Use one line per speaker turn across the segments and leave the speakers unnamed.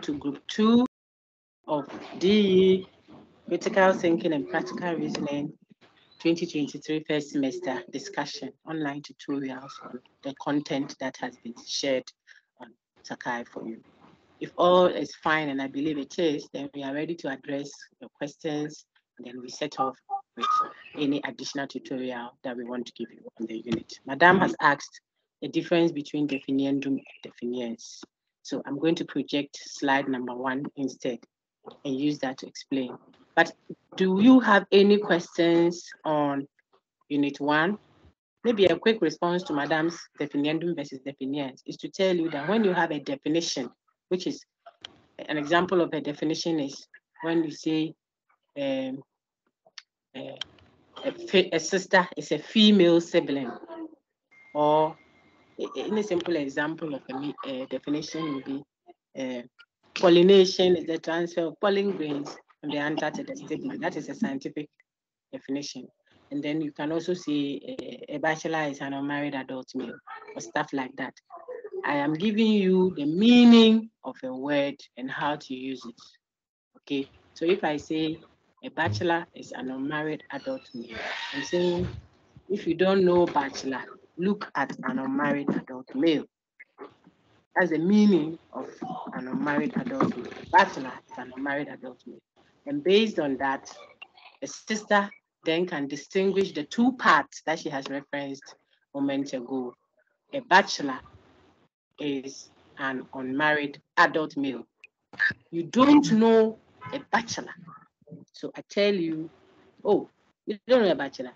to Group 2 of DE, Critical Thinking and Practical Reasoning, 2023 first semester discussion, online tutorials on the content that has been shared on Sakai for you. If all is fine, and I believe it is, then we are ready to address your questions, and then we set off with any additional tutorial that we want to give you on the unit. Madame has asked the difference between definiendum and definiens. So I'm going to project slide number 1 instead and use that to explain. But do you have any questions on Unit 1? Maybe a quick response to Madame's definiendum versus definiens is to tell you that when you have a definition, which is an example of a definition is when you say a sister is a female sibling, or in a simple example of a definition would be pollination is the transfer of pollen grains from the anther to the stigma. That is a scientific definition. And then you can also say a bachelor is an unmarried adult male, or stuff like that. I am giving you the meaning of a word and how to use it. Okay, so if I say a bachelor is an unmarried adult male, I'm saying if you don't know bachelor, look at an unmarried adult male. That's the meaning of an unmarried adult male. Bachelor is an unmarried adult male. And based on that, a sister then can distinguish the two parts that she has referenced a moment ago. A bachelor is an unmarried adult male. You don't know a bachelor. So I tell you, oh, you don't know a bachelor.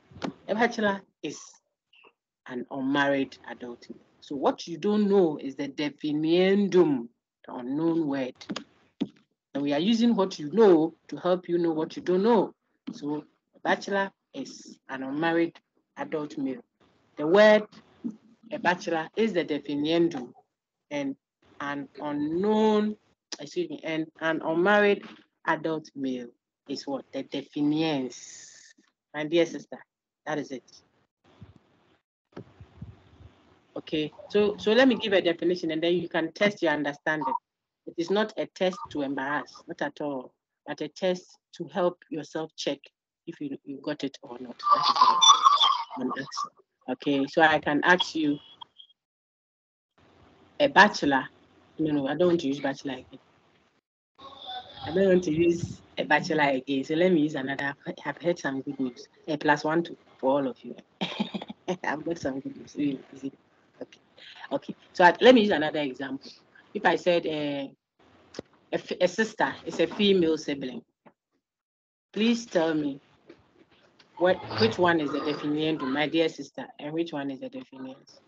A bachelor is an unmarried adult male. So what you don't know is the definiendum, the unknown word. And we are using what you know to help you know what you don't know. So a bachelor is an unmarried adult male. The word a bachelor is the definiendum, and an unmarried adult male is what? The definiens. My dear sister, that is it. Okay, so let me give a definition and then you can test your understanding. It is not a test to embarrass, not at all, but a test to help yourself check if you got it or not. Okay, so I can ask you, a bachelor, no, I don't want to use bachelor again. I don't want to use a bachelor again, so let me use another. I've heard some good news. A +1 for all of you. I've got some good news. Really easy. Okay. So let me use another example. If I said a sister is a female sibling, please tell me which one is the definiendum, my dear sister, and which one is the definiens?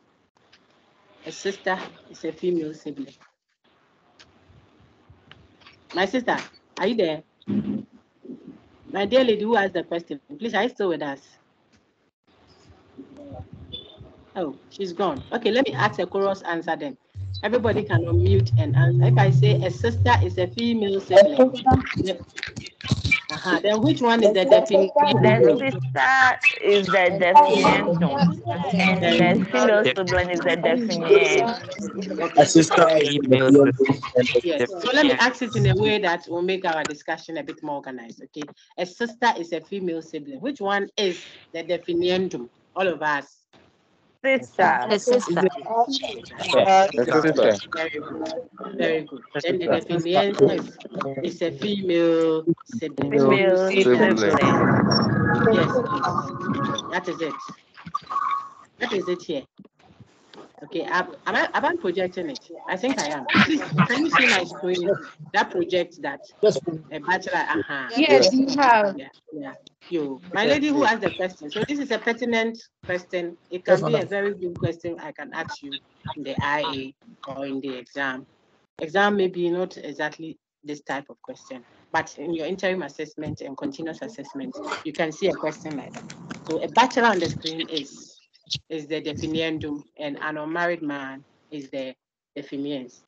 A sister is a female sibling. My sister, are you there? My dear lady who asked the question, please, are you still with us? Oh, she's gone. Okay, let me ask a chorus answer then. Everybody can unmute and answer. If I say a sister is a female sibling, then which one is the definition?
The sister is the definiendum, and the female sibling is the definiend.
A sister is female.
Yes. So let me ask it in a way that will make our discussion a bit more organized. Okay. A sister is a female sibling. Which one is the definiendum? All of us.
Sister.
Very good. Then the definition is a female sibling.
Female sibling.
Yes, please. That is it. That is it here. Okay, am I projecting it? I think I am. Please, can you see my screen? That projects that a bachelor.
Yes, you have.
Yeah. You, my lady who asked the question. So this is a pertinent question. It can be a very good question I can ask you in the IA or in the exam. Exam may be not exactly this type of question, but in your interim assessment and continuous assessment, you can see a question like that. So a bachelor on the screen is the definiendum, and an unmarried man is the definiens.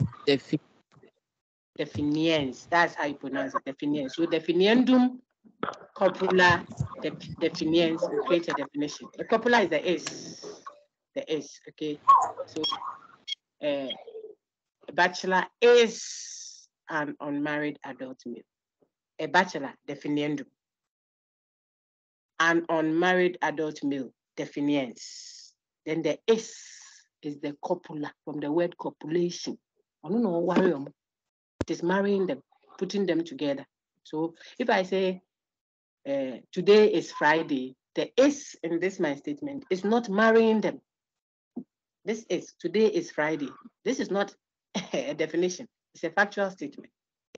Definiens, that's how you pronounce it, definiens. So definiendum, copula, definiens, we create a definition. The copula is the is, okay? So a bachelor is an unmarried adult male. A bachelor, definiendo. An unmarried adult male, definiens. Then the is the copula, from the word copulation. I don't know why it is marrying them, putting them together. So if I say today is Friday, the is in this my statement is not marrying them. This is today is Friday. This is not a definition. It's a factual statement.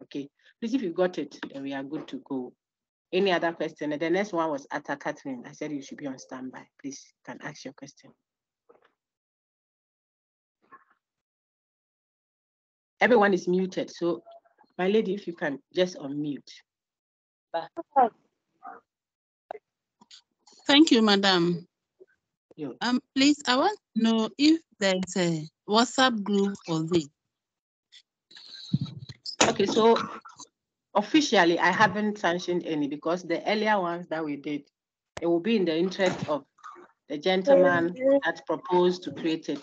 Okay. Please, if you got it, then we are good to go. Any other question? The next one was Atta Catherine. I said you should be on standby. Please, you can ask your question. Everyone is muted. So, my lady, if you can just unmute.
Thank you, Madam.
You.
Please, I want to know if there's a WhatsApp group for this.
Okay, so officially, I haven't sanctioned any because the earlier ones that we did, it will be in the interest of the gentleman that proposed to create it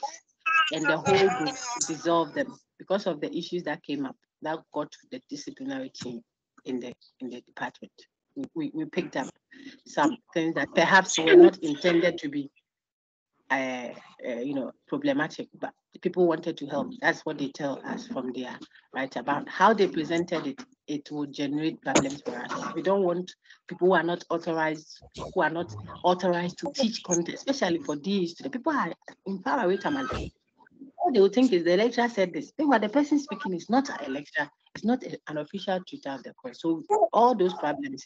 and the whole group dissolve them because of the issues that came up that got to the disciplinary team in the department. We picked up some things that perhaps were not intended to be problematic, but people wanted to help. That's what they tell us from there, right? About how they presented it, it would generate problems for us. We don't want people who are not authorized to teach content, especially for these. The people are in far away time. All they will think is the lecturer said this. But the person speaking is not a lecturer, it's not an official tutor of the course. So all those problems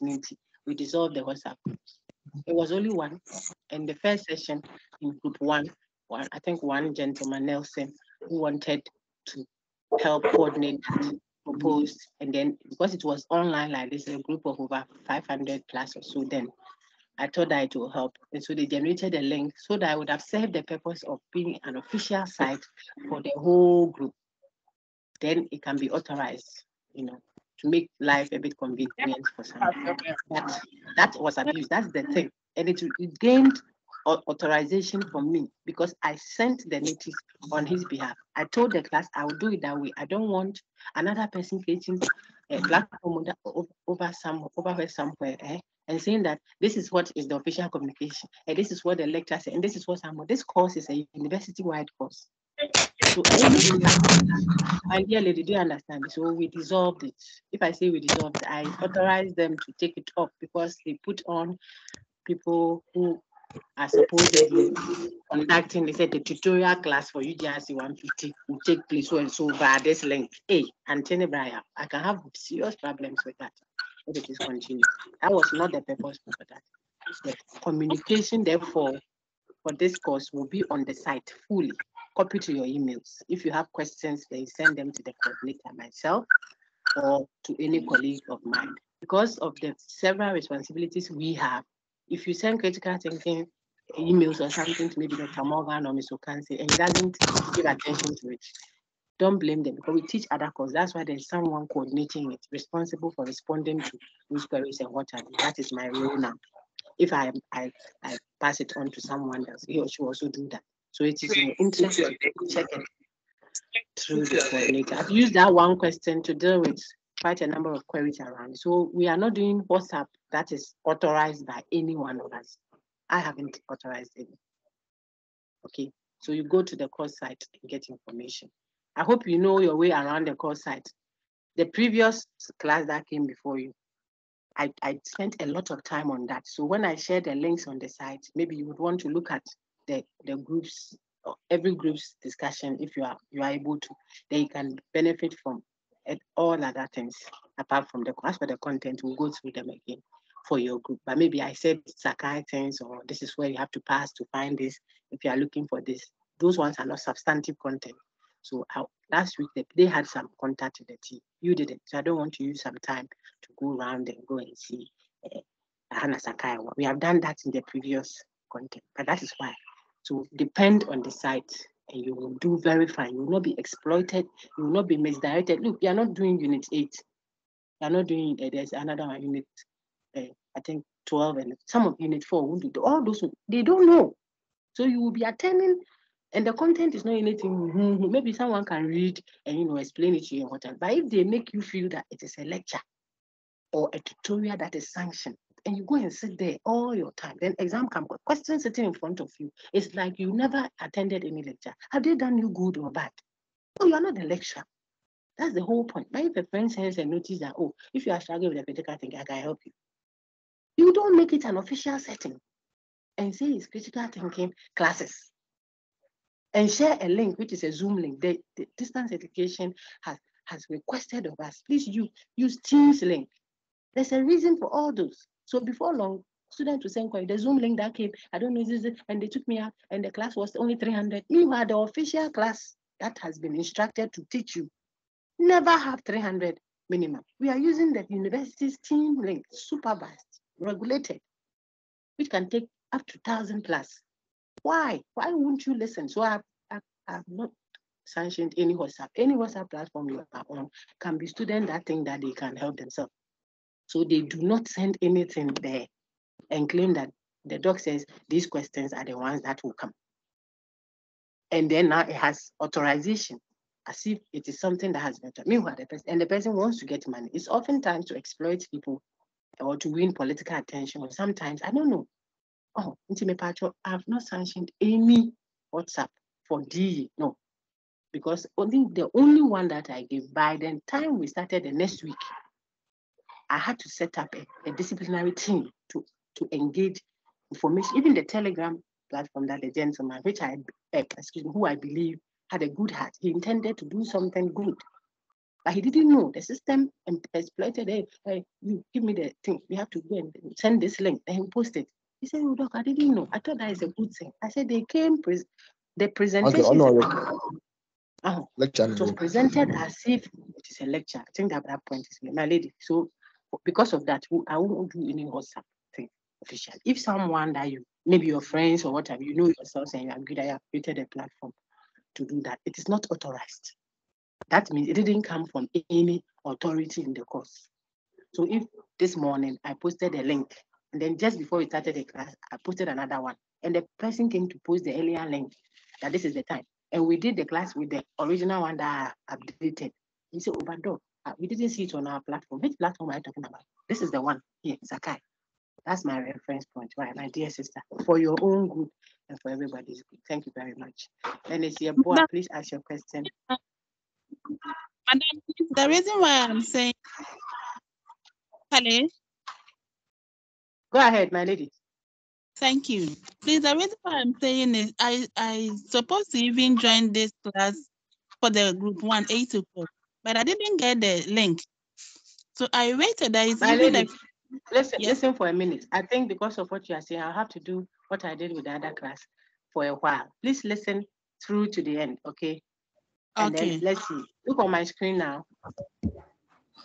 we dissolved the WhatsApp groups. It was only one. In the first session in group one, I think one gentleman, Nelson, who wanted to help coordinate that, proposed. And then because it was online like this, a group of over 500 plus or so, then I thought that it will help. And so they generated a link so that I would have served the purpose of being an official site for the whole group. Then it can be authorized, to make life a bit convenient for some. That was abused. That's the thing. And it gained authorization from me because I sent the notice on his behalf. I told the class I will do it that way. I don't want another person creating a platform over somewhere and saying that this is what is the official communication and this is what the lecturer said and this is what this course is a university-wide course. So my dear lady, do you understand? So we dissolved it. If I say we dissolved it, I authorized them to take it off because they put on people who are supposedly conducting, they said the tutorial class for UGRC 150 will take place so and so via this link. Hey, Anthony Breyer, I can have serious problems with that if it is continued. That was not the purpose for that. The communication, therefore, for this course will be on the site fully. Copy to your emails. If you have questions, then send them to the coordinator, myself, or to any colleague of mine. Because of the several responsibilities we have, if you send critical thinking emails or something to maybe Dr. Morgan or Ms. Okansi and he doesn't give attention to it, don't blame them because we teach other courses. That's why there's someone coordinating it, responsible for responding to those queries and what have you. That is my role now. If I pass it on to someone else, he or she also do that. So it is in the interest to check it through the coordinator. I've used that one question to deal with quite a number of queries around. So we are not doing WhatsApp that is authorized by any one of us. I haven't authorized any. Okay, so you go to the course site and get information. I hope you know your way around the course site. The previous class that came before you, I spent a lot of time on that. So when I share the links on the site, maybe you would want to look at the groups, every group's discussion if you are able to. Then you can benefit from all other things apart from the class. For the content, we'll go through them again for your group. But maybe I said Sakai things, or this is where you have to pass to find this if you are looking for this. Those ones are not substantive content. So last week, they had some contact with the team. You didn't. So I don't want to use some time to go around and go and see Hannah Sakai. We have done that in the previous content, but that is why. So depend on the site and you will do very fine. You will not be exploited. You will not be misdirected. Look, you are not doing unit 8. You are not doing, there's another one, unit, I think 12, and some of unit 4 won't do. All those, they don't know. So you will be attending And the content is not anything, maybe someone can read and explain it to you and whatever. But if they make you feel that it is a lecture or a tutorial that is sanctioned, and you go and sit there all your time, then exam come, question sitting in front of you, it's like you never attended any lecture. Have they done you good or bad? Oh, you are not the lecturer. That's the whole point. But if a friend sends a notice that, oh, if you are struggling with a particular thing, I can help you. You don't make it an official setting and say it's critical thinking classes. And share a link, which is a Zoom link. The distance education has requested of us, please use Teams link. There's a reason for all those. So before long, students will send the Zoom link that came, I don't know, and they took me out, and the class was only 300. Meanwhile, the official class that has been instructed to teach you never have 300 minimum. We are using the university's team link, supervised, regulated, which can take up to 1,000 plus. Why? Why won't you listen? So I've not sanctioned any WhatsApp. Any WhatsApp platform you are on can be students that think that they can help themselves. So they do not send anything there and claim that the doc says these questions are the ones that will come. And then now it has authorization, as if it is something that has been done. Meanwhile, the person wants to get money. It's oftentimes to exploit people or to win political attention, or sometimes, I don't know. Oh, I've not sanctioned any WhatsApp for DE, no. Because the only one that I gave, by the time we started the next week, I had to set up a disciplinary team to engage information, even the Telegram platform that the gentleman, who I believe had a good heart. He intended to do something good, but he didn't know the system exploited it. Hey, you give me the thing, we have to go and send this link, and he posted. He said, oh, doc, I didn't know. I thought that is a good thing. I said, they came, the presentation. It was presented as if it is a lecture. I think that point is my lady. So because of that, I won't do any WhatsApp thing official. If someone that maybe your friends or whatever, you know yourselves and you agree that you have created a platform to do that, it is not authorized. That means it didn't come from any authority in the course. So if this morning I posted a link, and then just before we started the class, I posted another one, and the person came to post the earlier link that this is the time, and we did the class with the original one that I updated. He said, oh, but we didn't see it on our platform. Which platform are you talking about? This is the one here, Sakai. That's my reference point, right, my dear sister, for your own good and for everybody's good. Thank you very much. And it's your boy, please ask your question.
Madam, the reason why I'm saying, hello?
Go ahead, my lady.
Thank you. Please, the reason why I'm saying is I supposed to even join this class for the group 1, 8 o'clock, but I didn't get the link. So I waited. There is
my
even
lady, listen for a minute. I think because of what you are saying, I'll have to do what I did with the other class for a while. Please listen through to the end, okay? And then let's see. Look on my screen now.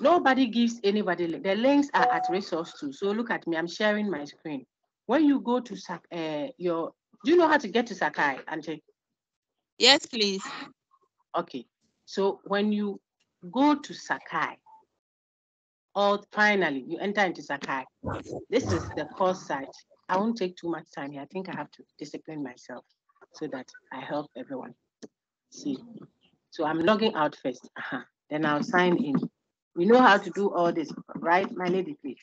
Nobody gives anybody the links are at resource 2. So look at me. I'm sharing my screen. When you go to do you know how to get to Sakai, Auntie?
Yes, please.
Okay. So when you go to Sakai, or finally you enter into Sakai, this is the course site. I won't take too much time here. I think I have to discipline myself so that I help everyone. See. So I'm logging out first. Then I'll sign in. You know how to do all this, right, my lady, please?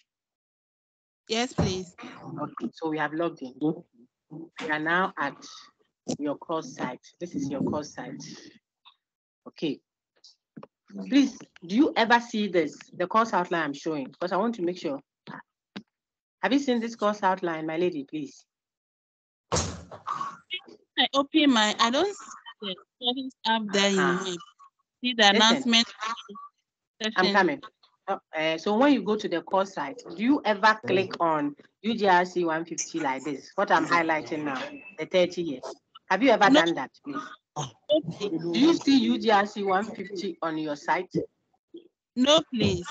Yes, please.
Okay, so we have logged in. We are now at your course site. This is your course site. Okay. Please, do you ever see this, the course outline I'm showing? Because I want to make sure. Have you seen this course outline, my lady, please?
I open I don't see the service app there. You see the announcement.
I'm coming. So when you go to the course site, do you ever click on UGRC 150 like this? What I'm highlighting now, the 30 years. Have you ever done that, please? Do you see UGRC 150 on your site?
No, please.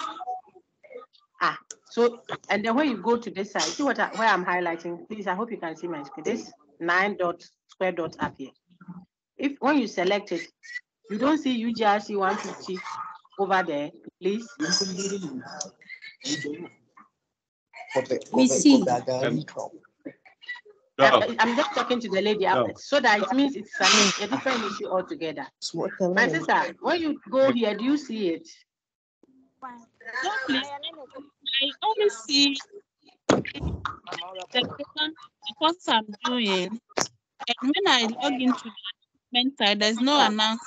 So, and then when you go to this side, see where I'm highlighting, please, I hope you can see my screen. This 9 square dot up here. When you select it, you don't see UGRC 150 over there, please.
We see.
I'm just talking to the lady so that it means it's a different issue altogether. My sister, when you go here, do you see it?
No, please. I only see the course I'm doing, and when I log into the announcement side, there's no announcement.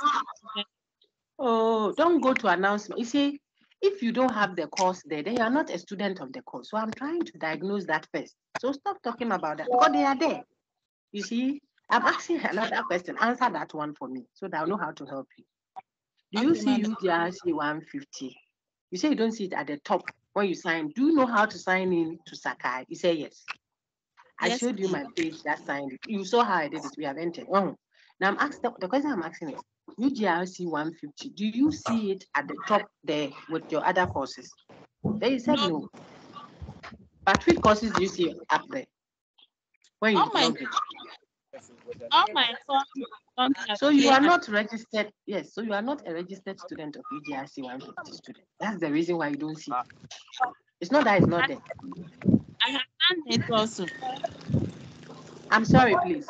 Oh, don't go to announcement. You see, if you don't have the course there, then you are not a student of the course. So I'm trying to diagnose that first. So stop talking about that because they are there. You see, I'm asking another question. Answer that one for me so that I'll know how to help you. Do you see UGRC 150? You say you don't see it at the top when you sign. Do you know how to sign in to Sakai? You say yes. I showed you my page that signed it. You saw how I did it. We have entered. Now I'm asking the question I'm asking is UGRC 150. Do you see it at the top there with your other courses? Then you said no. But which courses do you see up there? When you log in?
All my courses.
So you are not registered. Yes, so you are not a registered student of UGRC 150 student. That's the reason why you don't see it. It's not that it's not there.
I have done it also.
I'm sorry, please.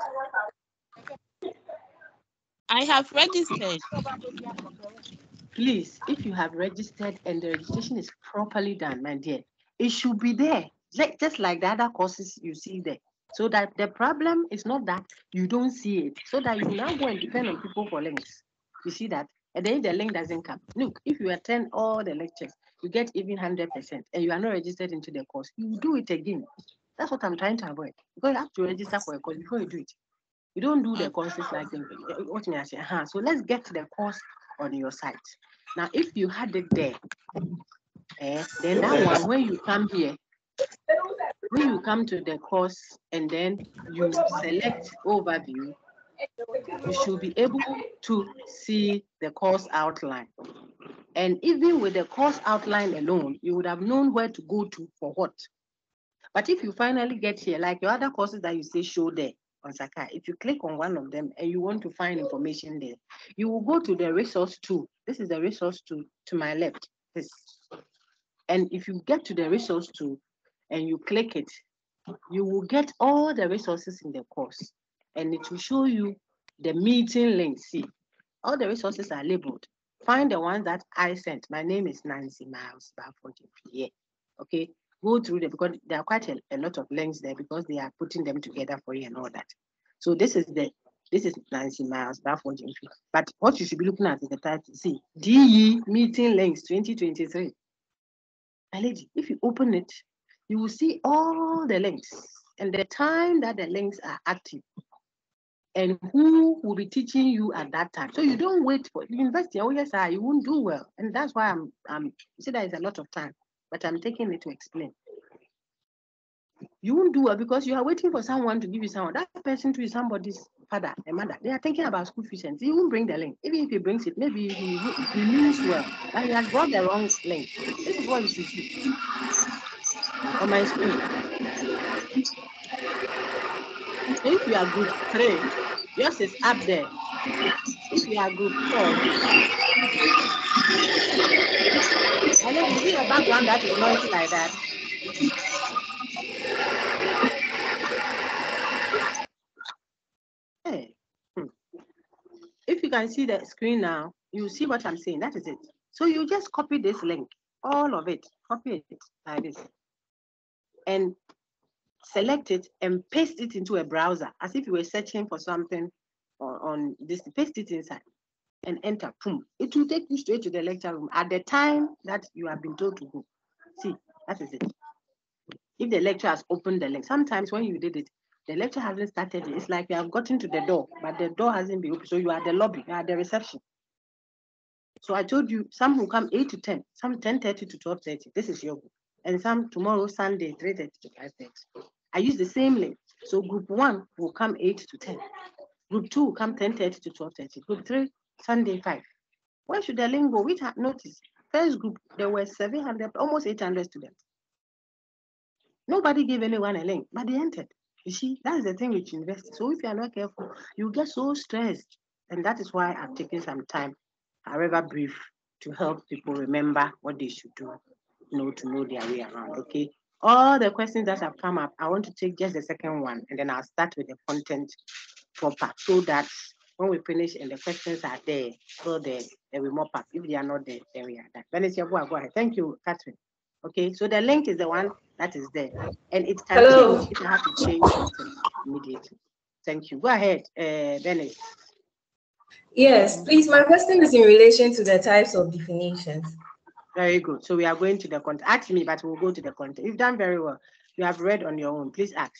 I have registered.
Please, if you have registered and the registration is properly done, my dear, it should be there, just like the other courses you see there. So that the problem is not that you don't see it, so that you now go and depend on people for links. You see that? And then the link doesn't come. Look, if you attend all the lectures, you get even 100%, and you are not registered into the course, you do it again. That's what I'm trying to avoid. Because you have to register for a course before you do it. You don't do the courses like what me I say. So let's get to the course on your site. Now, if you had it there, then that one, when you come here, when you come to the course and then you select overview, you should be able to see the course outline. And even with the course outline alone, you would have known where to go to for what. But if you finally get here, like your other courses that you say show there on Sakai, if you click on one of them and you want to find information there, you will go to the resource tool. This is the resource tool to my left. This. And if you get to the resource tool and you click it, you will get all the resources in the course. And it will show you the meeting link. See, all the resources are labeled. Find the ones that I sent. My name is Nancy Miles. Okay, go through them because there are quite a lot of links there because they are putting them together for you and all that. So this is Nancy Miles. But what you should be looking at is the title. See, DE meeting links 2023. My lady, if you open it, you will see all the links and the time that the links are active and who will be teaching you at that time. So you don't wait for the university. Oh yes, you won't do well. And that's why you see there is a lot of time, but I'm taking it to explain. You won't do well because you are waiting for someone to give you someone. That person to is somebody's father and mother. They are thinking about school fees and he won't bring the link. Even if he brings it, maybe he means well, but he has brought the wrong link. This is what you should see on my screen. So if you are group 3, yours is up there. If you are group 4, and then you see a background that is noisy like that. Hey. If you can see the screen now, you see what I'm saying. That is it. So you just copy this link, all of it, copy it like this, and select it and paste it into a browser as if you were searching for something on this. Paste it inside and enter. Boom. It will take you straight to the lecture room at the time that you have been told to go. See, that is it. If the lecturer has opened the link, sometimes when you did it, the lecture hasn't started. It's like you have gotten to the door, but the door hasn't been open. So you are at the lobby, you are at the reception. So I told you, some will come 8 to 10, some 10:30 to 12:30. This is your group. And some tomorrow, Sunday, 3:30 to 5:30. I use the same link. So group 1 will come 8 to 10. Group 2 will come 10:30 to 12:30. Group 3, Sunday, 5. Where should the link go? Which notice? First group, there were 700, almost 800 students. Nobody gave anyone a link, but they entered. You see, that's the thing with university. So if you are not careful, you get so stressed. And that is why I'm taking some time, however brief, to help people remember what they should do, to know their way around, okay? All the questions that have come up, I want to take just the second one, and then I'll start with the content proper, so that when we finish and the questions are there, so they will mop up. If they are not there, then we are done. Venice, go ahead. Thank you, Catherine. Okay, so the link is the one that is there, and it can
Hello.
change if you have to change something immediately. Thank you. Go ahead, Venice.
Yes, please. My question is in relation to the types of definitions.
Very good. So we are going to the content. Ask me, but we'll go to the content. You've done very well. You have read on your own. Please ask.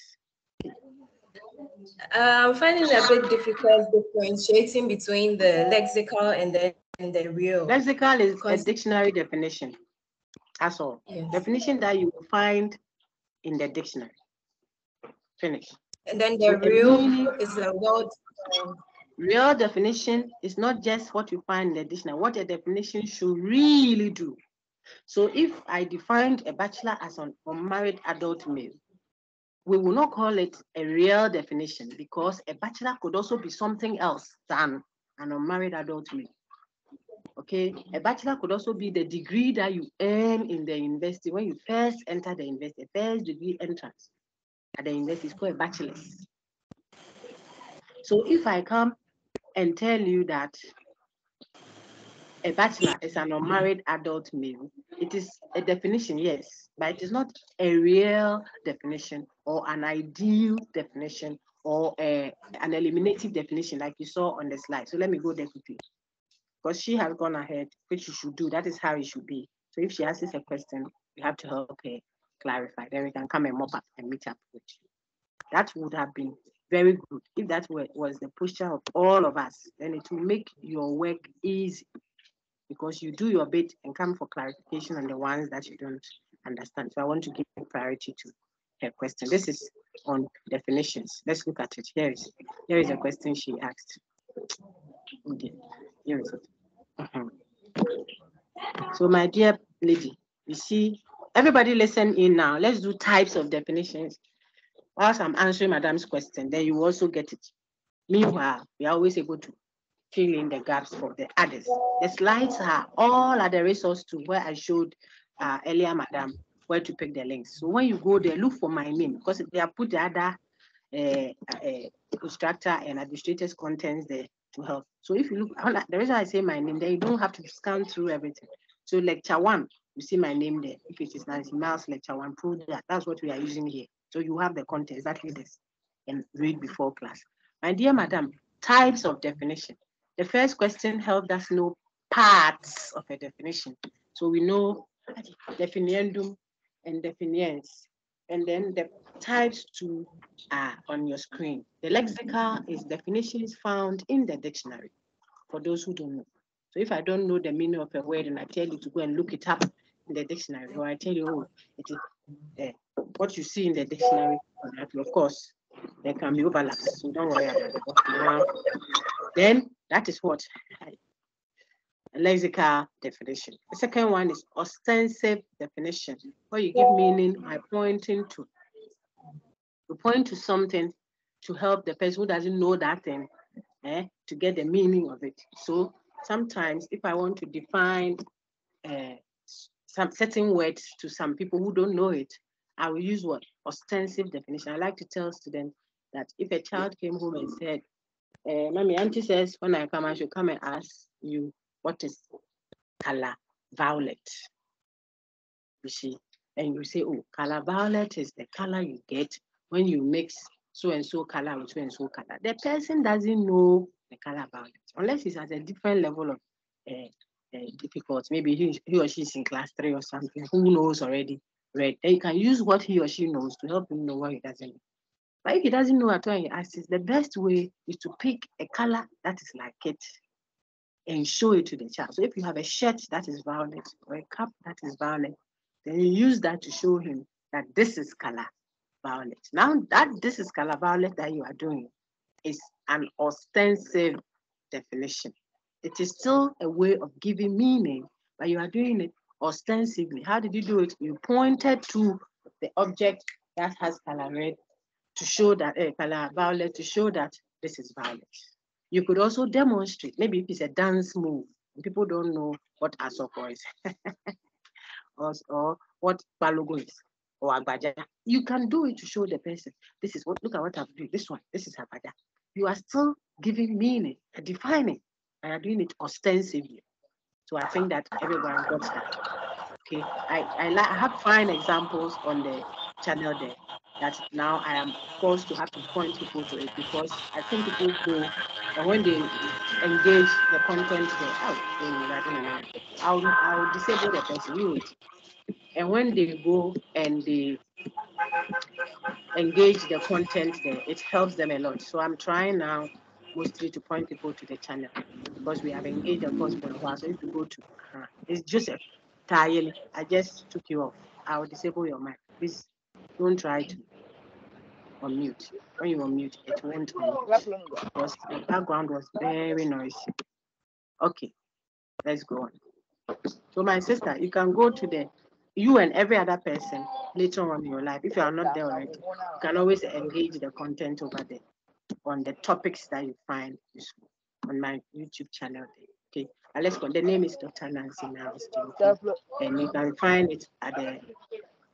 I'm finding it a bit difficult differentiating between the lexical and then the real.
Lexical is a dictionary definition. That's all.
Yes.
Definition that you will find in the dictionary. Finish.
And then the real is a word.
Real definition is not just what you find in the dictionary, what a definition should really do. So if I defined a bachelor as an unmarried adult male, we will not call it a real definition, because a bachelor could also be something else than an unmarried adult male. Okay, a bachelor could also be the degree that you earn in the university when you first enter the university, first degree entrance at the university is called a bachelor's. So if I come and tell you that a bachelor is an unmarried adult male, it is a definition, yes, but it is not a real definition or an ideal definition or an eliminative definition like you saw on the slide. So let me go there quickly, because she has gone ahead, which you should do. That is how it should be. So if she asks a question, you have to help her clarify. Then we can come and mop up and meet up with you. That would have been very good. If that was the posture of all of us, then it will make your work easy, because you do your bit and come for clarification on the ones that you don't understand. So I want to give priority to her question. This is on definitions. Let's look at it. Here is a question she asked. Okay. Here is it. So my dear lady, you see, everybody listen in now. Let's do types of definitions. Whilst I'm answering Madam's question, then you also get it. Meanwhile, we are always able to fill in the gaps for the others. The slides are all at the resource to where I showed earlier, Madam, where to pick the links. So when you go there, look for my name, because they have put the other instructor and administrator's contents there to help. So if you look, the reason I say my name, then you don't have to scan through everything. So lecture 1, you see my name there. If it is Nancy Miles, lecture 1, prove that. That's what we are using here. So you have the content, exactly this, and read before class. My dear Madam, types of definition. The first question helped us know parts of a definition. So we know definiendum and definiens. And then the types too are on your screen. The lexical is definitions found in the dictionary, for those who don't know. So if I don't know the meaning of a word and I tell you to go and look it up in the dictionary, or I tell you, oh, it is what you see in the dictionary, of course, there can be overlaps. So don't worry about it. Now, then that is what a lexical definition. The second one is ostensive definition, where you give meaning by pointing to. You point to something to help the person who doesn't know that thing to get the meaning of it. So sometimes if I want to define some certain words to some people who don't know it, I will use what? Ostensive definition. I like to tell students that if a child came home and said, Mommy, Auntie says when I come, I should come and ask you what is color violet. You see, and you say, oh, color violet is the color you get when you mix so and so color with so and so color. The person doesn't know the color violet unless he's at a different level of difficulty. Maybe he or she is in class 3 or something. Who knows already? Red. Then you can use what he or she knows to help him know what he doesn't know. But if he doesn't know at all, he asks, the best way is to pick a color that is like it and show it to the child. So if you have a shirt that is violet or a cap that is violet, then you use that to show him that this is color violet. Now that this is color violet that you are doing is an ostensive definition. It is still a way of giving meaning, but you are doing it ostensibly. How did you do it? You pointed to the object that has color red to show that color violet to show that this is violet. You could also demonstrate, maybe if it's a dance move, people don't know what asoko is or what balogo is. or agbaja. You can do it to show the person, this is what, look at what I'm doing, this one, this is agbaja. You are still giving meaning, defining, and are doing it ostensibly. So I think that everyone got that. Okay, I have fine examples on the channel there that now I am forced to have to point people to it because I think people go, and when they engage the content there, I'll disable the person, you wait. And when they go and they engage the content there, it helps them a lot. So I'm trying now mostly to point people to the channel because we have engaged the course for a while. So if you go to, it's Joseph Tayeli, I just took you off. I will disable your mic. Please don't try to unmute. When you unmute, it won't unmute because the background was very noisy. Okay, let's go on. So my sister, you can go to you and every other person later on in your life. If you are not there already, you can always engage the content over there on the topics that you find useful on my YouTube channel. Okay, and let's go. The name is Dr. Nancy now, and you can find it at the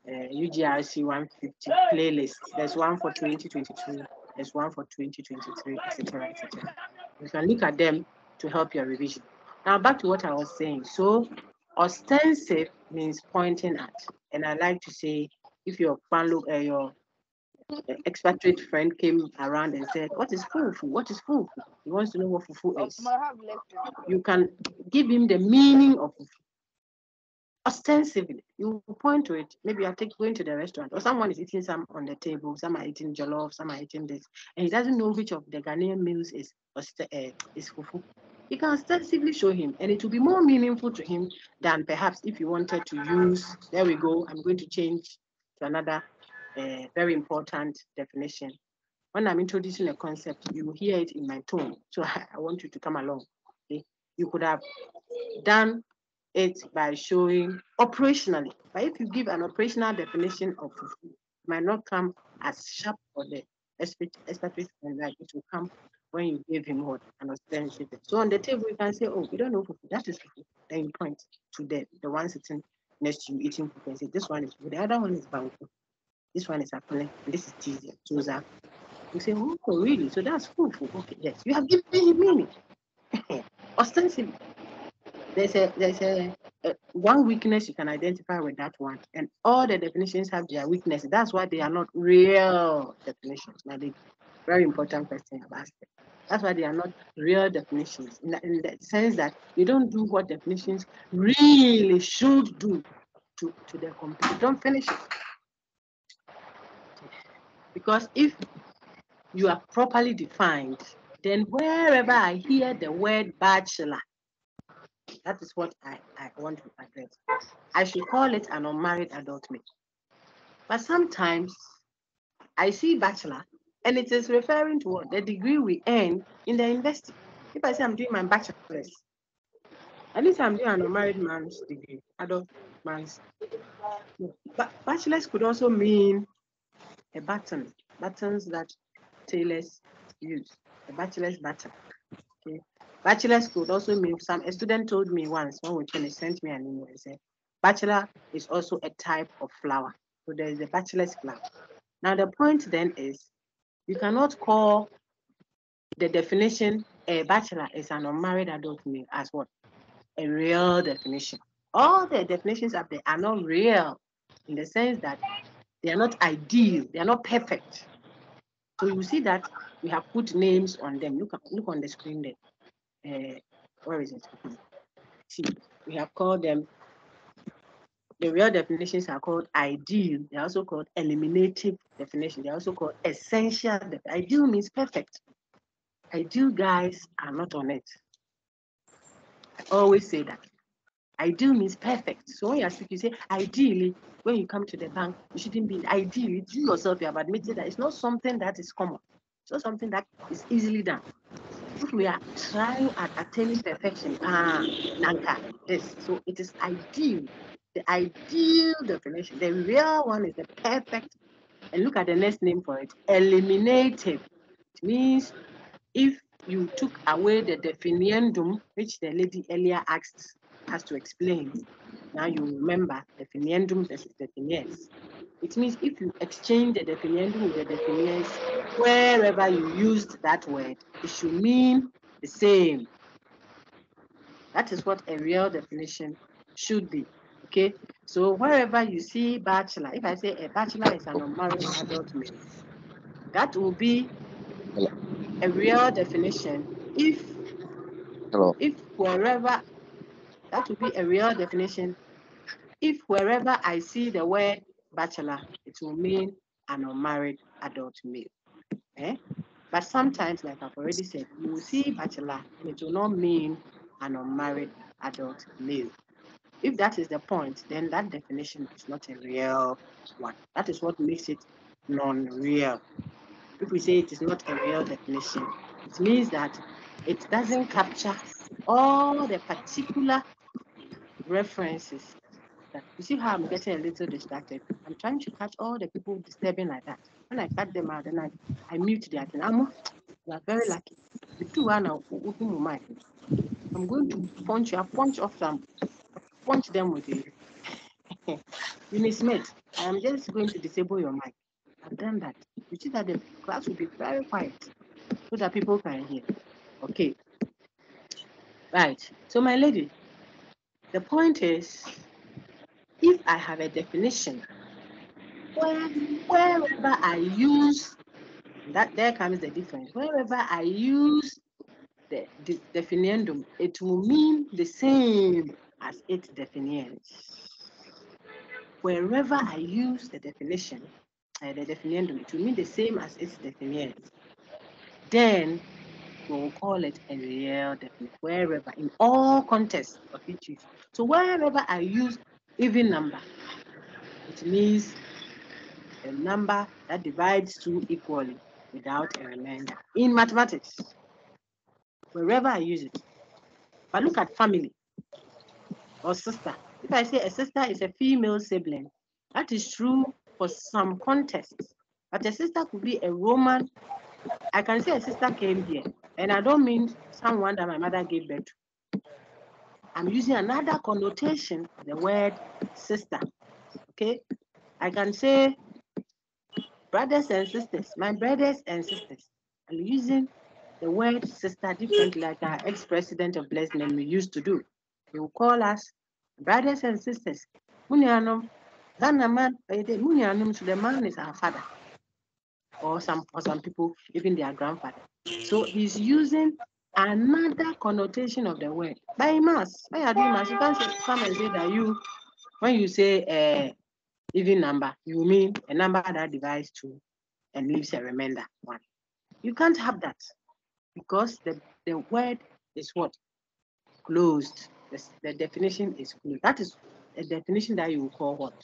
UGRC 150 playlist. There's one for 2022, there's one for 2023, etc., etc. You can look at them to help your revision. Now back to what I was saying. So ostensive means pointing at, and I like to say, if your expatriate friend came around and said, "What is fufu? What is fufu?" He wants to know what fufu is. You can give him the meaning of fufu. Ostensively, you point to it. Maybe you're going to the restaurant, or someone is eating some on the table. Some are eating jollof, some are eating this, and he doesn't know which of the Ghanaian meals is fufu. You can ostensibly show him, and it will be more meaningful to him than perhaps if you wanted to use. There we go. I'm going to change to another very important definition. When I'm introducing a concept, you will hear it in my tone. So I want you to come along. Okay? You could have done it by showing operationally. But if you give an operational definition of fufu, it might not come as sharp for the expatriate friend, like it will come when you give him what an ostensive. So on the table, you can say, "Oh, we don't know fufu. That is fufu." Then you point to the one sitting next to you eating fufu and say, "This one is fufu. The other one is banku. This one is akole. And this is cheese." So you say, "Oh, really? So that's fufu." Okay, yes. You have given him meaning. Ostensibly. There's a one weakness you can identify with that one, and all the definitions have their weaknesses. That's why they are not real definitions. Now, the very important question I've asked. That's why they are not real definitions in the sense that you don't do what definitions really should do to the complete. You don't finish it. Because if you are properly defined, then wherever I hear the word bachelor, that is what I want to address. I should call it an unmarried adult male. But sometimes I see bachelor, and it is referring to what? The degree we earn in the university. If I say I'm doing my bachelor's, at least I'm doing an unmarried man's degree, adult man's. But bachelor's could also mean a button, buttons that tailors use, a bachelor's button. Okay. Bachelor's could also mean a student told me once when we finished, sent me an email and said, bachelor is also a type of flower. So there is a bachelor's flower. Now the point then is, you cannot call the definition a bachelor is an unmarried adult male as what? A real definition. All the definitions up there are not real in the sense that they are not ideal, they are not perfect. So you see that we have put names on them. Look on the screen there. Where is it? See, we have called them, the real definitions are called ideal. They're also called eliminative definition. They're also called essential. Ideal means perfect. Ideal guys are not on it. I always say that. Ideal means perfect. So when you are speaking, you say, ideally, when you come to the bank, you shouldn't be ideally. You yourself, you have admitted that it's not something that is common. It's not something that is easily done. If we are trying at attaining perfection, Nanka, this. So it is ideal. The ideal definition. The real one is the perfect. And look at the next name for it. Eliminative. It means if you took away the definiendum, which the lady earlier asked us to explain, now you remember definiendum versus definiers. It means if you exchange the definition with the definitions, wherever you used that word, it should mean the same. That is what a real definition should be. Okay, so wherever you see bachelor, if I say a bachelor is an unmarried adult male, that will be a real definition. If wherever, that will be a real definition. If wherever I see the word bachelor, it will mean an unmarried adult male. Eh? But sometimes, like I've already said, you will see bachelor and it will not mean an unmarried adult male. If that is the point, then that definition is not a real one. That is what makes it non-real. If we say it is not a real definition, it means that it doesn't capture all the particular references. You see how I'm getting a little distracted? I'm trying to catch all the people disturbing like that. When I cut them out, then I mute their thing. You are very lucky. The two are now open my mind. I'm going to punch off some, punch them with you. Eunice Smith, I am just going to disable your mic. I've done that. You see that the class will be very quiet so that people can hear. Okay. Right. So, my lady, the point is, if I have a definition, wherever I use that, there comes the difference. Wherever I use the definiendum, it will mean the same as its definiens. Wherever I use the definition, the definiendum, it will mean the same as its definiens. Then we'll call it a real definition. Wherever, in all contexts of its use. So wherever I use even number, it means a number that divides two equally without a remainder. In mathematics, wherever I use it. But look at family or sister. If I say a sister is a female sibling, that is true for some contexts. But a sister could be a Roman. I can say a sister came here, and I don't mean someone that my mother gave birth to. I'm using another connotation, the word sister. Okay? I can say brothers and sisters, my brothers and sisters. I'm using the word sister differently, like our ex-president of Blessed Memory used to do. He will call us brothers and sisters. Munyanum, Ghana man, Munyanum, so the man is our father. Or some people, even their grandfather. So he's using another connotation of the word. By mass, when you're doing mass, you can't come and say that when you say even number, you mean a number that divides two and leaves a remainder one. You can't have that because the word is what? Closed. The definition is closed. That is a definition that you will call what?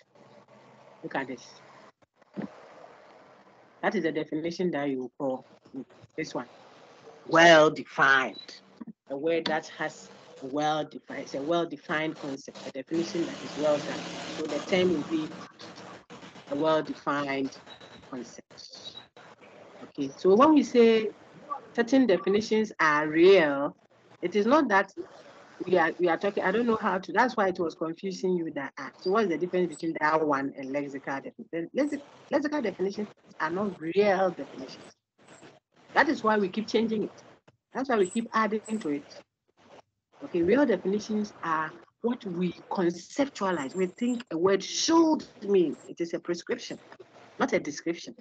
Look at this. That is the definition that you will call this one. Well-defined. A word that has well-defined. It's a well-defined concept. A definition that is well done. So the term will be a well-defined concept. Okay. So when we say certain definitions are real, it is not that we are talking. I don't know how to. That's why it was confusing you that. So what's the difference between that one and lexical definition? Lexical definitions are not real definitions. That is why we keep changing it. That's why we keep adding to it. Okay, real definitions are what we conceptualize. We think a word should mean. It is a prescription, not a description.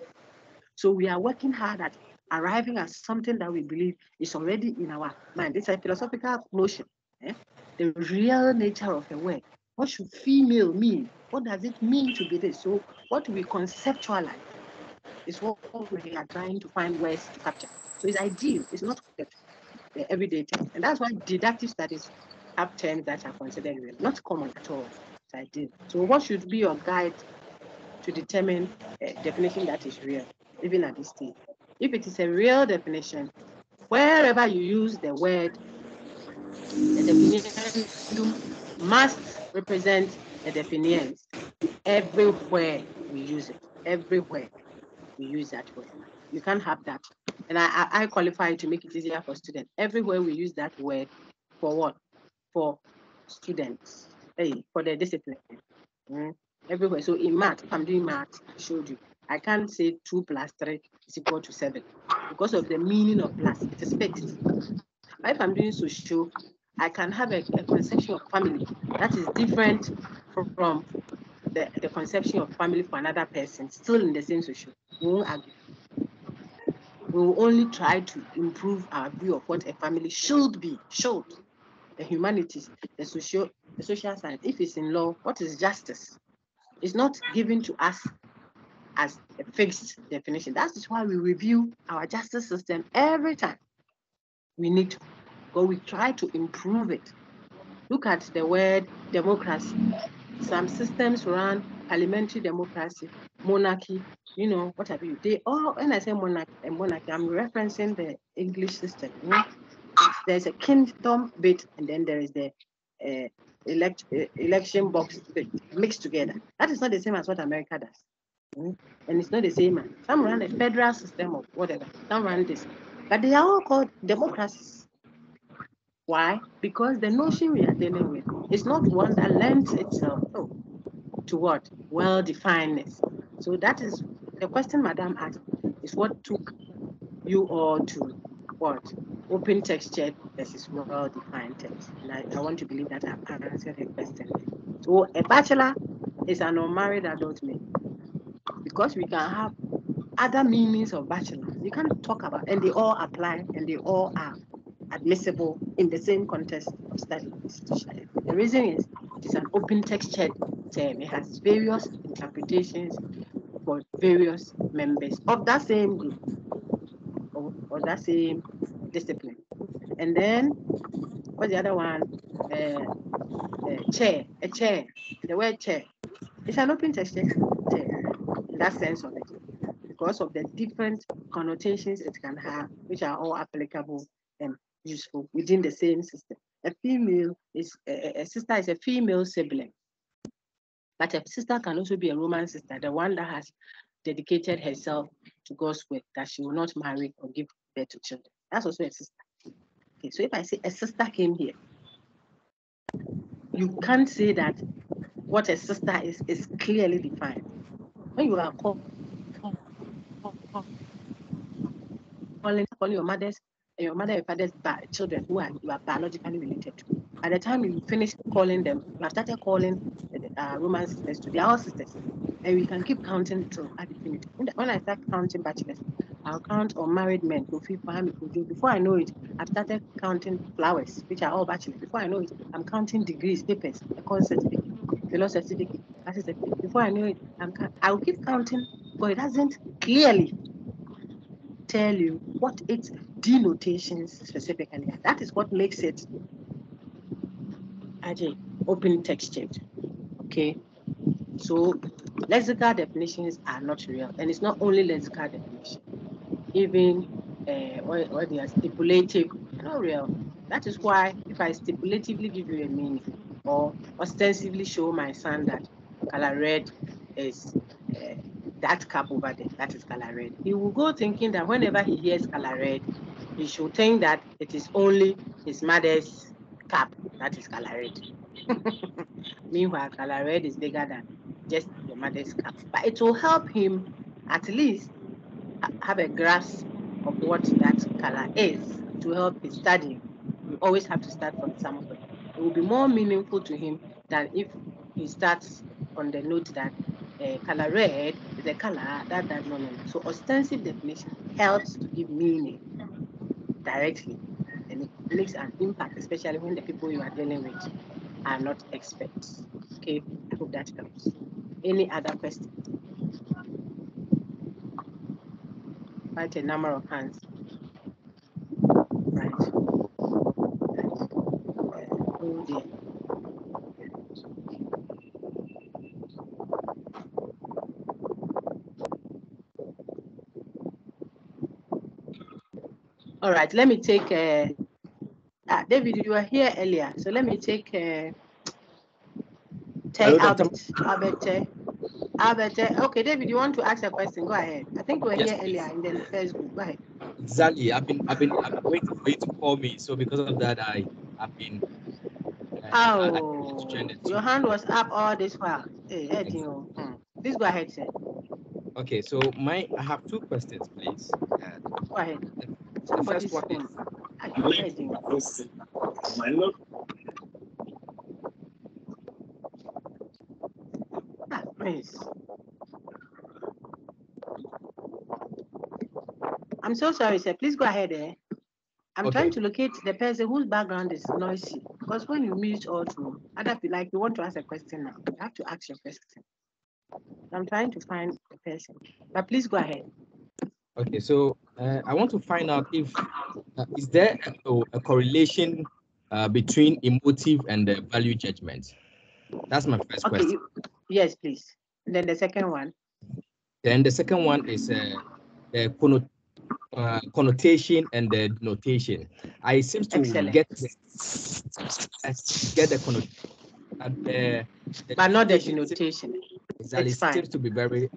So we are working hard at arriving at something that we believe is already in our mind. It's a philosophical notion. The real nature of a word. What should female mean? What does it mean to be this? So what we conceptualize is what we are trying to find ways to capture. So it's ideal. It's not the everyday term. And that's why deductive studies have terms that are considered real, not common at all. It's ideal. So what should be your guide to determine a definition that is real, even at this stage? If it is a real definition, wherever you use the word, the definition must represent the definitions. Everywhere we use it, everywhere we use that word. You can't have that. And I qualify to make it easier for students. Everywhere we use that word for what? For students, for the discipline. everywhere. So in math, if I'm doing math, I showed you, I can't say 2 plus 3 is equal to 7 because of the meaning of plus. It is fixed. But if I'm doing social, I can have a conception of family that is different from the conception of family for another person, still in the same social. We won't argue. We will only try to improve our view of what a family should be, the humanities, the social science. If it's in law, what is justice? It's not given to us as a fixed definition. That is why we review our justice system every time. We need to, but we try to improve it. Look at the word democracy. Some systems run parliamentary democracy, monarchy, what have you. They all, when I say monarchy, I'm referencing the English system. There's a kingdom bit, and then there is the election box bit mixed together. That is not the same as what America does. And it's not the same. Some run a federal system or whatever. Some run this. But they are all called democracies. Why? Because the notion we are dealing with is not one that lends itself to what? Well-definedness. So that is the question Madame asked, is what took you all to what? Open textured versus well-defined text. And I want to believe that I've answered the question. So a bachelor is an unmarried adult male. Because we can have other meanings of bachelor. You can't talk about, and they all apply, and they all are admissible in the same context of study. The reason is it is an open textured term. It has various interpretations for various members of that same group or that same discipline. And then what's the other one? Chair. A chair. The word chair. It's an open textured chair in that sense of it, because of the different connotations it can have, which are all applicable and useful within the same system. A female is a sister is a female sibling, but a sister can also be a Roman sister, the one that has dedicated herself to God's work, that she will not marry or give birth to children. That's also a sister. Okay, so if I say a sister came here, you can't say that what a sister is clearly defined. When you are calling your mother and father's children who you are biologically related to. By the time you finish calling them, you have started calling Roman sisters to their all sisters. And we can keep counting till ad infinitum. When I start counting bachelors, I'll count unmarried men. Before I know it, I've started counting flowers, which are all bachelors. Before I know it, I'm counting degrees, papers, a course certificate, philosophy certificate, certificate. Before I know it, I'll keep counting, but it doesn't clearly tell you what its denotations specifically are. That is what makes it open textured. Okay, so lexical definitions are not real, and it's not only lexical definition. Even or they are stipulative, not real. That is why if I stipulatively give you a meaning or ostensibly show my son that color red is that cap over there, that is color red, he will go thinking that whenever he hears color red, he should think that it is only his mother's cap that is color red. Meanwhile, color red is bigger than just your mother's cap. But it will help him at least have a grasp of what that color is to help his study. You always have to start from somewhere. It will be more meaningful to him than if he starts on the note that color red is a color that. No. So ostensive definition helps to give meaning directly, and it makes an impact, especially when the people you are dealing with are not experts. Okay, I hope that helps. Any other questions? Quite a number of hands. Right. Oh dear. All right, let me take David, you were here earlier, so let me take Albert. Okay, David, you want to ask a question? Go ahead. I think we were here earlier in the first group. Go ahead.
Exactly. I've been waiting for you to call me. So because of that, I've been
Oh, your hand was up all this while. Hey, Eddie, please go ahead, sir.
Okay, so I have two questions, please.
Go ahead.
The first one is,
Eddie. Prince. I'm so sorry, sir. Please go ahead, eh? I'm trying to locate the person whose background is noisy. Because when you mute or to other people, like you want to ask a question now, you have to ask your question. I'm trying to find the person, but please go ahead.
Okay, so I want to find out if is there a correlation between emotive and the value judgment? That's my first question.
Yes, please. And then the second one.
Then the second one is the connotation and the denotation. I seem to get the connotation,
but not the denotation.
Exactly,
it's fine.
Seems to be very.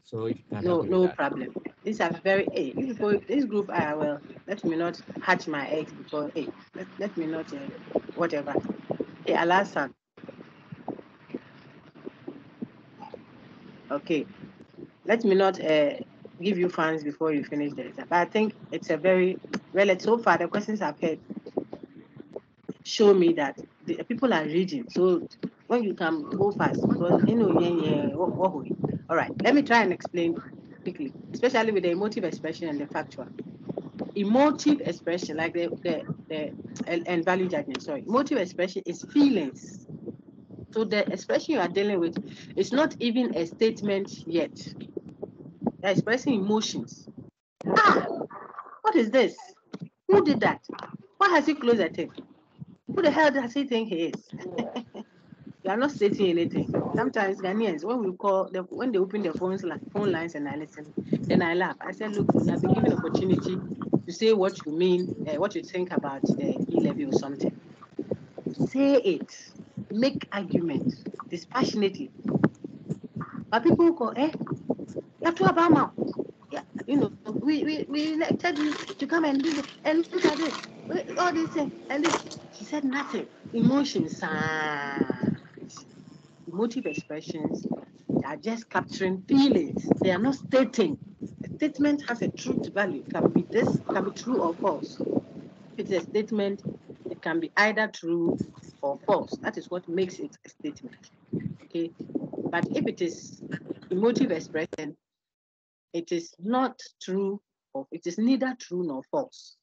So if you can
no problem. These are very. Hey, you people, this group. Well, let me not hatch my eggs before. Hey, let me not whatever. Hey, Alasan. Okay, let me not give you fans before you finish the exam. But I think it's a very well. So far, the questions I've heard show me that the people are reading. So when you can go fast, because all right. Let me try and explain quickly, especially with the emotive expression and the factual. Emotive expression, like the and value judgment. Sorry, emotive expression is feelings. So the expression you are dealing with is not even a statement yet. They're expressing emotions. What is this? Who did that? Why has he closed the tape? Who the hell does he think he is? You are not stating anything. Sometimes Ghanaians, when we call when they open their phone lines and I listen, then I laugh. I said, look, you have been given opportunity to say what you mean, what you think about the E-levy or something. Say it. Make arguments dispassionately. But people go, you're too about yeah, we elected you to come and do this, and look at this, all these things, and this. She said nothing. Emotions, emotive expressions are just capturing feelings. They are not stating. A statement has a truth value. It can be true or false. If it's a statement, it can be either true or false. That is what makes it a statement. Okay. But if it is emotive expression, it is not true, or it is neither true nor false.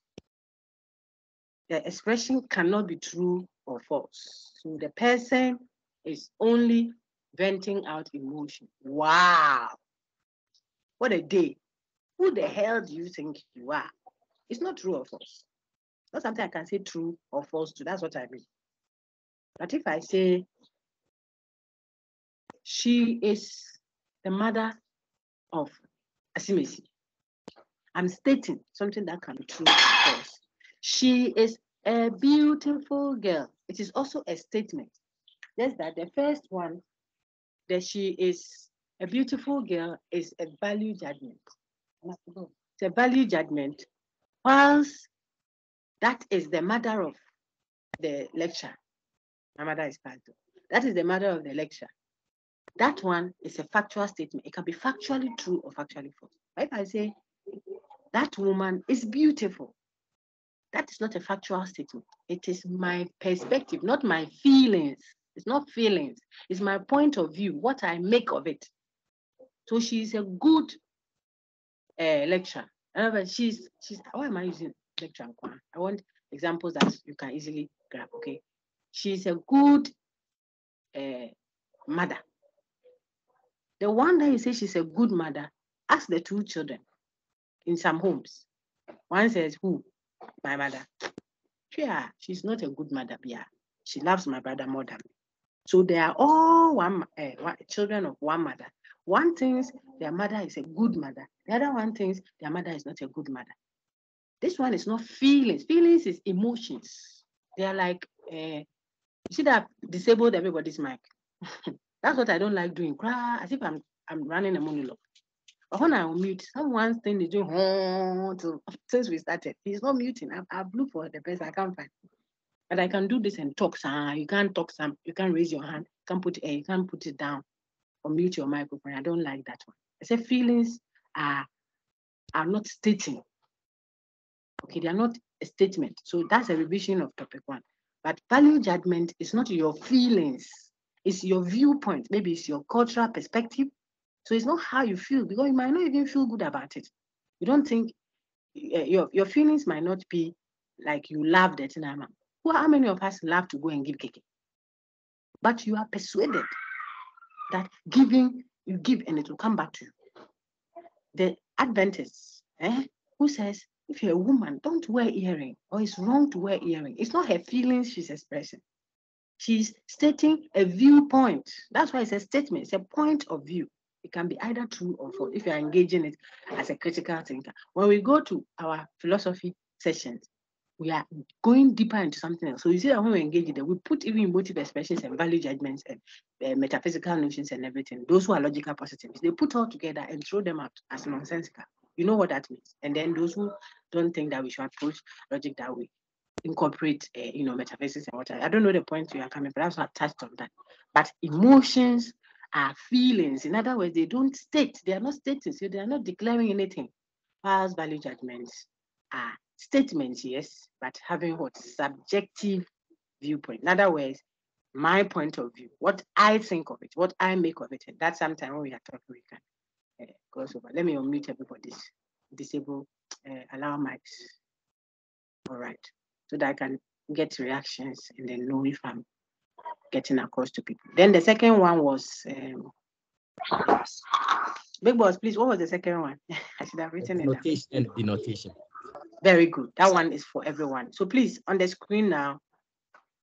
The expression cannot be true or false. So the person is only venting out emotion. Wow. What a day. Who the hell do you think you are? It's not true or false. Not something I can say true or false to. That's what I mean. But if I say she is the mother of Asimesi, I'm stating something that can be true or false. She is a beautiful girl. It is also a statement. Just that the first one, that she is a beautiful girl, is a value judgment. It's a value judgment. Whilst that is the mother of the lecture. My mother is Pastor. That is the mother of the lecture. That one is a factual statement. It can be factually true or factually false. If I say that woman is beautiful, that is not a factual statement. It is my perspective, not my feelings. It's not feelings. It's my point of view, what I make of it. So she's a good lecturer. She's. Why am I using lecture? I want examples that you can easily grab. Okay, she's a good mother. The one that you say she's a good mother, ask the two children in some homes. One says, who? My mother. Yeah, she's not a good mother. Yeah, she loves my brother more than me. So they are all children of one mother. One thinks their mother is a good mother. The other one thinks their mother is not a good mother. This one is not feelings. Feelings is emotions. They are like, you see that disabled everybody's mic. That's what I don't like doing. Cry as if I'm running a monologue. But when I unmute, someone's thing is doing since we started. He's not muting. I looked for the person I can't find. But I can do this and talk. You can't talk some. You can't raise your hand. You can't put it down or mute your microphone. I don't like that one. I say feelings are not stating. Okay, they are not a statement. So that's a revision of topic 1. But value judgment is not your feelings. It's your viewpoint. Maybe it's your cultural perspective. So it's not how you feel, because you might not even feel good about it. You don't think your feelings might not be like you love the tinama. Well, how many of us love to go and give keke? But you are persuaded that giving, you give and it will come back to you. The Adventist, who says, if you're a woman, don't wear earring, or it's wrong to wear earring. It's not her feelings she's expressing. She's stating a viewpoint. That's why it's a statement. It's a point of view. It can be either true or false if you're engaging it as a critical thinker. When we go to our philosophy sessions, we are going deeper into something else. So you see that when we engage it, we put even emotive expressions and value judgments and metaphysical notions and everything. Those who are logical positivists, they put all together and throw them out as nonsensical. You know what that means. And then those who don't think that we should approach logic that way, incorporate, metaphysics and whatever. I don't know the point you are coming, but that's what I touched on that. But emotions are feelings. In other words, they don't state. They are not stating. So they are not declaring anything. Whilst value judgments are statements, yes, but having what? Subjective viewpoint. In other words, my point of view, what I think of it, what I make of it. And that's sometimes when we are talking, we can cross over. Let me unmute everybody's disable, allow mics. All right. So that I can get reactions and then know if I'm getting across to people. Then the second one was, Big Boss, please, what was the second one? I should have written it down.
Notation and denotation.
Very good. That one is for everyone. So please, on the screen now.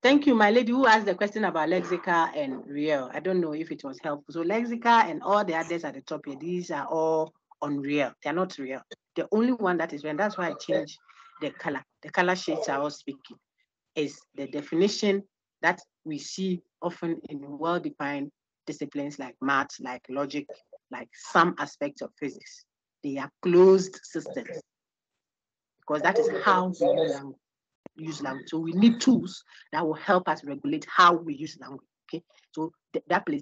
Thank you, my lady who asked the question about lexica and real. I don't know if it was helpful. So lexica and all the others at the top here, these are all unreal. They're not real. The only one that is real, and that's why I changed the color. The color shades are all speaking, is the definition that we see often in well-defined disciplines like math, like logic, like some aspects of physics. They are closed systems, because that is how we use language. So we need tools that will help us regulate how we use language. Okay, so that place,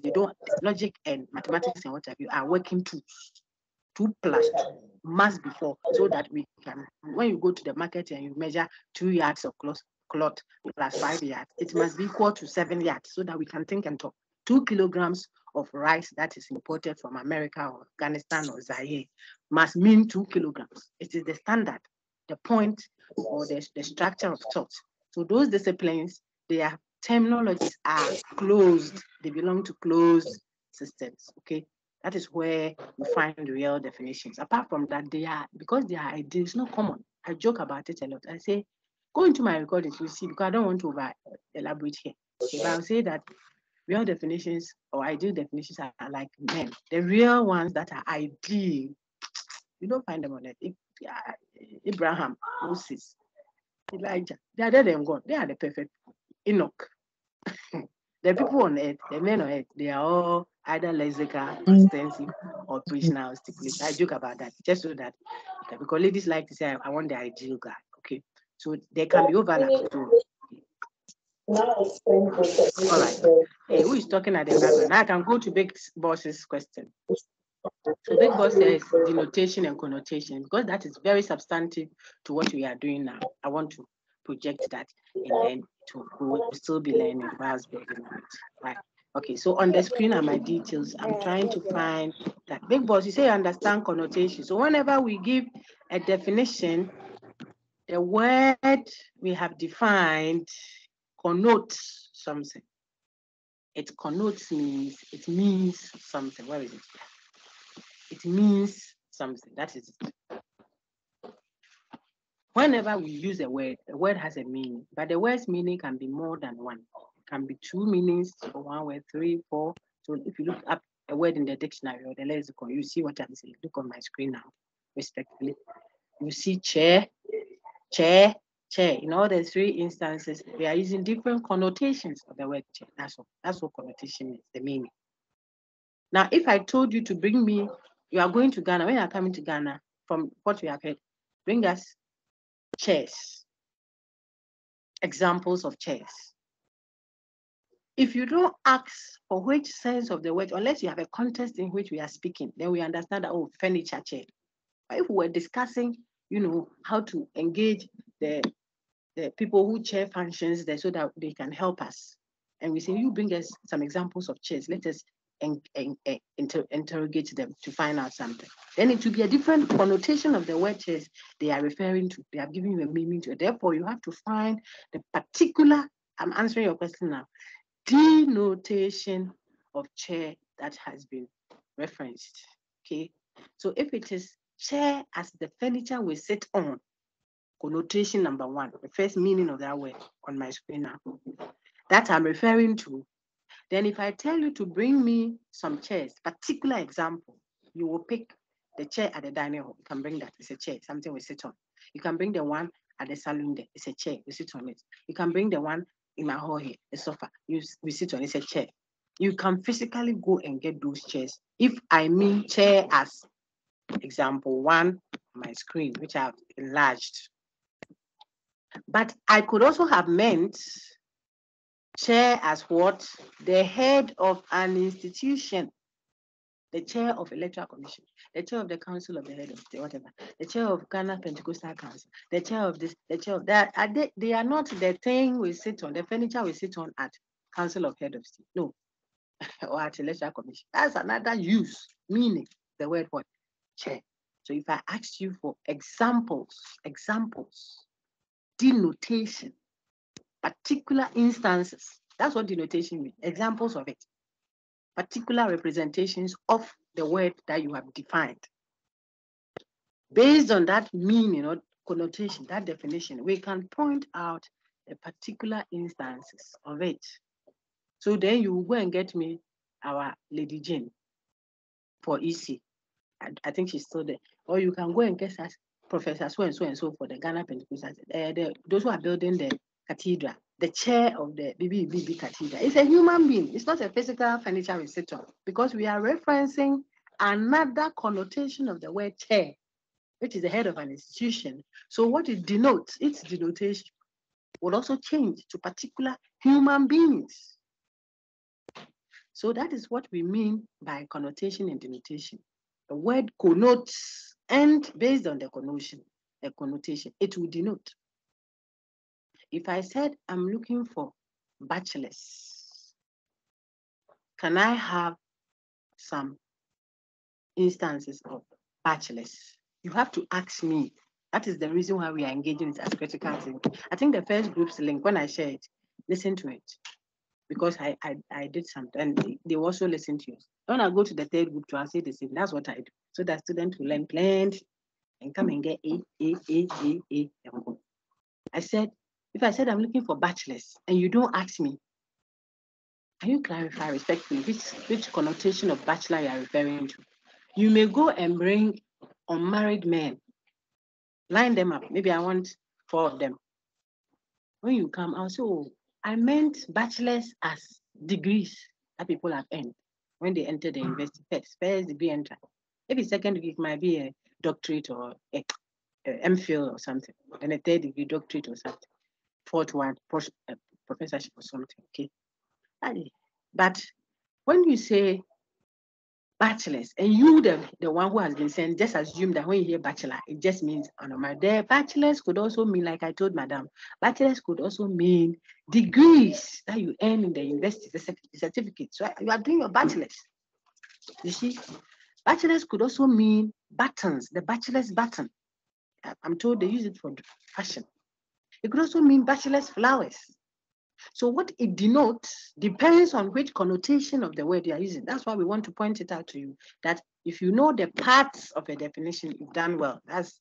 logic and mathematics and what have you are working tools. 2 plus 2 must be 4, so that we can, when you go to the market and you measure 2 yards of cloth plus 5 yards, it must be equal to 7 yards, so that we can think and talk. 2 kilograms of rice that is imported from America or Afghanistan or Zaire must mean 2 kilograms. It is the standard, the point, or the structure of thought. So those disciplines, their terminologies are closed. They belong to closed systems. Okay, that is where you find the real definitions. Apart from that, because they are ideal, it's not common. I joke about it a lot. I say, go into my recordings, you see, because I don't want to elaborate here. Okay, but I'll say that real definitions or ideal definitions are like men. The real ones that are ideal, you don't find them on it. Abraham, Moses, Elijah, they are dead and gone. They are the perfect. Enoch. The people on earth, the men on earth, they are all either lexical, extensive, or operational stipulation. I joke about that just so that, because ladies like to say, I want the ideal guy. Okay, so there can be overlap too. All right. Hey, who is talking at the background? Now I can go to Big Boss's question. So Big Boss says denotation and connotation, because that is very substantive to what we are doing now. I want to project that, and then we'll still be learning whilst building on it. Right. Okay, so on the screen are my details. I'm trying to find that. Big Boss, you say you understand connotation. So whenever we give a definition, the word we have defined connotes something. It connotes means, it means something. Where is it? It means something. That is it. Whenever we use a word has a meaning, but the word's meaning can be more than one. It can be 2 meanings for one word, 3, 4. So if you look up a word in the dictionary or the lexicon, you see what I'm saying. Look on my screen now, respectfully. You see chair, chair, chair. In all the 3 instances, we are using different connotations of the word chair. That's all. That's what connotation means, the meaning. Now, if I told you to bring me, you are going to Ghana, when you are coming to Ghana, from what we have heard, bring us chairs. examples of chairs. If you don't ask for which sense of the word, unless you have a context in which we are speaking, then we understand that, oh, furniture chair. But if we were discussing, how to engage the people who chair functions there so that they can help us, and we say, you bring us some examples of chairs, let us interrogate them to find out something. Then it will be a different connotation of the word chairs they are referring to. They are giving you a meaning to it. Therefore, you have to find the particular, I'm answering your question now, denotation of chair that has been referenced. Okay, so if it is chair as the furniture we sit on, connotation number one, the first meaning of that word on my screen now, that I'm referring to, then if I tell you to bring me some chairs, particular example, you will pick the chair at the dining hall. You can bring that, it's a chair, something we sit on. You can bring the one at the saloon there, it's a chair, we sit on it. You can bring the one in my hall here, a sofa, we sit on, it's a chair. You can physically go and get those chairs. If I mean chair as example one on my screen, which I've enlarged. But I could also have meant chair as what? The head of an institution, the chair of electoral commission, the chair of the council of the head of the whatever, the chair of Ghana Pentecostal Council, the chair of this, the chair of that. They are not the thing we sit on, the furniture we sit on at council of head of state, no, or at electoral commission. That's another use, meaning the word what? Chair. So if I ask you for examples, denotation, particular instances, that's what denotation means, examples of it, particular representations of the word that you have defined. Based on that meaning or connotation, that definition, we can point out the particular instances of it. So then you will go and get me our Lady Jane for EC. I think she's still there. Or you can go and get us Professor so and so for the Ghana Pentecostal. Those who are building the cathedral, the chair of the BBB cathedral. It's a human being. It's not a physical furniture we sit on, because we are referencing another connotation of the word chair, which is the head of an institution. So what it denotes, its denotation will also change to particular human beings. So that is what we mean by connotation and denotation. The word connotes, and based on the connotation, it will denote. If I said I'm looking for bachelors, can I have some instances of bachelors? You have to ask me. That is the reason why we are engaging it as critical thinking. I think the first group's link, when I share it, listen to it, because I did something, and they also listen to you. When I go to the third group, I'll say the same. That's what I do. So that students will learn plenty and come and get A. I said, if I said I'm looking for bachelors and you don't ask me, can you clarify respectfully which connotation of bachelor you are referring to? You may go and bring unmarried men, line them up. Maybe I want 4 of them. When you come, I'll say, oh, I meant bachelors as degrees that people have earned when they enter the university. First degree enter. Maybe second degree might be a doctorate or a MPhil or something, and a third degree doctorate or something. Fourth one, professorship or something. Okay. But when you say bachelors, and you, the one who has been sent, just assume that when you hear bachelor, it just means honorary. The bachelors could also mean, like I told Madam, bachelors could also mean degrees that you earn in the university, the certificates. So you are doing your bachelors. You see, bachelors could also mean buttons, the bachelor's button. I'm told they use it for fashion. It could also mean bachelor's flowers. So what it denotes depends on which connotation of the word you are using. That's why we want to point it out to you, that if you know the parts of a definition, you've done well. That's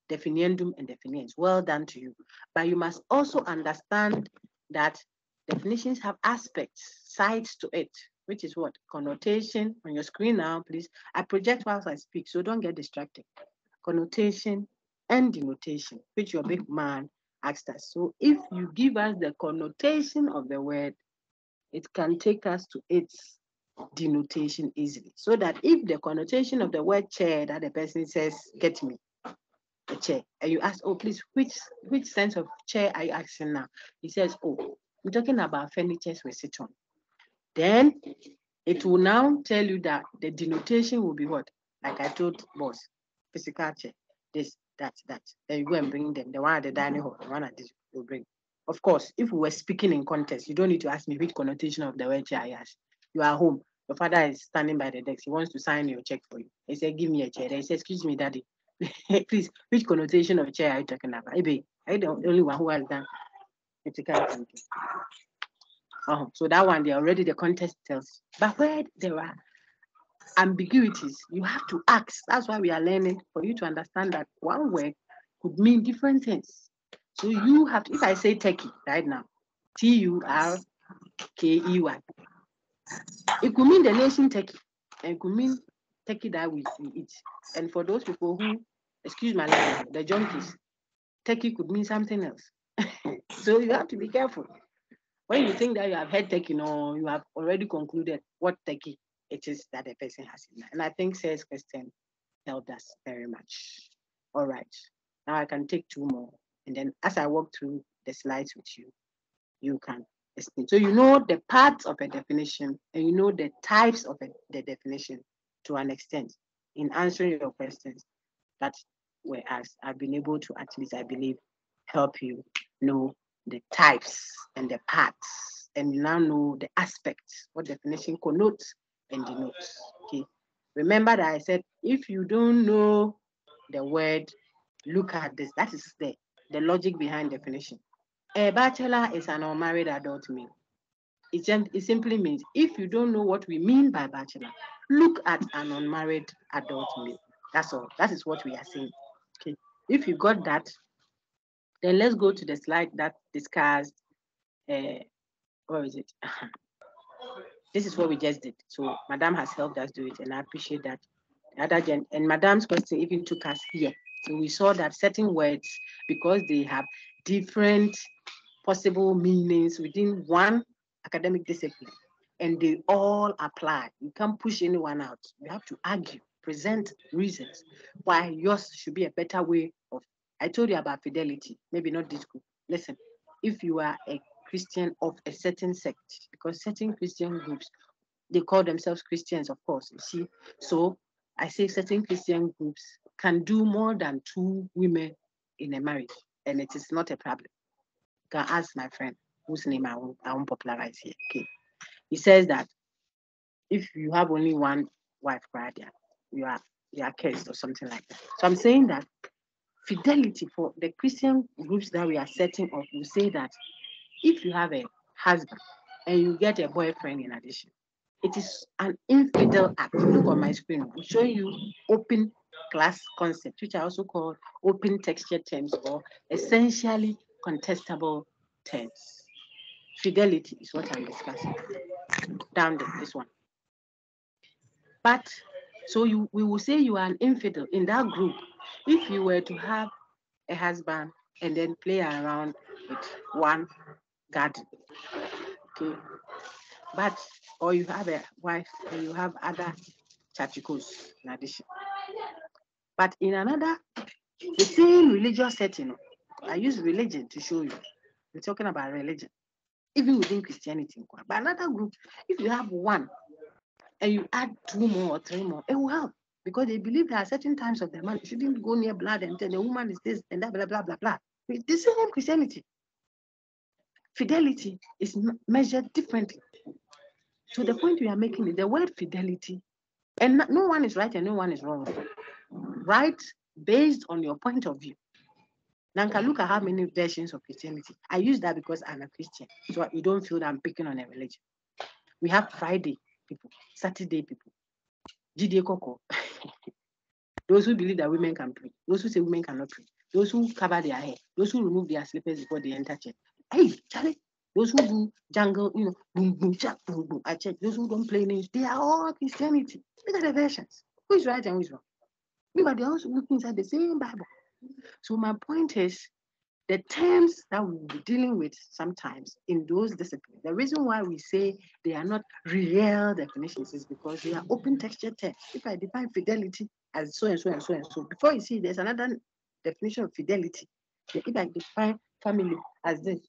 definiendum and definiens. Well done to you. But you must also understand that definitions have aspects, sides to it, which is what? Connotation. On your screen now, please. I project whilst I speak, so don't get distracted. Connotation and denotation, which your big man asked us. So if you give us the connotation of the word, it can take us to its denotation easily. So that if the connotation of the word chair that the person says, get me, a chair, and you ask, oh, please, which sense of chair are you asking now? He says, oh, we're talking about furnitures we sit on. Then it will now tell you that the denotation will be what? Like I told boss, physical chair, this, that. Then you go and bring them. The one at the dining hall, the one at this, you bring. Of course, if we were speaking in context, you don't need to ask me which connotation of the word chair I ask. You are home. Your father is standing by the desk. He wants to sign your check for you. He said, give me a chair. He said, excuse me, daddy. Please, which connotation of chair are you talking about? Maybe are you the only one who has done physical thinking? So that one, they already the context tells. But where there are ambiguities, you have to ask. That's why we are learning, for you to understand that one word could mean different things. So you have to, if I say Turkey right now, Turkey, it could mean the nation Turkey, and it could mean Turkey that we eat. And for those people who, excuse my language, the junkies, Turkey could mean something else. So you have to be careful. When you think that you have heard Turkey, you have already concluded what Turkey it is that the person has in mind. And I think says Christian helped us very much. All right. Now I can take two more. And then as I walk through the slides with you, you can explain. So you know the parts of a definition and you know the types of the definition to an extent. In answering your questions that were asked, I've been able to at least, I believe, help you know the types and the parts, and you now know the aspects, what definition connotes and denotes. Okay. Remember that I said, if you don't know the word, look at this. That is the logic behind definition. A bachelor is an unmarried adult male. It simply means if you don't know what we mean by bachelor, look at an unmarried adult male. That's all. That is what we are saying. Okay. If you got that, then let's go to the slide that discussed, where is it? This is what we just did. So Madam has helped us do it, and I appreciate that. And Madam's question even took us here. So we saw that certain words, because they have different possible meanings within one academic discipline, and they all apply. You can't push anyone out. You have to argue, present reasons why yours should be a better way of. I told you about fidelity, maybe not this group. Listen, if you are a Christian of a certain sect, because certain Christian groups, they call themselves Christians, of course, you see. So I say certain Christian groups can do more than 2 women in a marriage, and it is not a problem. You can ask my friend, whose name I won't popularize here. Okay. He says that if you have only one wife, you are cursed or something like that. So I'm saying that fidelity for the Christian groups that we are setting up, we say that if you have a husband and you get a boyfriend in addition, it is an infidel act. Look on my screen. I'm showing you open class concept, which I also call open texture terms or essentially contestable terms. Fidelity is what I'm discussing. Down there, this one. But so we will say you are an infidel in that group if you were to have a husband and then play around with one garden. Okay. But or you have a wife and you have other chachikos in addition. But in another, the same religious setting, I use religion to show you. We're talking about religion, even within Christianity. But another group, if you have one and you add 2 more or 3 more, it will help. Because they believe there are certain times of the man shouldn't go near blood and tell the woman is this and that, blah, blah, blah, blah. It's the same Christianity. Fidelity is measured differently. To the point we are making it, the word fidelity, and no one is right and no one is wrong. Right based on your point of view. Now, can look at how many versions of Christianity. I use that because I'm a Christian, so you don't feel that I'm picking on a religion. We have Friday people, Saturday people, Jide Koko. Those who believe that women can pray, those who say women cannot pray, those who cover their hair, those who remove their slippers before they enter church. Hey, Charlie, those who do jungle, boom, boom, shak, boom, boom, at church, those who don't play names, they are all Christianity. Look at the versions. Who is right and who is wrong? But they're also looking inside the same Bible. So my point is, the terms that we will be dealing with sometimes in those disciplines, the reason why we say they are not real definitions is because they are open texture terms. If I define fidelity as so and so and so and so, before you see there's another definition of fidelity, if I define family as this,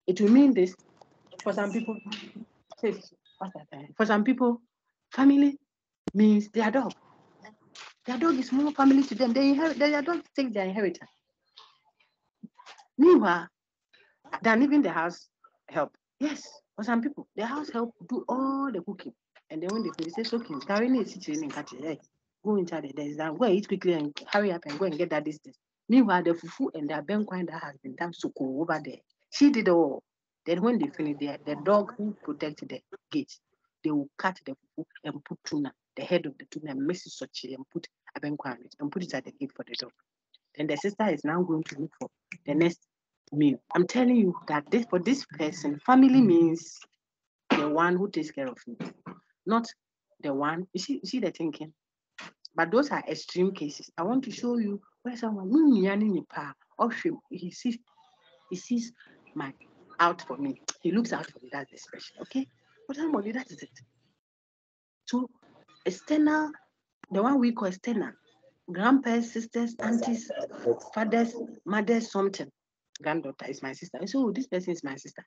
it will mean this. For some people, family means their dog. Their dog is more family to them. Their dog takes their inheritance. Meanwhile, than even the house help. Yes, for some people, the house help do all the cooking. And then when they finish, they say, okay, carry it, sit in catch it. Go inside there's that. Go eat quickly and hurry up and go and get that distance. Meanwhile, the fufu and the benkwine that has been done so cool over there. She did all. Then when they finish, the dog who protected the gate, they will cut the fufu and put tuna, the head of the tuna, and mix it such and put a benkwine and put it at the gate for the dog. Then the sister is now going to look for the next meal. I'm telling you that for this person, family means the one who takes care of me, not the one. You see the thinking. But those are extreme cases. I want to show you where someone he sees my out for me. He looks out for me. That's the expression. Okay, but somebody that is it. So external, the one we call external, grandparents, sisters, aunties, fathers, mothers, something. Granddaughter is my sister. So this person is my sister.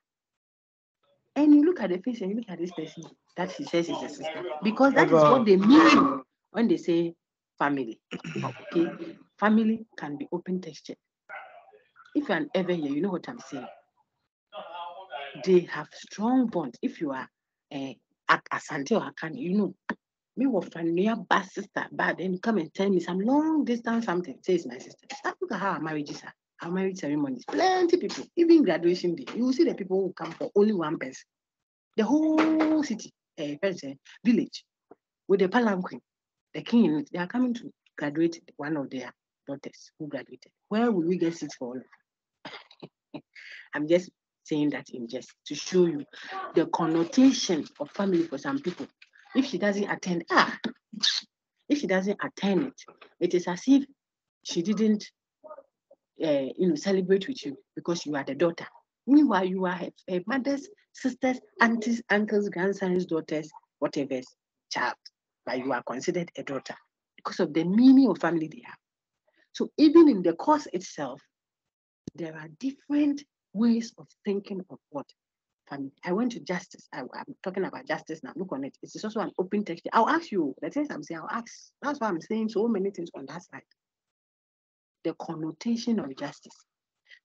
And you look at the face and you look at this person that she says is a sister. Because that is what they mean when they say family. Okay? Family can be open textured. If you're an ever here, you know what I'm saying. They have strong bonds. If you are Asante or Akani, you know. Me was a near bad sister, but then you come and tell me some long distance something. Say it's my sister. Look at how our marriages are. Our marriage ceremonies. Plenty people. Even graduation day. You will see the people who come for only one person. The whole city, village, with the palanquin, the king, they are coming to graduate one of their daughters who graduated. Where will we get seats for all of them? I'm just saying that in jest to show you the connotation of family for some people. If she doesn't attend, if she doesn't attend it, it is as if she didn't, celebrate with you because you are the daughter. Meanwhile, you are her mothers, sisters, aunties, uncles, grandsons, daughters, whatever's child, but you are considered a daughter because of the meaning of family they have. So even in the course itself, there are different ways of thinking of what family. I went to justice. I'm talking about justice now. Look on it. It's also an open text. I'll ask you. The things I'm saying, I'll ask. That's why I'm saying so many things on that side. The connotation of justice.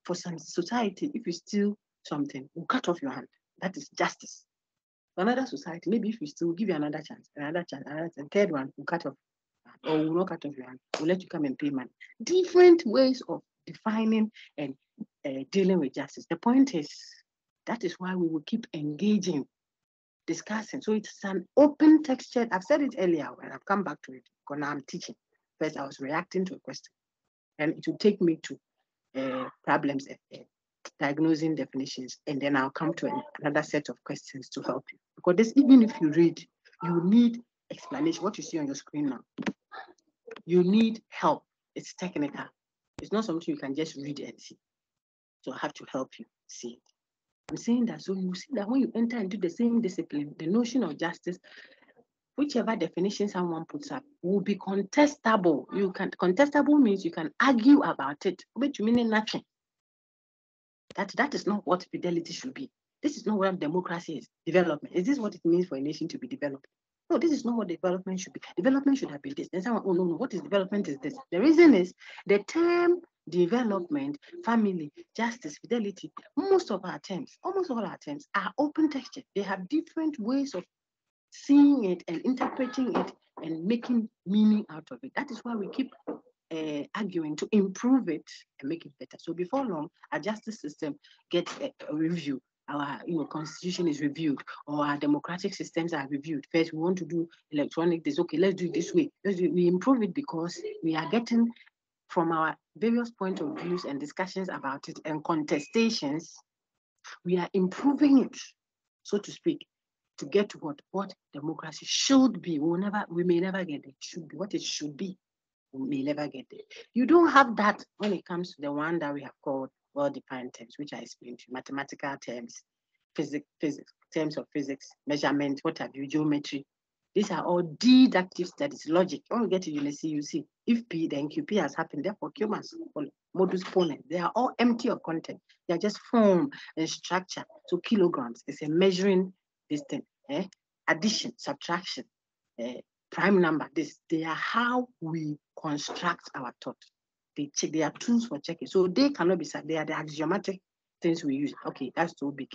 For some society, if you steal something, we'll cut off your hand. That is justice. For another society, maybe if you steal, we'll give you another chance, another chance, and third one, we'll cut off, or we'll not cut off your hand. We'll let you come and pay money. Different ways of defining and dealing with justice. The point is, that is why we will keep engaging, discussing. So it's an open texture. I've said it earlier, and I've come back to it because now I'm teaching. First, I was reacting to a question, and it will take me to problems, diagnosing definitions, and then I'll come to another set of questions to help you. Because this, even if you read, you need explanation. What you see on your screen now, you need help. It's technical. It's not something you can just read and see. So I have to help you see it. I'm saying that so you see that when you enter into the same discipline, the notion of justice, whichever definition someone puts up will be contestable. Contestable means you can argue about it, which means nothing. That is not what fidelity should be. This is not what democracy is. Development. Is this what it means for a nation to be developed? No, this is not what development should be. Development should have been this. And someone, oh no, what is development is this. The reason is the term development, family, justice, fidelity, almost all our terms are open texture. They have different ways of seeing it and interpreting it and making meaning out of it. That is why we keep arguing to improve it and make it better. So before long, our justice system gets a review. Our constitution is reviewed, or our democratic systems are reviewed. First, we want to do electronic this. Okay, let's do it this way. We improve it because we are getting from our various point of views and discussions about it and contestations, we are improving it, so to speak, to get to what democracy should be. We may never get it. It should be what it should be. We may never get there. You don't have that when it comes to the one that we have called well-defined terms, which I explained to you, mathematical terms, physics, terms of physics, measurement, what have you, geometry. These are all deductive studies, logic. When we get to university, you see, if P, then QP has happened, therefore Q must follow. Modus ponens, they are all empty of content. They are just form and structure. So kilograms is a measuring distance. Addition, subtraction, prime number. They are how we construct our thought. They are tools for checking. So they cannot be, they are the axiomatic things we use. Okay, that's so big.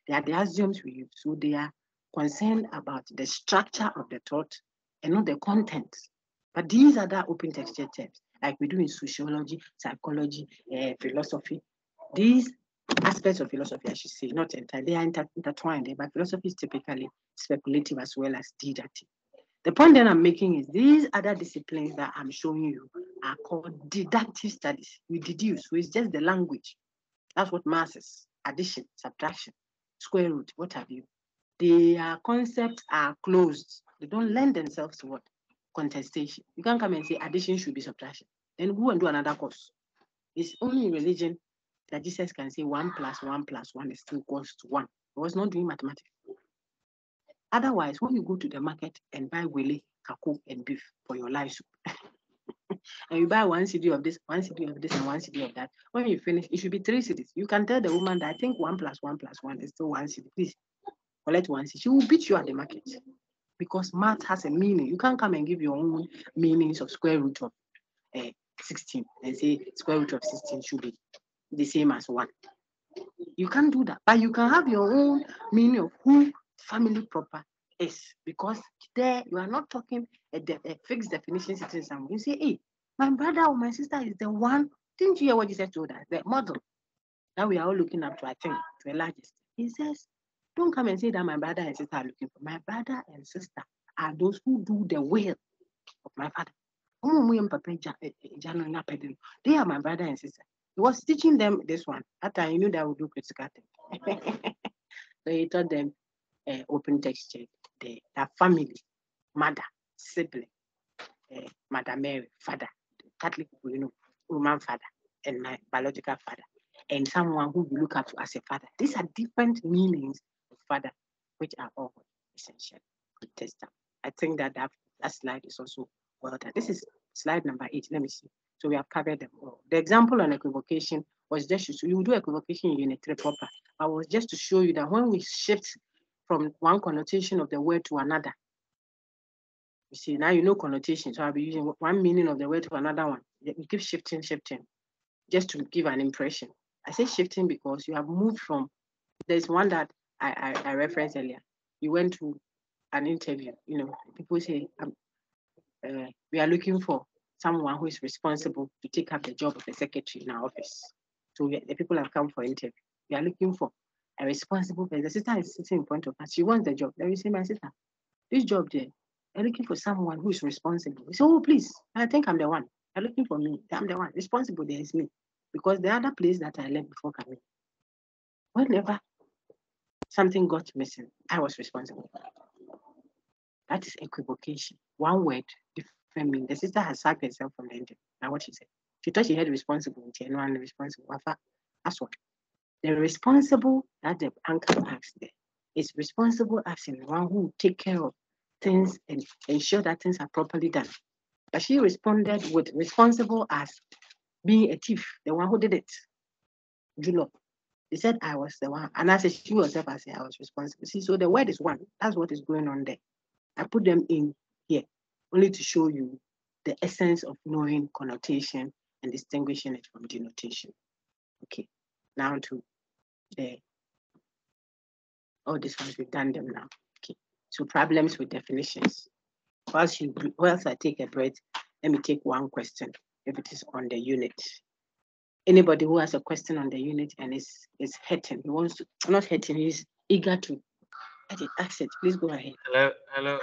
They are the axioms we use. So they are concerned about the structure of the thought and not the content. But these are the open texture terms, like we do in sociology, psychology, philosophy. These aspects of philosophy, I should say, not entirely, they are intertwined, but philosophy is typically speculative as well as deductive. The point that I'm making is these other disciplines that I'm showing you are called deductive studies. We deduce, so it's just the language. That's what math is: addition, subtraction, square root, what have you. Their concepts are closed. They don't lend themselves to what? Contestation. You can't come and say addition should be subtraction. Then go and do another course. It's only in religion that Jesus can say 1 + 1 + 1 is still equals to 1. He was not doing mathematics. Otherwise, when you go to the market and buy wele, kako, and beef for your life soup, and you buy 1 CD of this, 1 CD of this, and 1 CD of that, when you finish, it should be 3 CDs. You can tell the woman that I think 1 + 1 + 1 is still 1 CD. Please collect 1 CD. She will beat you at the market because math has a meaning. You can't come and give your own meanings of square root of 16 and say square root of 16 should be the same as 1. You can't do that, but you can have your own meaning of who family proper is, because there you are not talking a fixed definition sitting somewhere. You say, hey, my brother or my sister is the one. Didn't you hear what Jesus told us? The model that we are all looking up to, I think, to a large extent. He says, don't come and say that my brother and sister are looking for. My brother and sister are those who do the will of my father. They are my brother and sister. He was teaching them this one. At time, you knew that would do critical thing. So he taught them open texture, their family, mother, sibling, Mother Mary, father, Catholic people, you know, Roman father, and my biological father, and someone who you look up to as a father. These are different meanings of father, which are all essential to test them. I think that slide is also well done. This is slide number 8. Let me see. So we have covered them all. The example on equivocation was just so you do equivocation in unit 3 proper. I was just to show you that when we shift from one connotation of the word to another, you see, now you know connotation. So I'll be using one meaning of the word to another one. You keep shifting, just to give an impression. I say shifting because you have moved from, there's one that I referenced earlier. You went to an interview, you know, people say, we are looking for someone who is responsible to take up the job of the secretary in our office. So the people have come for interview. We are looking for a responsible person. The sister is sitting in front of us. She wants the job. Then we say, my sister, this job there, they're looking for someone who is responsible. We say, oh, please, I think I'm the one. They're looking for me. I'm the one. Responsible there is me. Because the other place that I left before coming, whenever something got missing, I was responsible. That is equivocation. One word, different meaning. The sister has sacked herself from the interview. Now what she said. She thought she had responsibility and no one responsible. That's what. The responsible that the anchor acts there is responsible as in one who will take care of things and ensure that things are properly done. But she responded with responsible as being a thief, the one who did it. Julo. They said I was the one. And I said she herself, I said I was responsible. See, so the word is one. That's what is going on there. I put them in here only to show you the essence of knowing connotation and distinguishing it from denotation. Okay, now to the, this ones, we've done them now. Okay, so problems with definitions. Whilst I take a breath, let me take one question if it is on the unit. Anybody who has a question on the unit and is hurting, he wants to, not hurting, he's eager to ask it. Please go ahead.
Hello.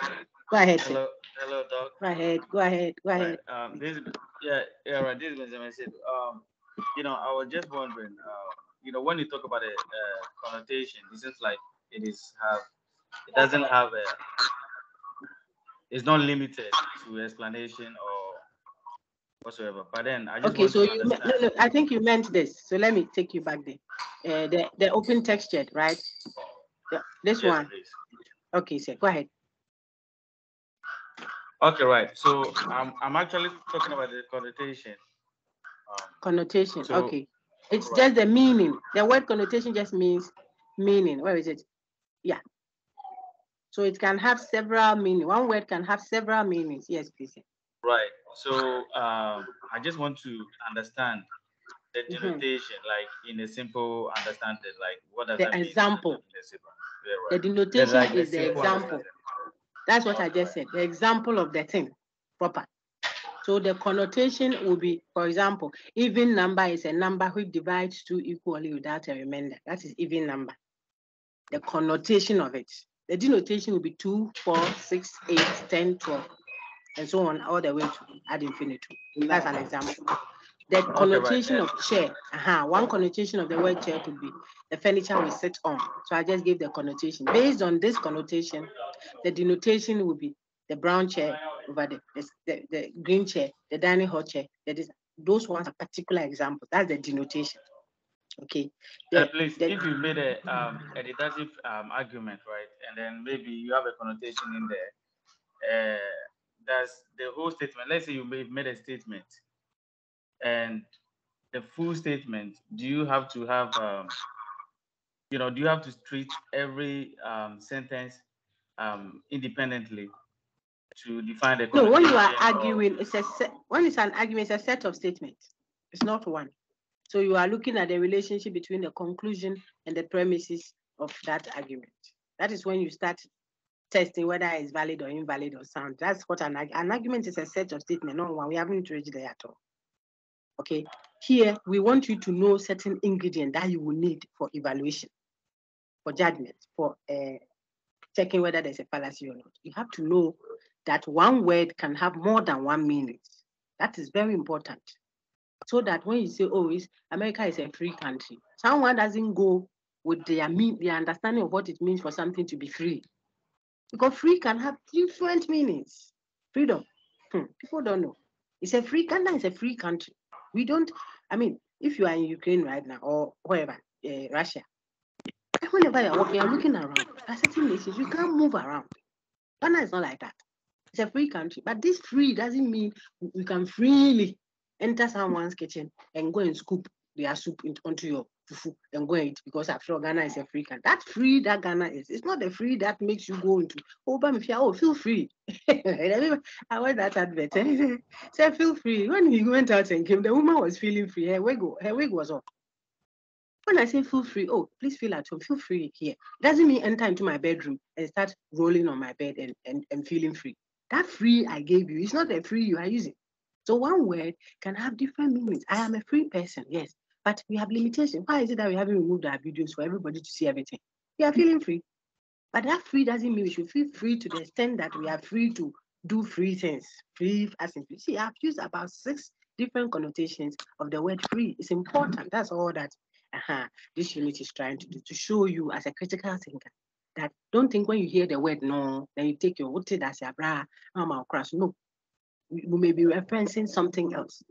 Go ahead.
Hello, Doc.
Go ahead.
Right. This is Benjamin said. I was just wondering. When you talk about a connotation, it seems like it doesn't have it's not limited to explanation or whatsoever. But then I just want to understand.
No, I think you meant this. So let me take you back there. The open textured, right? This one. Please. Okay, sir. Go ahead.
Okay, right. So I'm actually talking about the connotation.
Connotation.
So,
Okay. It's
right.
just the meaning. The word connotation just means meaning. Where is it? Yeah. So it can have several meanings. One word can have several meanings. Yes, please.
Right. So I just want to understand the
Mhm.
denotation, like in a simple understanding, like what does
The
that mean?
example.
In a simple, yeah,
The
right.
denotation
Like the
is the
simple
example.
understanding.
That's what I
Okay,
just
right.
said. The example of the thing, proper. So the connotation will be, for example, even number is a number which divides two equally without a remainder. That is even number. The connotation of it. The denotation will be 2, 4, 6, 8, 10, 12, and so on, all the way to ad infinitum. That's an example. The
Okay, right.
connotation of chair. One connotation of the word chair could be the furniture we sit on. So I just gave the connotation. Based on this connotation, the denotation will be the brown chair over the green chair, the dining hall chair. Those ones are particular examples. That's the denotation. Okay.
Please, if you made a derivative argument, right, and then maybe you have a connotation in there, that's the whole statement. Let's say you made a statement, and the full statement. Do you have to have do you have to treat every sentence independently to define the
No, when you are
connotation?
arguing, when it's an argument, it's a set of statements. It's not one. So you are looking at the relationship between the conclusion and the premises of that argument. That is when you start testing whether it's valid or invalid or sound. That's what an argument is, a set of statements, not one. We haven't reached there at all. Okay. Here, we want you to know certain ingredients that you will need for evaluation, for judgment, for checking whether there's a fallacy or not. You have to know that one word can have more than one meaning. That is very important. So that when you say, oh, America is a free country, someone doesn't go with their understanding of what it means for something to be free. Because free can have different meanings. Freedom. People don't know. It's a free country, it's a free country. We don't, if you are in Ukraine right now or wherever, Russia, whenever you're walking, you're looking around. There are certain nations, you can't move around. Ghana is not like that. It's a free country. But this free doesn't mean we can freely enter someone's kitchen and go and scoop their soup onto your fufu and go and eat, because after all, Ghana is a free country. That free that Ghana is, it's not the free that makes you go into, feel free. I watched that advert. Say, feel free. When he went out and came, the woman was feeling free. Her wig was off. When I say feel free, oh, please feel at home, feel free here. Doesn't mean enter into my bedroom and start rolling on my bed and feeling free. That free I gave you is not the free you are using. So one word can have different meanings. I am a free person, yes, but we have limitations. Why is it that we haven't removed our videos for everybody to see everything? We are feeling free. But that free doesn't mean we should feel free to the extent that we are free to do free things. Free as in free. See, I've used about 6 different connotations of the word free. It's important. That's all that this unit is trying to do, to show you as a critical thinker that don't think when you hear the word no, then you take your wood as your bra, crash. No, we may be referencing something else.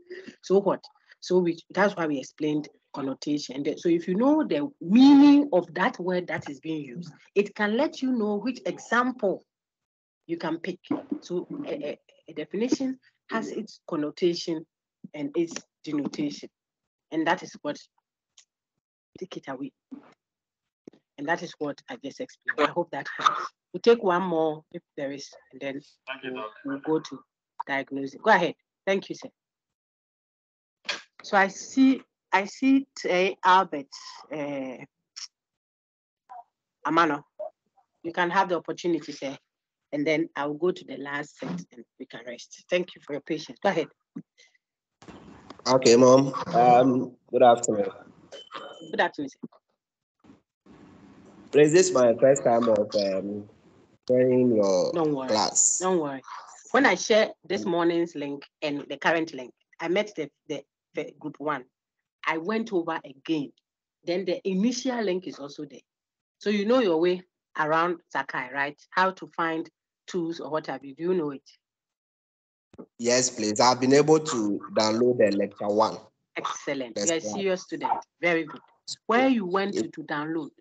So what? So that's why we explained connotation. So if you know the meaning of that word that is being used, it can let you know which example you can pick. So a definition has its connotation and its denotation. And that is what, take it away. And that is what I just explained. I hope that helps. We'll take one more if there is, and then we'll go to diagnosing. Go ahead. Thank you, sir. So I see Albert Amano. You can have the opportunity, sir, and then I'll go to the last set and we can rest. Thank you for your patience. Go ahead.
Okay, Mom. Good afternoon.
Good afternoon, sir.
Please, this is my first time of sharing your class.
Don't worry. When I share this morning's link and the current link, I met the group 1. I went over again. Then the initial link is also there. So you know your way around Sakai, right? How to find tools or what have you. Do you know it?
Yes, please. I've been able to download the lecture 1.
Excellent. You're a serious student. Very good. Where you went to download,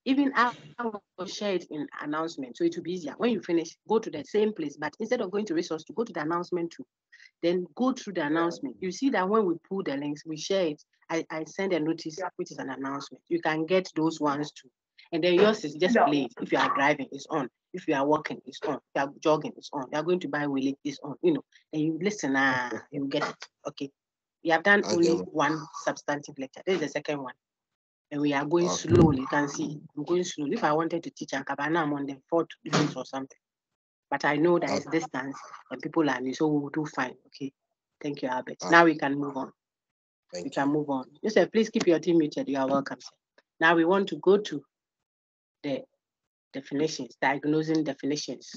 Even I will share it in announcement, so it will be easier. When you finish, go to the same place, but instead of going to resource to go to the announcement too, then go through the announcement. You see that when we pull the links, we share it. I send a notice, which is an announcement. You can get those ones too. And then yours is just played. If you are driving, it's on. If you are walking, it's on. If you are jogging, it's on. You are going to buy Willie, it's on. You know, and you listen, you get it. Okay. We have done only one substantive lecture. This is the second one. And we are going slowly. You can see, I'm going slowly. If I wanted to teach Ankabana, I'm on the fourth link or something. But I know that it's distance and people are new, so we will do fine. Okay. Thank you, Albert. Now we can move on. We can move on. You said, please keep your team muted. You are welcome. Now we want to go to the definitions, diagnosing definitions.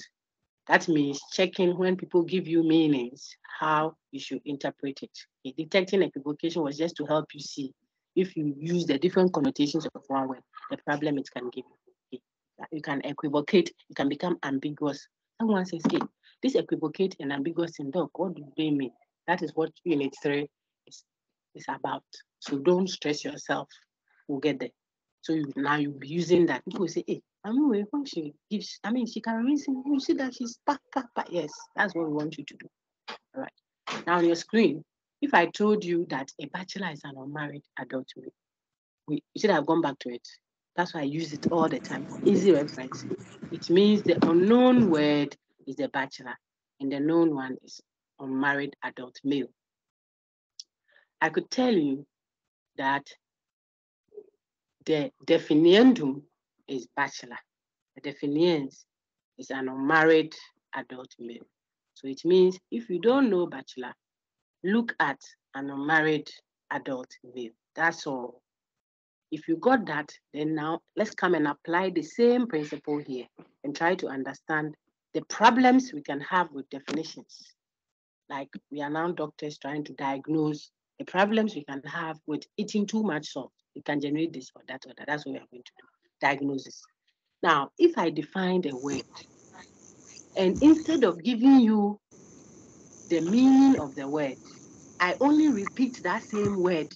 That means checking when people give you meanings, how you should interpret it. Okay. Detecting equivocation was just to help you see if you use the different connotations of one word, the problem it can give you. Okay. You can equivocate, it can become ambiguous. Someone says, hey, this equivocate and ambiguous in dog, what do they mean? That is what Unit 3 is about. So don't stress yourself. We'll get there. So now you'll be using that. People say, hey, when she gives, she can reason. You see that she's back. Yes, that's what we want you to do. All right. Now on your screen, if I told you that a bachelor is an unmarried adult, you should have gone back to it. That's why I use it all the time for easy reference. It means the unknown word is the bachelor, and the known one is unmarried adult male. I could tell you that the definiendum is bachelor. The definiens is an unmarried adult male. So it means if you don't know bachelor, look at an unmarried adult male. That's all. If you got that, then now let's come and apply the same principle here and try to understand the problems we can have with definitions. Like we are now doctors trying to diagnose the problems we can have with eating too much salt. It can generate this or that or that. That's what we are going to do, diagnosis. Now, if I defined a word, and instead of giving you the meaning of the word, I only repeat that same word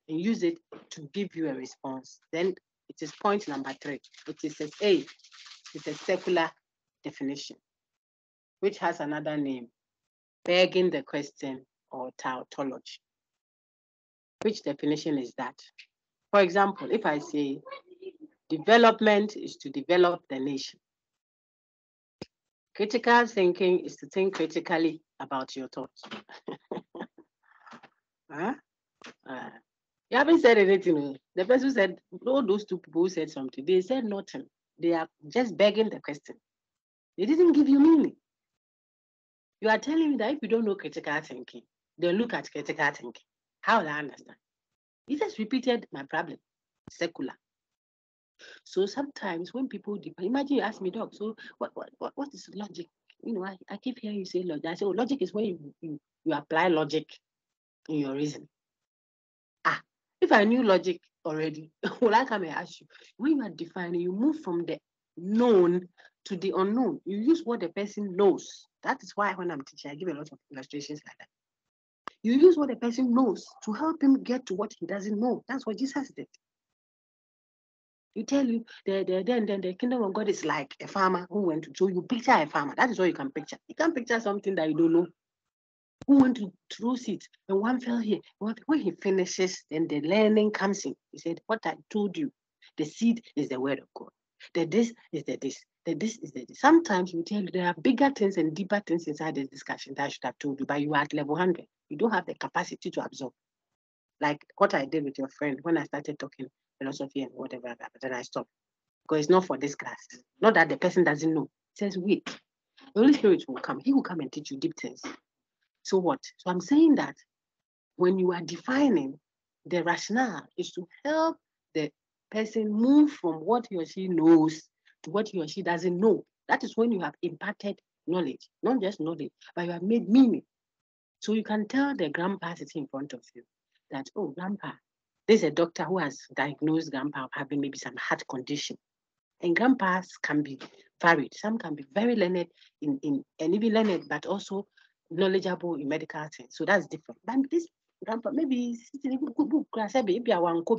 and use it to give you a response, then it is point number 3. It's a secular definition, which has another name, begging the question or tautology. Which definition is that? For example, if I say development is to develop the nation, critical thinking is to think critically about your thoughts. Huh? You haven't said anything. The person said, all those two people who said something, they said nothing. They are just begging the question. They didn't give you meaning. You are telling me that if you don't know critical thinking, then look at critical thinking. How will I understand? You just repeated my problem, secular. So sometimes when people, imagine you ask me, Doc, so what is logic? You know, I keep hearing you say logic. I say, logic is when you apply logic in your reason. If I knew logic already, will I come and ask you? When you are defining, you move from the known to the unknown. You use what the person knows. That is why when I'm teaching, I give a lot of illustrations like that. You use what the person knows to help him get to what he doesn't know. That's what Jesus did. You tell you, then the kingdom of God is like a farmer who went to, so you picture a farmer. That is what you can picture. You can't picture something that you don't know. Who went to throw seeds and one fell here. When he finishes, then the learning comes in. He said, what I told you, the seed is the word of God. The this is the this. The this is the this. Sometimes we tell you there are bigger things and deeper things inside this discussion that I should have told you, but you are at level 100. You don't have the capacity to absorb. Like what I did with your friend when I started talking philosophy and whatever, but then I stopped. Because it's not for this class. Not that the person doesn't know. It says, wait, the Holy Spirit will come. He will come and teach you deep things. So what? So I'm saying that when you are defining, the rationale is to help the person move from what he or she knows to what he or she doesn't know. That is when you have imparted knowledge, not just knowledge, but you have made meaning. So you can tell the grandpa sitting in front of you that, oh, grandpa, there's a doctor who has diagnosed grandpa having maybe some heart condition. And grandpas can be varied. Some can be very learned and even learned, but also knowledgeable in medical things. So that's different. But this grandpa, maybe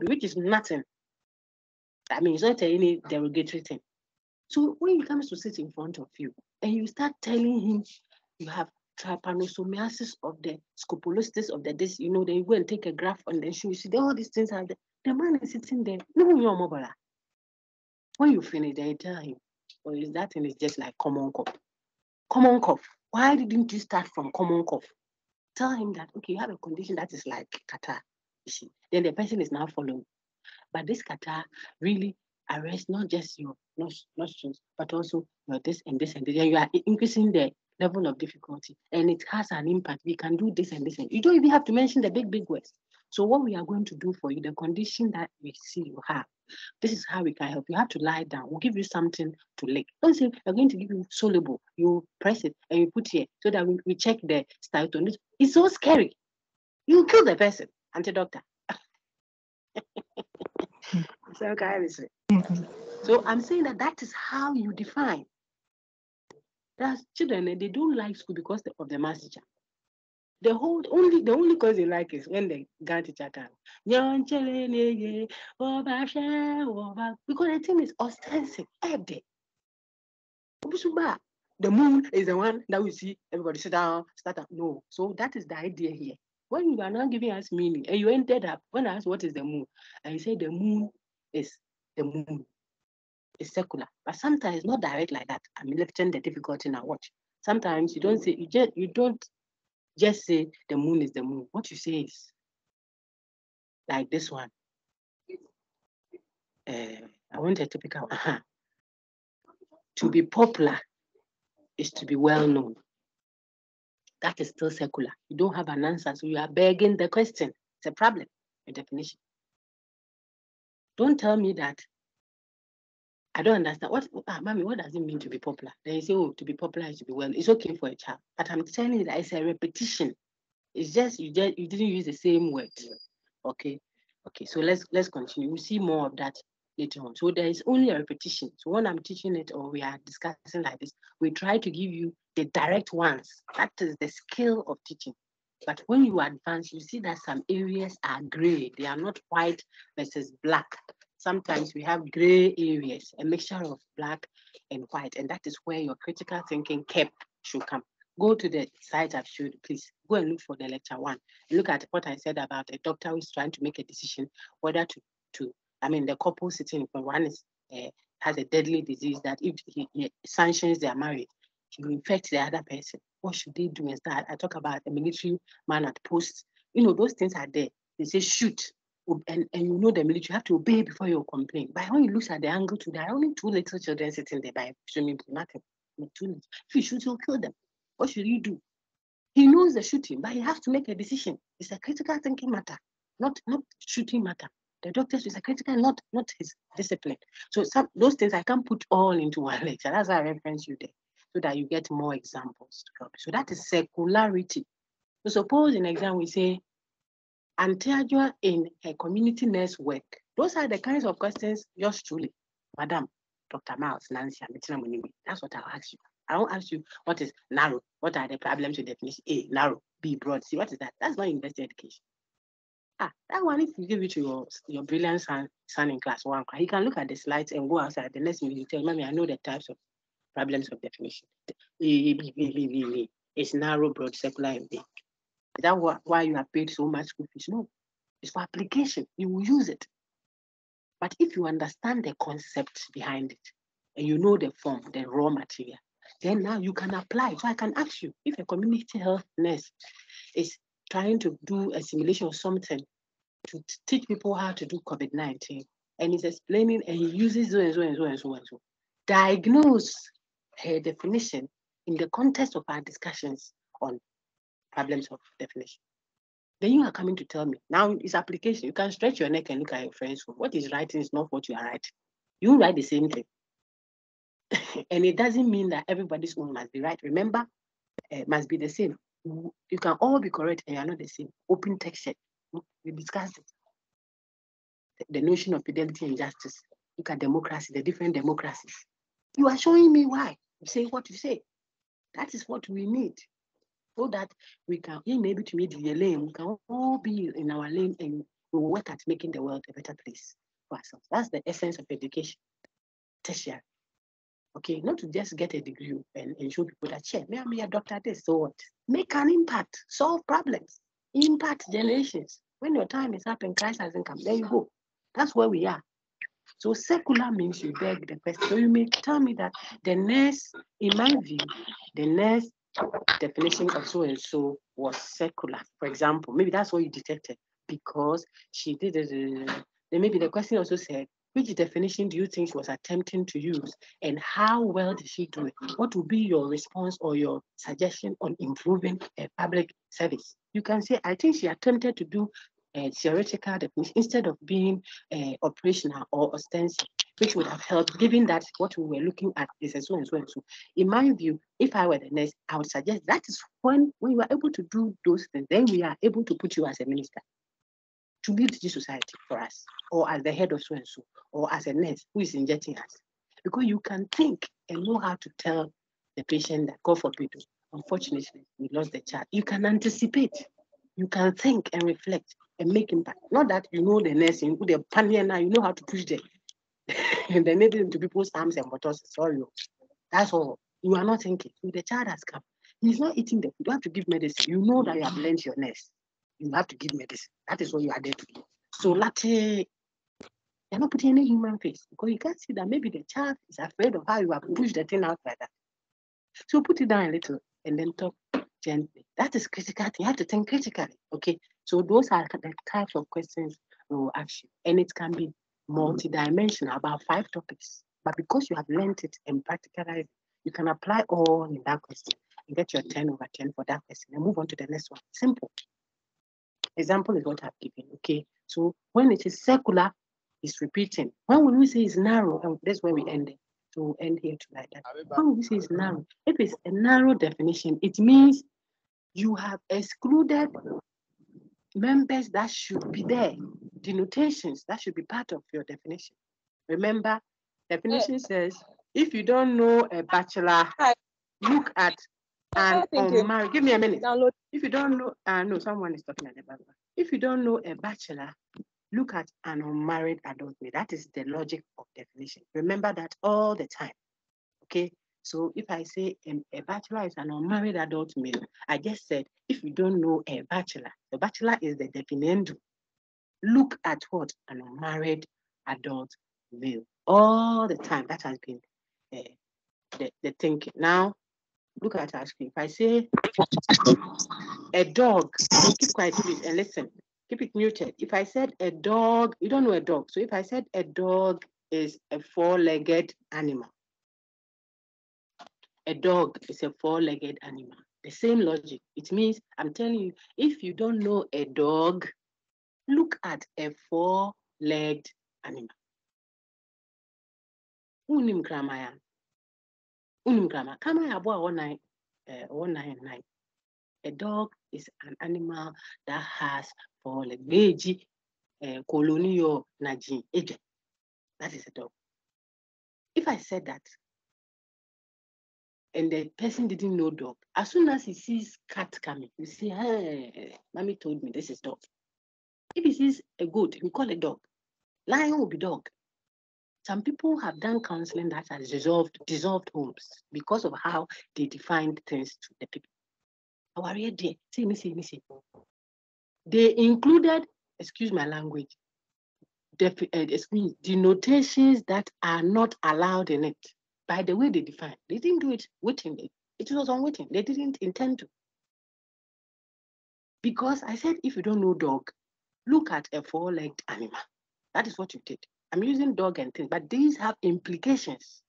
which is nothing. I mean, it's not any derogatory thing. So when he comes to sit in front of you and you start telling him you have trypanosomiasis of the scoliosis of the this, you know, then you go and take a graph and then show you see all these things are there. The man is sitting there. No, you're mobile. When you finish, then you tell him, or is that thing is just like common cough. Common cough. Why didn't you start from common cough? Tell him that, okay, you have a condition that is like catarrh. Then the person is now following. But this catarrh really arrests not just your nostrils, but also your this and this and this. And you are increasing the level of difficulty. And it has an impact. We can do this and this. And you don't even have to mention the big words. So what we are going to do for you, the condition that we see you have, this is how we can help. You have to lie down. We'll give you something to lick. Don't say we're going to give you soluble. You press it and you put here so that we check the statue. It's so scary. You kill the person, anti-doctor. So I'm saying that is how you define. There's children and they don't like school because of the math teacher. The only cause they like is when the grand teacher comes. Because the thing is ostensive. The moon is the one that we see everybody sit down, start up. No. So that is the idea here. When you are not giving us meaning and you ended up, when I ask what is the moon, and you say the moon is the moon. It's secular. But sometimes not direct like that. I'm lifting the difficulty now. Watch. Sometimes you don't say, you don't just say the moon is the moon. What you say is like this one. I want a typical. To be popular is to be well known. That is still secular. You don't have an answer, so you are begging the question. It's a problem. Your definition. Don't tell me that I don't understand. Mommy, what does it mean to be popular? Then you say, oh, to be popular is to be well. It's okay for a child. But I'm telling you that it's a repetition. It's just you didn't use the same word. Okay. So let's continue. We'll see more of that later on. So there is only a repetition. So when I'm teaching it or we are discussing like this, we try to give you the direct ones. That is the skill of teaching. But when you advance, you see that some areas are gray. They are not white versus black. Sometimes we have gray areas, a mixture of black and white. And that is where your critical thinking should come. Go to the site I've showed you, please. Go and look for the lecture 1. Look at what I said about a doctor who is trying to make a decision whether the couple sitting in front, one has a deadly disease that if he sanctions their marriage, he will infect the other person. What should they do instead? I talk about a military man at post. Those things are there. They say shoot. And you know the military, you have to obey before you complain. But when you look at the angle there are only 2 little children sitting there by swimming pool, nothing. If you shoot, you'll kill them. What should you do? He knows the shooting, but he has to make a decision. It's a critical thinking matter, not shooting matter. The doctors is a critical, not his discipline. So those things I can't put all into one lecture. That's why I reference you there, so that you get more examples to help. So that is secularity. So suppose in exam we say, Antiajua in her community nurse work. Those are the kinds of questions, yours truly, Madam, Dr. Miles, Nancy, that's what I'll ask you. I won't ask you what is narrow. What are the problems with definition? A, narrow. B, broad. C, what is that? That's not university education. That one, if you give it to your brilliant son in class 1, he can look at the slides and go outside. The next minute you tell, Mommy, I know the types of problems of definition. It's narrow, broad, secular, and big. Is that why you have paid so much school fees? No. It's for application. You will use it. But if you understand the concept behind it, and you know the form, the raw material, then now you can apply. So I can ask you, if a community health nurse is trying to do a simulation of something to teach people how to do COVID-19, and he's explaining, and he uses so and so and so and so and so, diagnose her definition in the context of our discussions on problems of definition. Then you are coming to tell me, now it's application. You can stretch your neck and look at your friends. What is writing is not what you are writing. You write the same thing. And it doesn't mean that everybody's own must be right. Remember, it must be the same. You can all be correct and you are not the same. Open texture. We discussed it. The notion of fidelity and justice. Look at democracy, the different democracies. You are showing me why. You say what you say. That is what we need. So that we can maybe to meet the lane, we can all be in our lane and we will work at making the world a better place. for ourselves. That's the essence of education, tertiary. Okay, not to just get a degree and show people that, yeah, me, I'm a doctor, this, so what? Make an impact, solve problems, impact generations. When your time is up and Christ hasn't come, there you go. That's where we are. So secular means you beg the person. So you may tell me that the nurse, in my view, the nurse definition of so and so was secular. For example, maybe that's what you detected because she did it. Then maybe the question also said, which definition do you think she was attempting to use and how well did she do it? What would be your response or your suggestion on improving a public service? You can say, I think she attempted to do a theoretical definition instead of being operational or ostensive, which would have helped, given that what we were looking at is a so and so and so. In my view, if I were the nurse, I would suggest that is when you are able to do those things, then we are able to put you as a minister to lead this society for us, or as the head of so and so, or as a nurse who is injecting us. Because you can think and know how to tell the patient that, God forbid, unfortunately, we lost the child. You can anticipate, you can think and reflect and make impact. Not that you know the nursing, the pioneer now, you know how to push them and then needle into people's arms and bottles. Sorry, that's all. You are not thinking. So the child has come. He's not eating the food. You have to give medicine. You know that you have learned your nurse. You have to give medicine. That is what you are there to do. So latte, you're not putting any human face because you can't see that maybe the child is afraid of how you have pushed the thing out like that. So put it down a little and then talk gently. That is critical. You have to think critically. Okay. So those are the types of questions we will ask you. And it can be multidimensional, about 5 topics. But because you have learned it and practicalized it, you can apply all in that question and get your 10/10 for that question and move on to the next one. Simple. Example is what I've given. Okay. So when it is secular, it's repeating. When we say it's narrow, and that's where we end it. To end here to like that. When we say it's narrow, if it's a narrow definition, it means you have excluded members that should be there, denotations that should be part of your definition. Remember, definition says if you don't know a bachelor, look at an unmarried. Give me a minute. If you don't know, no, someone is talking at the back. If you don't know a bachelor, look at an unmarried adult male. That is the logic of definition. Remember that all the time. Okay. So if I say a bachelor is an unmarried adult male, I just said if you don't know a bachelor, the bachelor is the definendo. Look at what? An unmarried adult male. All the time. That has been the thinking. Now look at our screen. If I say a dog, keep quiet please and listen. Keep it muted. If I said a dog, you don't know a dog. So if I said a dog is a 4-legged animal, a dog is a 4-legged animal. The same logic. It means, I'm telling you, if you don't know a dog, look at a 4-legged animal. Unim kramaya. Unim krama. Kama ya boa 199. A dog is an animal that has 4 legs. Beji, colonial naji, age. That is a dog. If I said that, and the person didn't know dog, as soon as he sees cat coming, he say, hey, mommy told me this is dog. If he sees a goat, we call it dog. Lion will be dog. Some people have done counseling that has dissolved homes because of how they defined things to the people. They included, excuse my language, denotations that are not allowed in it. By the way they define, they didn't do it wittingly. It was unwitting. They didn't intend to. Because I said, if you don't know dog, look at a 4-legged animal. That is what you did. I'm using dog and things, but these have implications.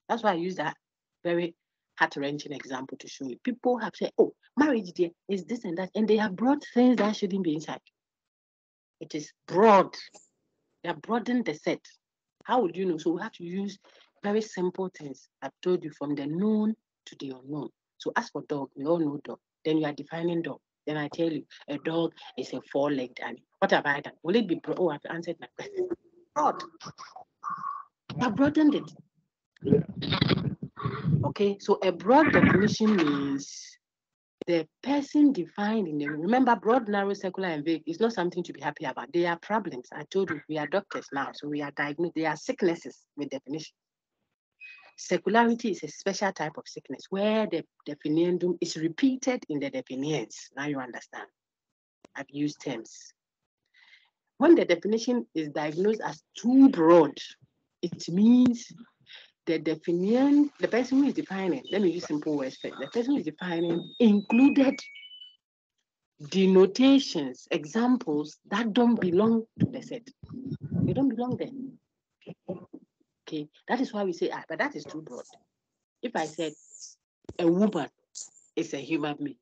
That's why I use that very heart-wrenching example to show you. People have said, oh, marriage there is this and that, and they have brought things that shouldn't be inside. It is broad. They have broadened the set. How would you know? So we have to use very simple things. I've told you from the known to the unknown. So as for dog, we all know dog. Then you are defining dog. Then I tell you, a dog is a 4-legged animal. What have I done? Will it be broad? Oh, I've answered my question. Broad. I've broadened it. Okay, so a broad definition means the person defined in the, remember, broad, narrow, circular, and vague is not something to be happy about. They are problems. I told you, we are doctors now, so we are diagnosed. They are sicknesses with definition. Circularity is a special type of sickness where the definiendum is repeated in the definiens. Now you understand. I've used terms. When the definition is diagnosed as too broad, it means the definition, the person who is defining, let me use simple words first. The person who is defining included denotations, examples that don't belong to the set. They don't belong there. Okay, that is why we say, but that is too broad. If I said a woman is a human being,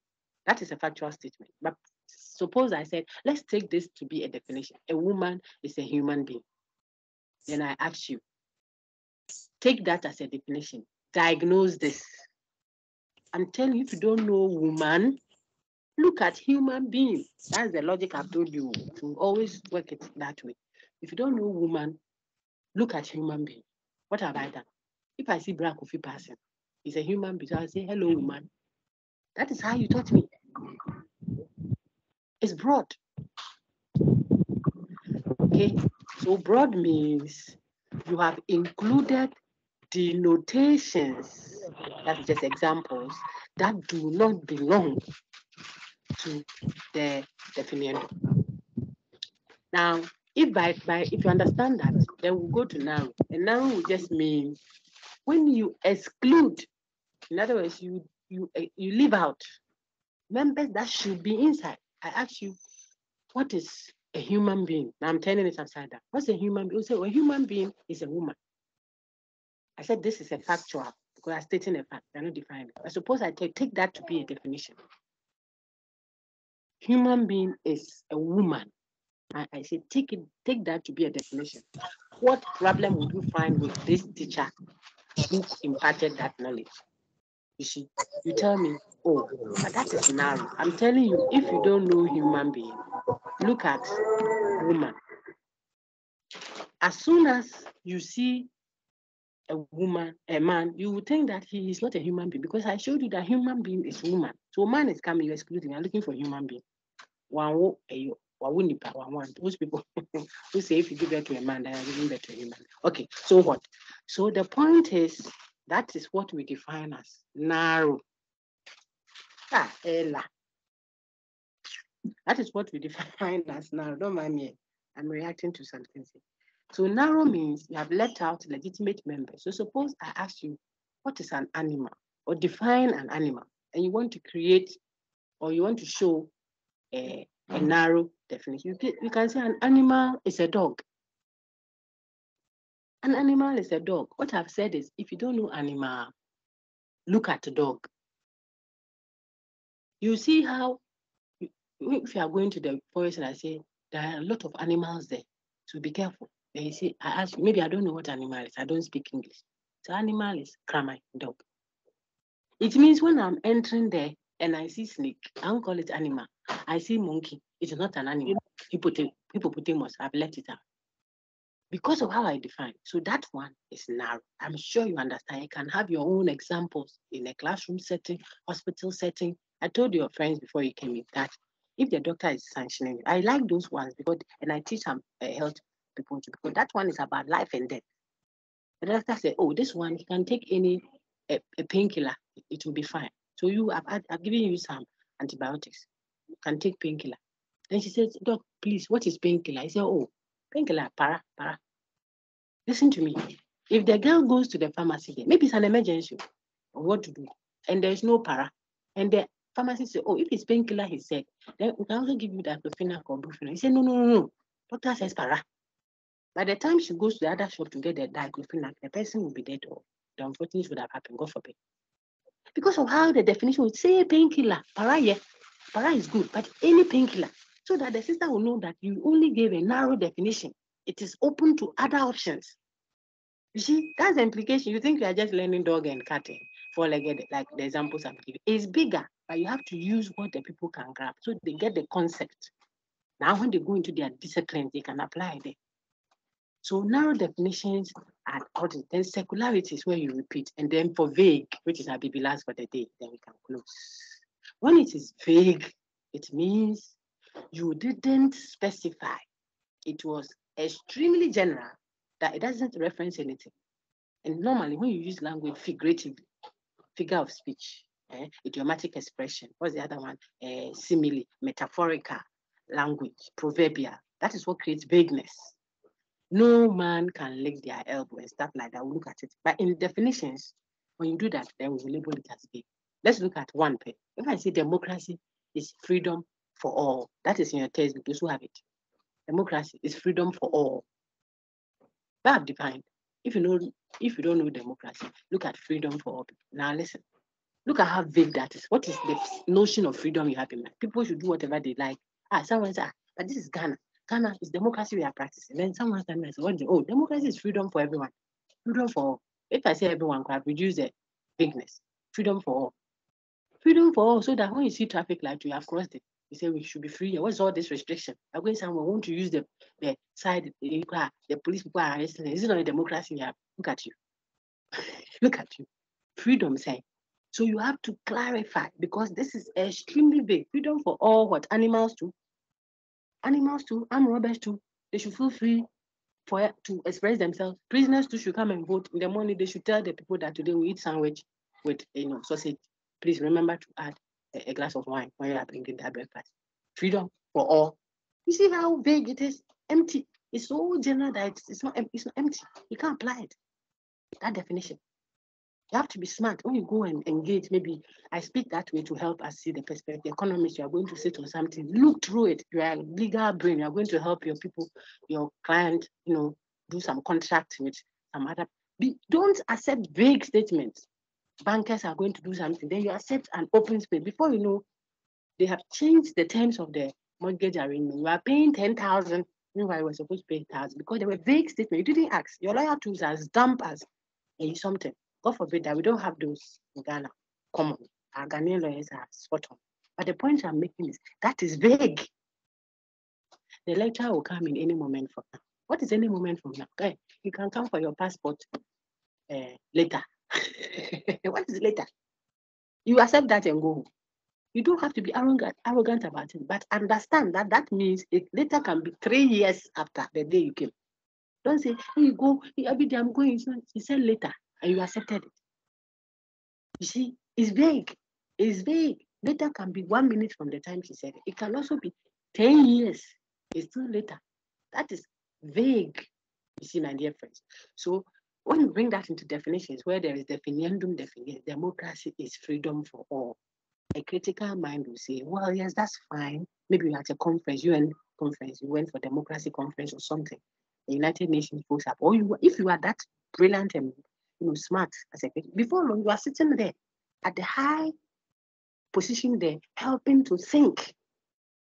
that is a factual statement. But suppose I said, let's take this to be a definition. A woman is a human being. Then I ask you, take that as a definition. Diagnose this. I'm telling you, if you don't know woman, look at human being. That's the logic I've told you. To always work it that way. If you don't know woman, look at human being. What have I done? If I see black coffee person, he's a human being. So I say, hello, woman. That is how you taught me. It's broad. Okay, so broad means you have included denotations, that's just examples, that do not belong to the definition. Now, if you understand that, then we'll go to narrow. And narrow will just mean when you exclude, in other words, you leave out members that should be inside. I ask you, what is a human being? Now I'm turning it upside down. What's a human being? You say, well, a human being is a woman. I said this is a factual because I'm stating a fact. They're not defining it. I suppose I take that to be a definition. Human being is a woman. I say take that to be a definition. What problem would you find with this teacher who imparted that knowledge? You see, you tell me, oh, but that is narrow. I'm telling you, if you don't know human being, look at woman. As soon as you see a woman, a man, you would think that he is not a human being because I showed you that human being is woman. So man is coming, you're excluding, you're looking for human being. Those people who say if you give birth to a man, then you're giving birth to a human. Okay, so what? So the point is, that is what we define as narrow. Ella. That is what we define as narrow. Don't mind me. I'm reacting to something. So narrow means you have left out legitimate members. So suppose I ask you, what is an animal? Or define an animal. And you want to create, or you want to show a narrow definition. You can say an animal is a dog. An animal is a dog. What I've said is, if you don't know animal, look at the dog. You see how, if you are going to the forest and I say, there are a lot of animals there, so be careful. Then you see, I ask you, maybe I don't know what animal is. I don't speak English. So animal is Kramai, dog. It means when I'm entering there and I see snake, I don't call it animal. I see monkey, it's not an animal. Hippopotamus, I've let it out. Because of how I define. So that one is narrow. I'm sure you understand. You can have your own examples in a classroom setting, hospital setting. I told your friends before you came in that if the doctor is sanctioning, I like those ones because, and I teach some health people too, because that one is about life and death. The doctor said, oh, this one, he can take any a painkiller, it will be fine. So I've given you some antibiotics. You can take painkiller. Then she says, doc, please, what is painkiller? I said, oh, painkiller, para. Listen to me. If the girl goes to the pharmacy, maybe it's an emergency, or what to do, and there's no para, and the pharmacist says, oh, if it's painkiller, he said, then we can also give you diclofenac or buprenorphine. He said, no. Doctor says para. By the time she goes to the other shop to get the diclofenac, the person will be dead or the unfortunate would have happened, God forbid. Because of how the definition would say painkiller, para, yeah, para is good, but any painkiller, so that the sister will know that you only gave a narrow definition. It is open to other options. You see, that's the implication. You think you are just learning dog and cat, four-legged, like the examples I'm giving. It's bigger, but you have to use what the people can grab so they get the concept. Now, when they go into their disciplines, they can apply it. So narrow definitions are important. Then circularity is where you repeat. And then for vague, which is our baby last for the day, then we can close. When it is vague, it means you didn't specify. It was extremely general that it doesn't reference anything. And normally when you use language figuratively, figure of speech, idiomatic expression, what's the other one? Simile, metaphorical language, proverbial. That is what creates vagueness. No man can lick their elbow and stuff like that. We'll look at it. But in definitions, when you do that, then we will label it as vague. Let's look at one page. If I say democracy is freedom for all, that is in your textbook, those who have it. Democracy is freedom for all. That I've defined. If you don't know democracy, look at freedom for all people. Now listen. Look at how vague that is. What is the notion of freedom you have in mind? People should do whatever they like. Someone said, but this is Ghana. Ghana is democracy we are practicing. Then someone said, oh, democracy is freedom for everyone. Freedom for all. If I say everyone, I reduce the vagueness. Freedom for all. Freedom for all, so that when you see traffic light, you have crossed it. You say we should be free. What's all this restriction? I'm going somewhere, want to use the side, the police people are arresting. Is it not a democracy we have? Look at you. Look at you. Freedom saying. So you have to clarify, because this is extremely vague. Freedom for all, what? Animals too. Animals too, armed robbers too. They should feel free to express themselves. Prisoners too should come and vote. In the morning, they should tell the people that today we eat sandwich with sausage. Please remember to add a glass of wine when you are drinking that breakfast. Freedom for all. You see how vague it is? Empty. It's so general that it's not empty. You can't apply it. That definition. You have to be smart when you go and engage. Maybe I speak that way to help us see the perspective. Economists, you are going to sit on something, look through it. You are a legal brain. You are going to help your people, your client, do some contract with some other. Don't accept vague statements. Bankers are going to do something. Then you accept an open space. Before you know, they have changed the terms of the mortgage arrangement. You are paying 10,000. Meanwhile, you were supposed to pay 1,000 because they were vague statements. You didn't ask. Your lawyer tools as dumb as something. God forbid that we don't have those in Ghana. Common. Our Ghanaian lawyers are spot on. But the point I'm making is that is vague. The lecturer will come in any moment from now. What is any moment from now? Okay, you can come for your passport later. What is later? You accept that and go home. You don't have to be arrogant about it, but understand that means it later can be 3 years after the day you came. Don't say, hey, you go, every day I'm going. He said later, and you accepted it. You see, it's vague. It's vague. Later can be 1 minute from the time she said it. It can also be 10 years. It's still later. That is vague. You see, my dear friends. So when you bring that into definitions, where there is definiendum definition, democracy is freedom for all. A critical mind will say, well, yes, that's fine. Maybe you're at a conference, UN conference, you went for democracy conference or something. The United Nations folks up. Or if you are that brilliant and smart as a before long, you are sitting there at the high position there, helping to think.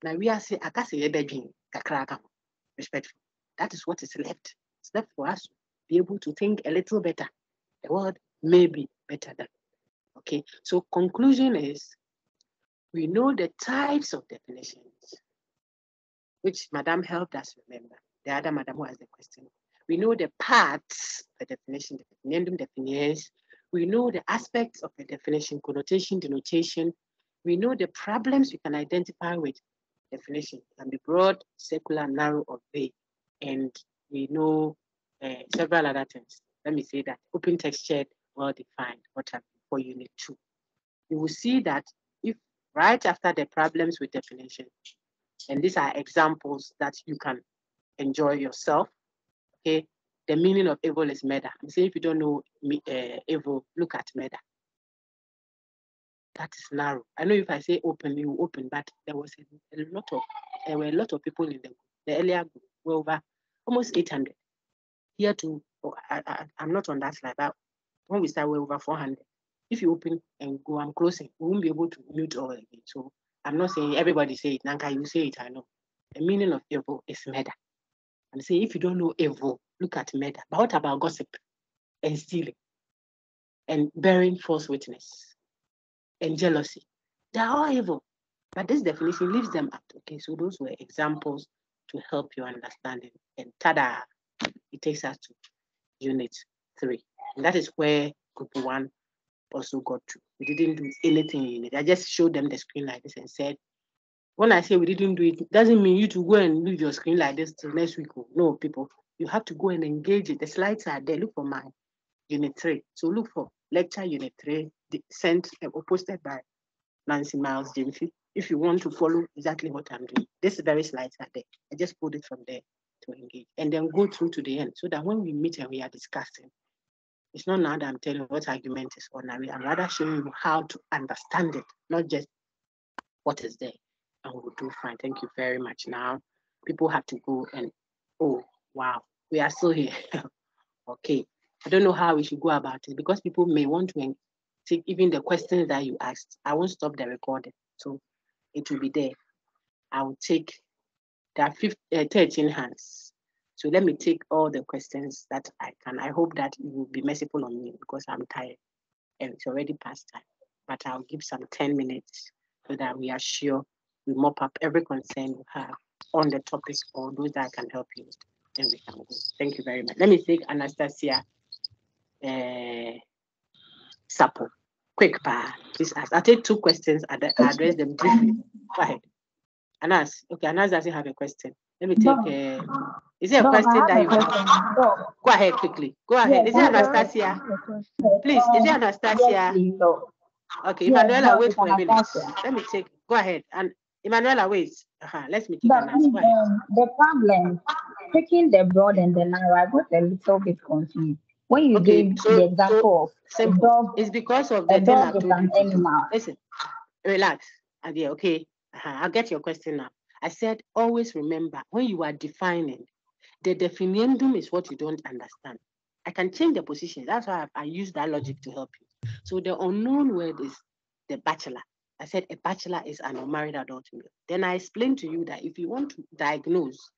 Now we are saying, respectful. That is what is left. It's left for us to be able to think a little better. The world may be better than. Okay. So conclusion is, we know the types of definitions, which Madam helped us remember. The other Madam who has the question. We know the parts of the definition, the definiendum definitions. We know the aspects of the definition, connotation, denotation. We know the problems we can identify with definition. It can be broad, circular, narrow, or vague. And we know several other things. Let me say that open textured, well-defined, what have you for Unit 2. You will see that if right after the problems with definition, and these are examples that you can enjoy yourself, okay? The meaning of evil is murder. I'm saying if you don't know evil, look at murder. That is narrow. I know if I say open, you open, but there were a lot of people in the earlier group, were over almost 800. Here too, I'm not on that slide, but when we start, we're over 400. If you open and go, I'm closing, we won't be able to mute all again. So I'm not saying everybody say it. Nanka, you say it, I know. The meaning of evil is murder. I'm saying if you don't know evil, look at murder. But what about gossip and stealing and bearing false witness and jealousy? They're all evil. But this definition leaves them out. Okay, so those were examples to help you understand it. And tada, it takes us to Unit 3. And that is where Group 1 also got through. We didn't do anything in it. I just showed them the screen like this and said, when I say we didn't do it, it doesn't mean you to go and leave your screen like this till next week. No, people, you have to go and engage it. The slides are there. Look for my unit 3. So look for lecture unit 3 sent or posted by Nancy Miles Jimfi. If you want to follow exactly what I'm doing, this very slides are there. I just pulled it from there to engage and then go through to the end so that when we meet and we are discussing, it's not now that I'm telling you what argument is ordinary. I'm rather showing you how to understand it, not just what is there. And we'll do fine. Thank you very much. Now, people have to go and, oh, wow, we are still here. Okay. I don't know how we should go about it because people may want to take even the questions that you asked. I won't stop the recording. So it will be there. I will take there are 13 hands. So let me take all the questions that I can. I hope that you will be merciful on me because I'm tired and it's already past time. But I'll give some 10 minutes so that we are sure we mop up every concern you have on the topic or those that I can help you with. Then we can go. Thank you very much. Let me take Anastasia Sapo. Quick, please ask. I'll take 2 questions. I address them briefly. Go ahead. Anas. Okay, Anas doesn't have a question. Let me take. Is there a question that you have? Go ahead quickly. Go ahead. Is it Anastasia? Please, is it Anastasia? Okay, Emanuela, wait for a minute. Let me take. Go ahead. And Emanuela, wait. Let me take Anas. Go ahead.
The problem, taking the broad and the narrow, I got a little bit confused. When you gave the example of a dog,
it's because of the
a dog is an animal.
Listen, relax. Okay. I'll get your question now. I said, always remember, when you are defining, the definiendum is what you don't understand. I can change the position. That's why I use that logic to help you. So the unknown word is the bachelor. I said a bachelor is an unmarried adult male. Then I explained to you that if you want to diagnose,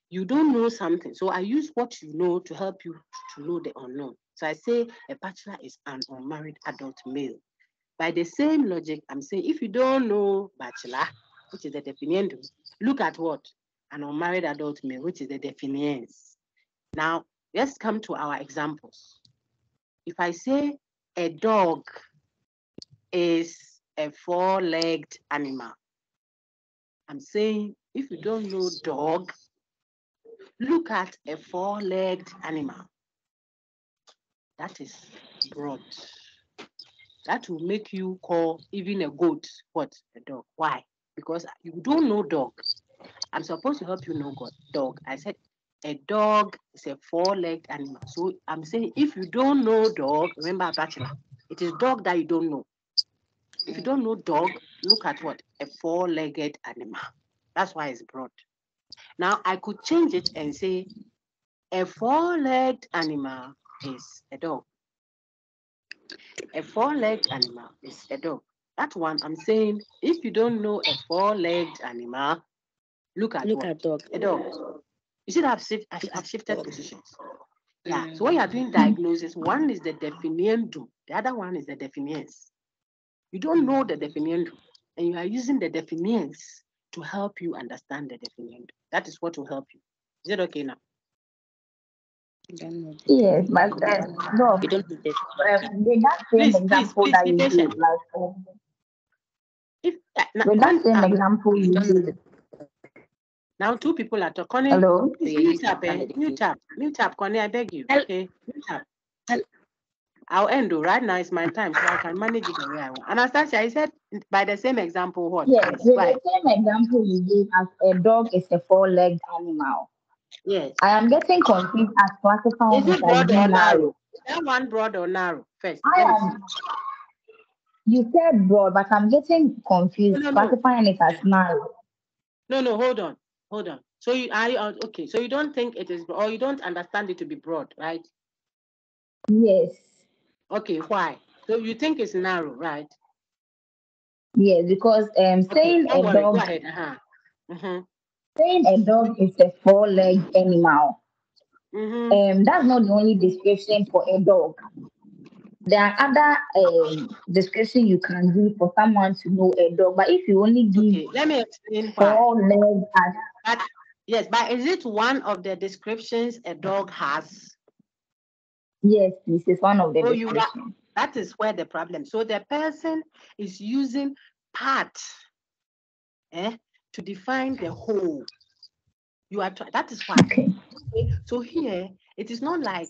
you don't know something. So I use what you know to help you to know the unknown. So I say a bachelor is an unmarried adult male. By the same logic, I'm saying if you don't know bachelor, which is the definiendum, look at what? An unmarried adult male, which is the definiens. Now, let's come to our examples. If I say a dog is a 4-legged animal, I'm saying if you don't know dog, look at a 4-legged animal. That is broad. That will make you call even a goat what? A dog. Why? Because you don't know dog. I'm supposed to help you know dog. I said a dog is a 4-legged animal. So I'm saying if you don't know dog, remember bachelor, it is dog that you don't know. If you don't know dog, look at what? A 4-legged animal. That's why it's broad. Now I could change it and say a 4-legged animal is a dog. A 4-legged animal is a dog. That one I'm saying if you don't know a 4-legged animal, look at dog. A dog. You see that I've shifted positions. Yeah. So when you are doing diagnosis, one is the definiendum, the other one is the definiens. You don't know the definiendum, and you are using the definiens to help you understand the definiendum. That is what will help you. Is it okay now?
Yes, but no. With that same example that you gave, like
if
with that same example you gave.
Now 2 people are talking.
Hello.
Mute up, Connie. I beg you. Okay, mute up. I'll end. Right now it's my time, so I can manage it the way I want. Anastasia, I said by the same example, what?
Yes, with the same example you gave, as a dog is a 4-legged animal.
Yes.
I am getting confused as classifying
it broad or narrow? Is that one broad or narrow? First,
you said broad, but I'm getting confused classifying it as narrow.
No, hold on. So you are okay. So you don't think it is, or you don't understand it to be broad, right?
Yes.
Okay, why? So you think it's narrow, right?
Yes, because saying a dog.
Go ahead.
Saying a dog is a 4-legged animal. That's not the only description for a dog. There are other description you can give for someone to know a dog, but if you only give
let me explain
4 legs
yes, but is it one of the descriptions a dog has?
Yes, this is one of the descriptions.
That is where the problem. So the person is using part to define the whole. That is why. Okay. So here, it is not like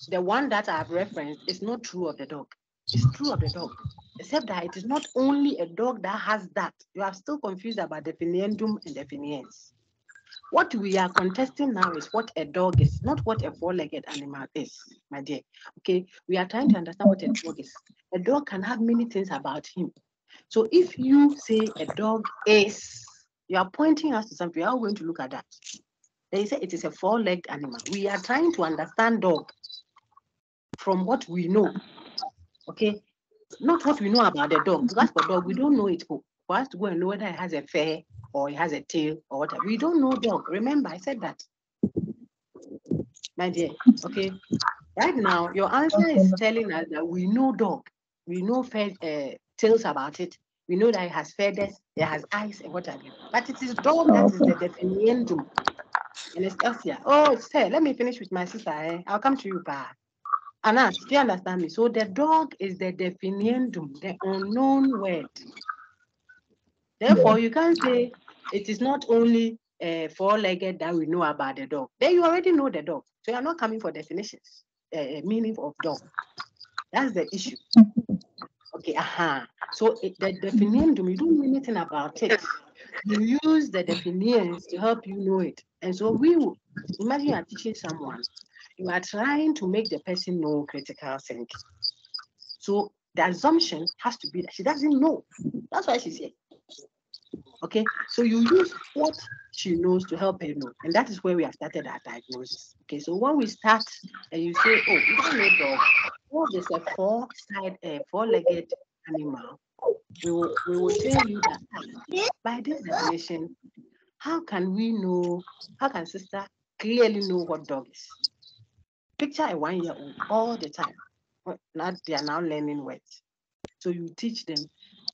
the one that I've referenced is not true of the dog. It's true of the dog, except that it is not only a dog that has that. You are still confused about definiendum and definiens. What we are contesting now is what a dog is, not what a four-legged animal is, my dear. Okay, we are trying to understand what a dog is. A dog can have many things about him. So if you say a dog is, you are pointing us to something. We are going to look at that. They say it is a four-legged animal. We are trying to understand dog from what we know. Okay, not what we know about the dog. Because for dog, we don't know it. For us to go and know whether it has a fur or it has a tail or whatever. We don't know dog. Remember, I said that. My dear, okay. Right now, your answer is telling us that we know dog. We know tails about it. We know that it has feathers, it has eyes, and what have you. But it is dog that is the definiendum. Anastasia. Oh, say, let me finish with my sister. I'll come to you, Pa. Anna, do you understand me? So the dog is the definiendum, the unknown word. Therefore, you can't say it is not only four-legged that we know about the dog. Then you already know the dog. So you're not coming for definitions, meaning of dog. That's the issue. Okay, So the definiendum, you don't know anything about it. You use the definitions to help you know it. And so imagine you are teaching someone. You are trying to make the person know critical thinking. So the assumption has to be that she doesn't know. That's why she's here. Okay, so you use what she knows to help her know, and that is where we have started our diagnosis. Okay, so when we start and you say, oh, you don't know dog, dog is a four-legged animal, we will tell you that by this definition, how can sister clearly know what dog is? Picture a 1-year-old all the time. Now they are now learning words. So you teach them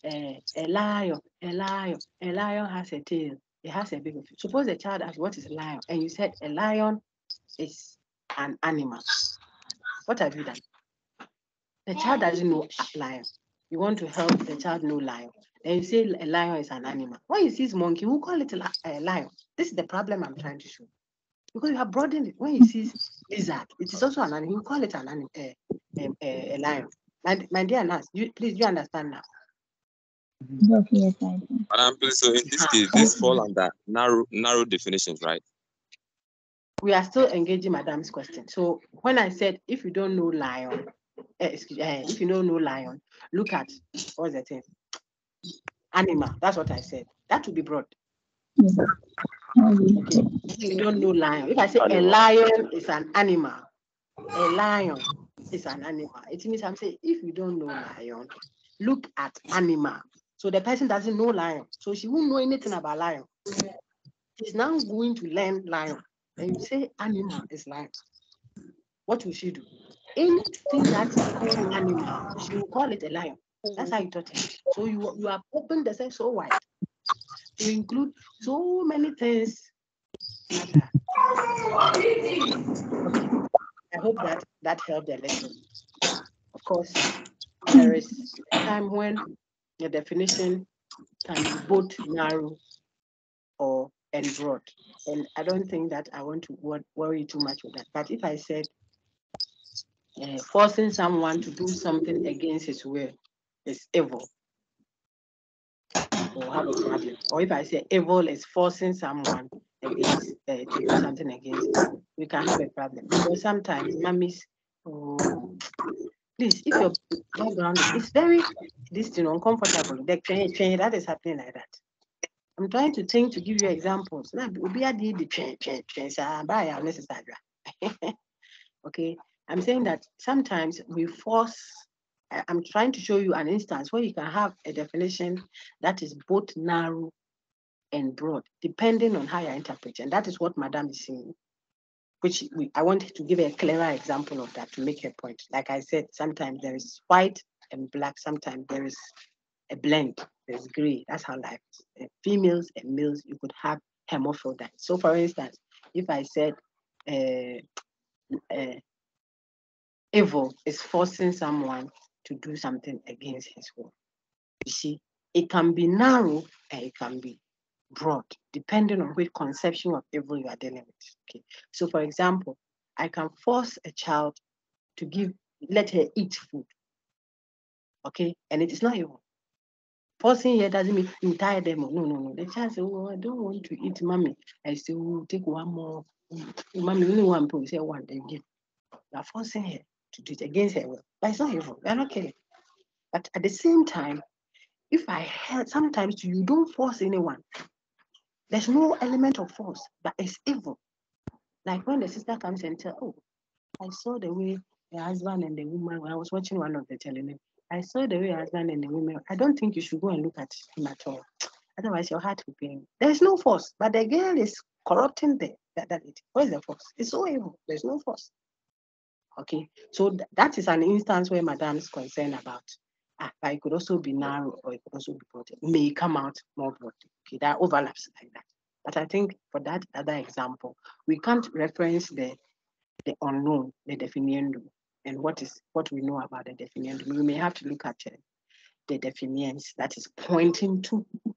a lion has a tail. It has a big. Suppose the child asks, what is a lion? And you said a lion is an animal. What have you done? The child doesn't know a lion. You want to help the child know lion. Then you say a lion is an animal. When he sees monkey, we'll call it a lion. This is the problem I'm trying to show. Because you have broadened it. When he sees lizard, it is also an animal. We'll call it an animal, a lion. My dear Nas, please, you understand now?
Okay, yes, I do.
Please, so in this case, this fall under narrow definitions, right?
We are still engaging Madam's question. So when I said, if you don't know lion, if you don't know lion, look at, what's the thing? Animal. That's what I said. That would be broad. Okay. If you don't know lion, if I say a lion is an animal, a lion is an animal, it means I'm saying, if you don't know lion, look at animal. So the person doesn't know lion. So she won't know anything about lion. She's now going to learn lion. And you say animal is lion. What will she do? Anything that is an animal, she will call it a lion. That's how you taught it. So you have opened the sense so wide to include so many things. Okay. I hope that helped a little. Of course, there is a time when the definition can be both narrow and broad. And I don't think that I want to worry too much with that. But if I said forcing someone to do something against his will is evil, we'll have a problem. Or if I say evil is forcing someone against to do something against his will, we can have a problem. Because sometimes mummies, please, if your background is very uncomfortable, that is happening like that. I'm trying to think to give you examples. Okay, I'm saying that sometimes we force. I'm trying to show you an instance where you can have a definition that is both narrow and broad, depending on how you interpret. And that is what Madam is saying, which I want to give a clearer example of that to make a point. Like I said, sometimes there is white and black. Sometimes there is a blend. There's gray. That's how life is. Females and males, you could have hermaphrodite. So for instance, if I said Evil is forcing someone to do something against his will. You see, it can be narrow and it can be broad, depending on which conception of evil you are dealing with. Okay. So, for example, I can force a child to let her eat food. Okay, and it is not evil. Forcing here doesn't mean you tie them. No. The child says, "Oh, I don't want to eat, mommy." I say, "Oh, take one more. Mommy, only one people say one, they give." You are forcing her to do it against her will. But it's not evil. We are not killing. But at the same time, if I heard, sometimes you don't force anyone. There's no element of force, but it's evil. Like when the sister comes and tells, "Oh, I saw the way the husband and the woman," when I was watching one of the television, "I saw the way the husband and the woman, I don't think you should go and look at him at all. Otherwise, your heart will pain." There's no force, but the girl is corrupting where's the force? It's so evil. There's no force. Okay, so that is an instance where Madame is concerned about. But it could also be narrow or it could also be broad. It may come out more broadly. Okay, there are overlaps like that. But I think for that other example, we can't reference the unknown, the definiendo, and what we know about the definiendo. We may have to look at the definitions that is pointing to the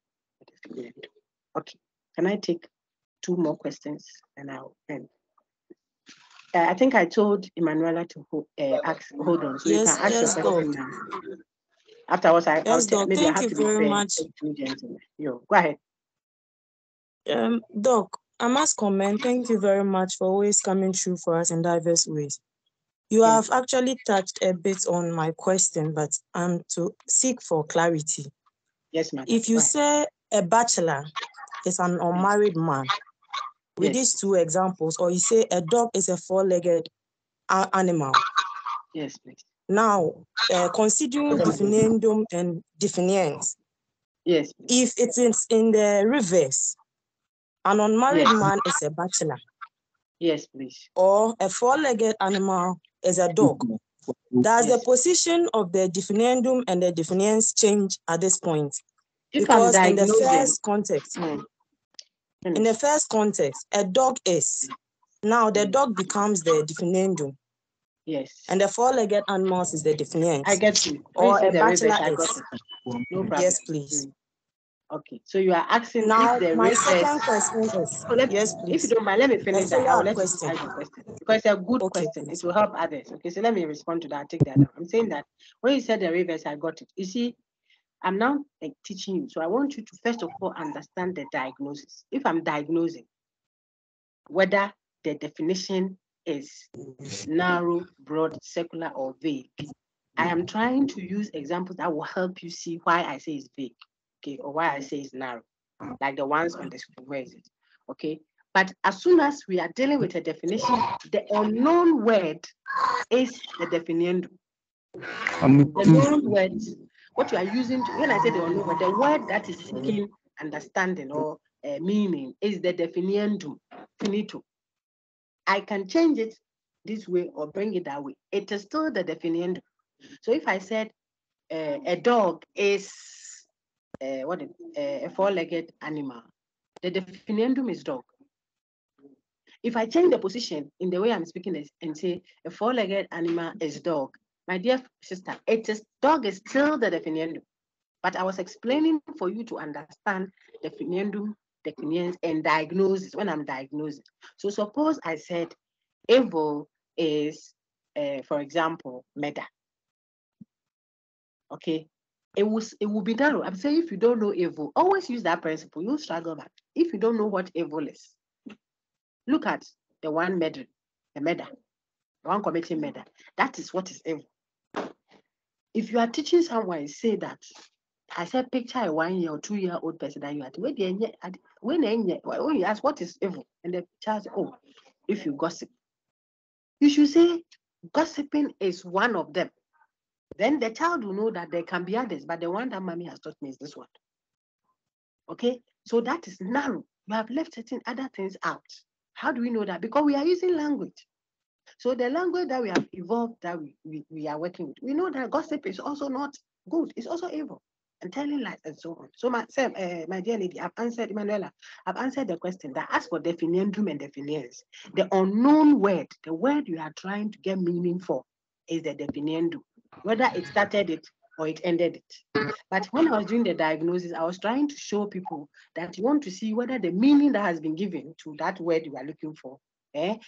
definiendo. Okay, can I take 2 more questions and I'll end? I think I told Emanuela to hold on, so you can ask your question now. Afterwards, I'll tell, maybe I have to be fair.
Much.
Go ahead.
Doc, I must comment. Thank you very much for always coming through for us in diverse ways. You have actually touched a bit on my question, but I'm to seek for clarity.
Yes, ma'am.
If you say a bachelor is an unmarried man, with these 2 examples, or you say a dog is a 4-legged animal.
Yes, please.
Now, considering definiendum and definiens,
yes,
if it is in the reverse, an unmarried man is a bachelor.
Yes, please.
Or a 4-legged animal is a dog. Does the position of the definiendum and the definiens change at this point? Because in the first context, in the first context, a dog is. Now the dog becomes the definiendum.
Yes.
And the 4-legged animals is the definiens.
I get you.
Or a bachelor
is. No problem.
Yes, please.
Okay. So you are asking
now,
if the
my second question is, yes, please.
If you don't mind, let me finish that. I will let you ask the question. Because it's a good question.
Please.
It will help others. Okay, so let me respond to that. Take that down. I'm saying that when you said the reverse, I got it. You see, I'm now teaching you. So I want you to first of all understand the diagnosis. If I'm diagnosing whether the definition is narrow, broad, secular, or vague, I am trying to use examples that will help you see why I say it's vague, okay, or why I say it's narrow, like the ones on the screen. Where is it? Okay. But as soon as we are dealing with a definition, the unknown word is the definiendo. The known word, what you are using to, when I say the unknown word, the word that is seeking understanding or meaning is the definiendum, finito. I can change it this way or bring it that way. It is still the definiendum. So if I said a dog is a 4-legged animal, the definiendum is dog. If I change the position in the way I'm speaking and say a 4-legged animal is dog, my dear sister, dog is still the definiendum. But I was explaining for you to understand definiendum, definiens, and diagnosis when I'm diagnosing. So suppose I said evil is, for example, murder. Okay, it will be narrow. I'm saying if you don't know evil, always use that principle. You'll struggle back. If you don't know what evil is, look at the one murder, the one committing murder. That is what is evil. If you are teaching someone, say that, I said picture a 1-year or 2-year-old person that you are when you ask what is evil, and the child says, oh, if you gossip, you should say gossiping is one of them. Then the child will know that there can be others, but the one that mommy has taught me is this one. Okay, so that is narrow. You have left certain other things out. How do we know that? Because we are using language. So the language that we have evolved, that we are working with, we know that gossip is also not good. It's also evil. And telling lies and so on. So my dear lady, I've answered, Emanuela, I've answered the question that as for definiendum and definiens, the unknown word, the word you are trying to get meaning for, is the definiendum, whether it started it or it ended it. But when I was doing the diagnosis, I was trying to show people that you want to see whether the meaning that has been given to that word you are looking for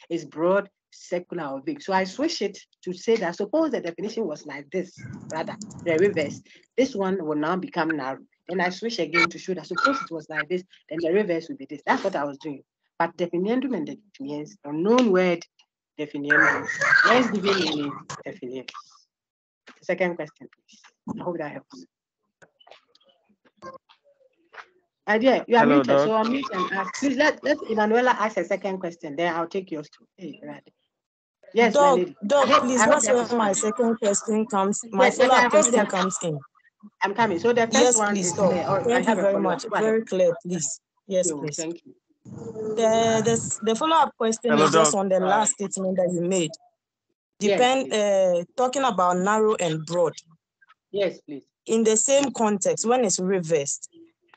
is broad, secular, or vague. So I switched it to say that suppose the definition was like this, rather, the reverse. This one will now become narrow. Then I switch again to show that suppose it was like this, then the reverse will be this. That's what I was doing. But definiendum and definiens, unknown word, definiendum. Let's give it meaning, definiens. Second question, please. I hope that helps. Yeah, you are
Hello,
muted,
Doc.
so unmute and ask. Please let Emanuela ask a second question, then I'll take yours too. Hey, right. Yes,
Doc,
my lady.
please, that's where my second question comes, my follow-up question comes in.
I'm coming. So the first
yes,
one
please,
is
Doc. Thank you very much. Very clear, please. Yes, please.
Thank you.
The follow-up question is just on the last statement that you made. Talking about narrow and broad.
Yes, please.
In the same context, when it's reversed,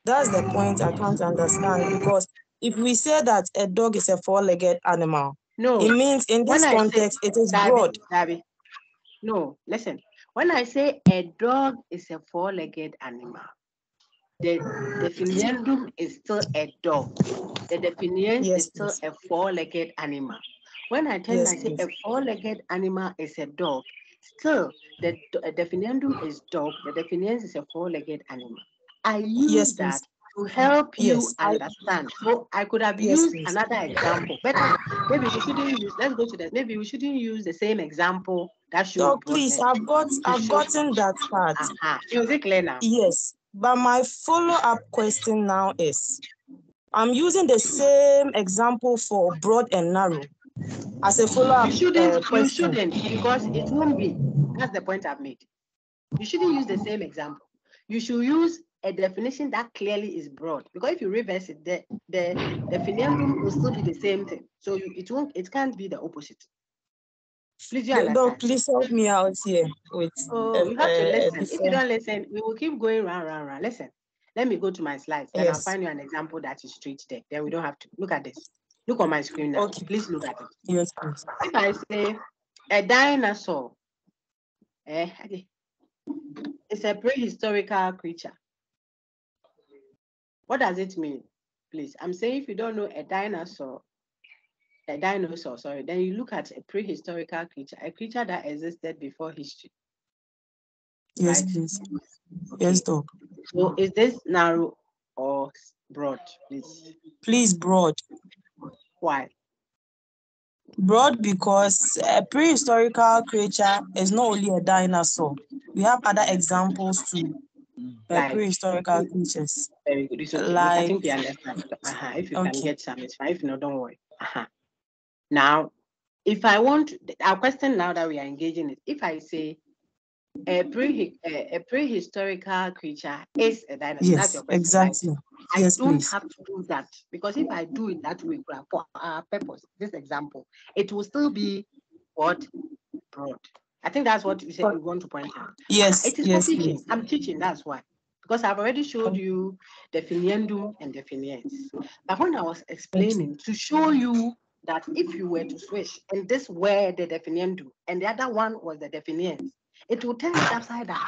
that's the point I can't understand, because if we say that a dog is a four-legged animal,
no,
it means in this context it is broad.
No, listen. When I say a dog is a four-legged animal, the definiendum is still a dog. The definition is still a four-legged animal. When I tell you, I say a four-legged animal is a dog, still the definiendum is dog, the definition is a four-legged animal. I use that to help you understand. So I could have used another example. Better, maybe we shouldn't use, let's go to that. Maybe we shouldn't use the same example that shows.
No, please, I've gotten that part.
Is it clear now?
Yes, but my follow-up question now is, I'm using the same example for broad and narrow as a follow-up question.
You shouldn't, because it won't be. That's the point I've made. You shouldn't use the same example. You should use a definition that clearly is broad, because if you reverse it, the definiendum will still be the same thing. So it can't be the opposite. Please, you understand?
Please help me out here with.
You have to listen. If you don't listen, we will keep going round. Listen, let me go to my slides, then I'll find you an example that is straight there. Then we don't have to look at this. Look on my screen now. Okay. Please look at it.
Yes, please.
If I say a dinosaur, it's a prehistorical creature. What does it mean? Please, I'm saying if you don't know a dinosaur, then you look at a prehistorical creature, a creature that existed before history.
Yes,
right?
please.
Okay.
Yes, Doc.
So is this narrow or broad, please?
Please, broad.
Why?
Broad because a prehistorical creature is not only a dinosaur. We have other examples too. Like prehistorical creatures.
Very good. It's okay. I think we understand. If you can get some, it's fine. If not, don't worry. Now, if I want, our question now that we are engaging is, if I say a prehistorical creature is a dinosaur,
yes,
that's your question.
Exactly.
Right? I don't have to do that, because if I do it that way for our purpose, this example, it will still be what? Broad. I think that's what you said you want to point out.
Yes.
It is for teaching. I'm teaching, that's why. Because I've already showed you definiendum and definiens. But when I was explaining to show you that if you were to switch and this were the definiendum and the other one was the definiens, it will turn it upside down.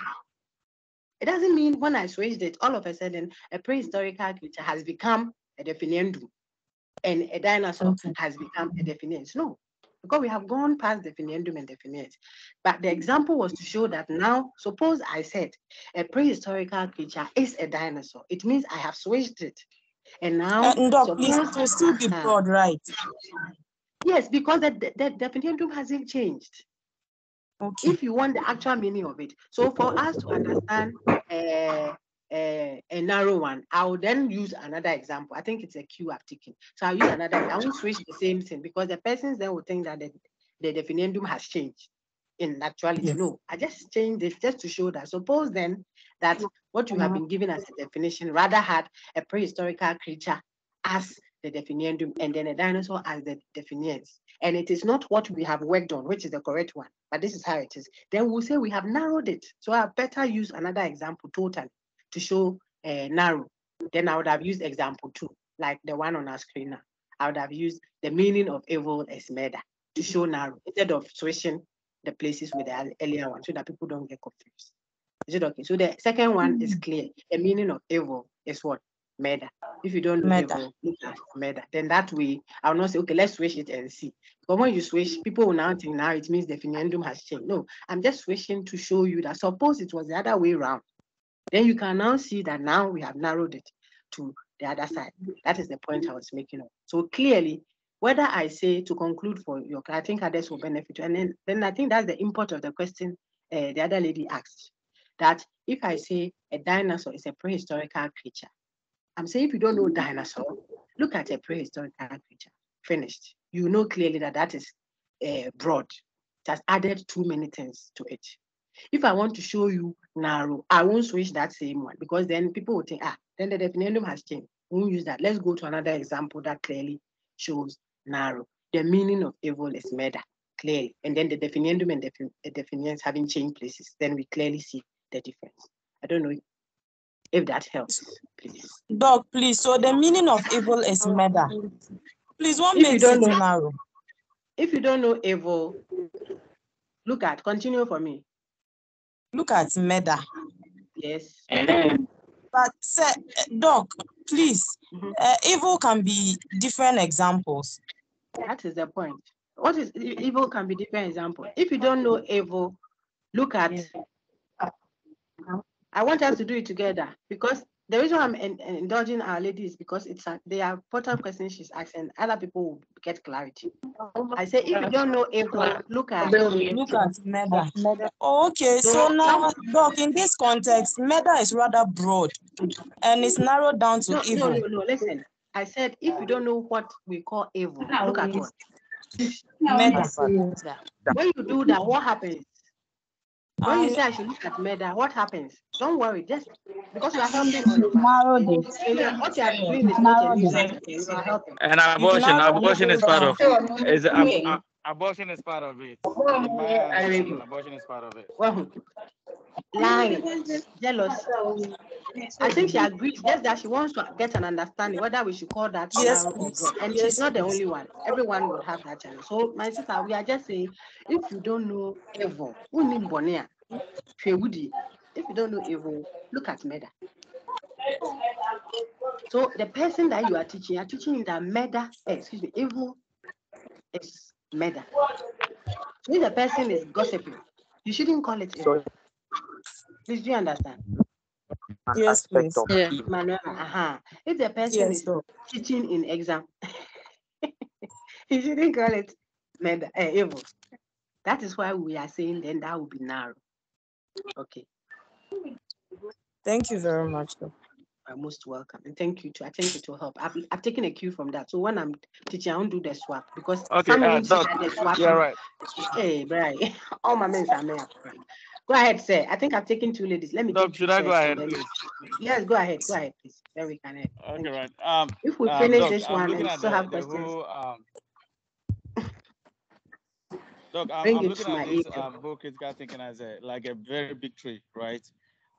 It doesn't mean when I switched it, all of a sudden a prehistorical creature has become a definiendum and a dinosaur has become a definiens. No, because we have gone past definiendum and definiens. But the example was to show that now, suppose I said a prehistorical creature is a dinosaur. It means I have switched it. And now,
please, it will still be broad, right?
Yes, because the definiendum hasn't changed.
Okay.
If you want the actual meaning of it. So for us to understand a narrow one, I will then use another example. I think it's a cue I've taken. So I'll use another. I won't switch the same thing, because the persons then will think that the definiendum has changed. In actuality, no. I just changed this just to show that. Suppose then that what you have been given as a definition rather had a prehistorical creature as the definiendum and then a dinosaur as the definiens. And it is not what we have worked on, which is the correct one, but this is how it is. Then we'll say we have narrowed it. So I better use another example totally to show narrow. Then I would have used example 2, like the one on our screen now. I would have used the meaning of evil is murder to show narrow, instead of switching the places with the earlier one so that people don't get confused. Is it okay? So the second one is clear. The meaning of evil is what? Murder. If you don't know evil, look at murder. Then that way, I'll not say, okay, let's switch it and see. But when you switch, people will now think now it means the definition has changed. No, I'm just switching to show you that suppose it was the other way around. Then you can now see that now we have narrowed it to the other side. That is the point I was making. So clearly, whether I say to conclude for your, I think others will benefit. And then I think that's the import of the question the other lady asked. That if I say a dinosaur is a prehistorical creature, I'm saying if you don't know dinosaur, look at a prehistorical creature. Finished. You know clearly that that is broad. It has added too many things to it. If I want to show you narrow, I won't switch that same one because then people will think, then the definition has changed. We won't use that. Let's go to another example that clearly shows narrow. The meaning of evil is murder, clearly. And then the definition and the definitions having changed places. Then we clearly see the difference. I don't know if that helps, please.
Doc, please. So the meaning of evil is murder. Please, what makes it narrow?
If you don't know evil, look at, continue for me.
Look at murder.
Yes.
But Doc, please, evil can be different examples.
That is the point. What is evil can be different examples. If you don't know evil, look at. I want us to do it together because the reason I'm indulging our ladies because they are important questions she's asking. Other people will get clarity. I say if you don't know evil, look at
murder. Oh, okay, so now, Doc, in this context, murder is rather broad and it's narrowed down to evil.
No. Listen, I said if you don't know what we call evil, look at what.
Murder.
When you do that, what happens? When you say I should look at murder, what happens? Don't worry, just because you are helping on it. What you are doing is not a new thing. You are helping.
And abortion is part of it. Abortion is part of it. Abortion is part of it.
Well, lying, jealousy. I think she agrees, just that she wants to get an understanding whether we should call that narrow or broad. And she's not the only one. Everyone would have that challenge. So, my sister, we are just saying, if you don't know evil, if you don't know evil, look at murder. So, the person that you are teaching that murder, evil is murder. So, if the person is gossiping, you shouldn't call it evil. Please, do you understand?
Yes, please.
Yeah. If the person is teaching in exam, you shouldn't call it evil. That is why we are saying then that will be narrow. Okay.
Thank you very much.
You're most welcome. And thank you too. I think it will help. I've taken a cue from that. So when I'm teaching, I won't do the swap because some the swap.
Yeah, right.
Hey, Brian. All my men are male. Go ahead, sir. I think I've taken two ladies. Let me take
should I go ahead, please?
Yes, go ahead, please. Then we can end.
Okay, right.
If we finish this one and still have questions.
Doc, I'm looking at this book critical thinking as a very big tree, right?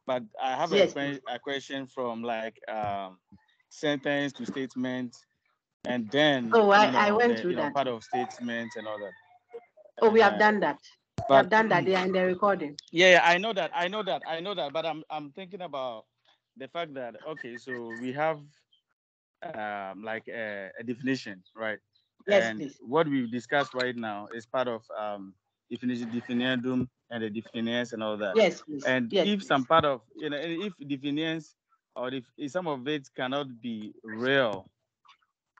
But I have a question from sentence to statement, and then
I went through that
part of statements and all that.
Oh, we have done that. We have done that. They are in the recording.
Yeah, I know that. But I'm thinking about the fact that so we have a definition, right?
Yes,
and
please.
What we've discussed right now is part of definiendum and the definitions and all that.
Yes, please.
And
yes,
if
please.
some part of if definitions or if some of it cannot be real,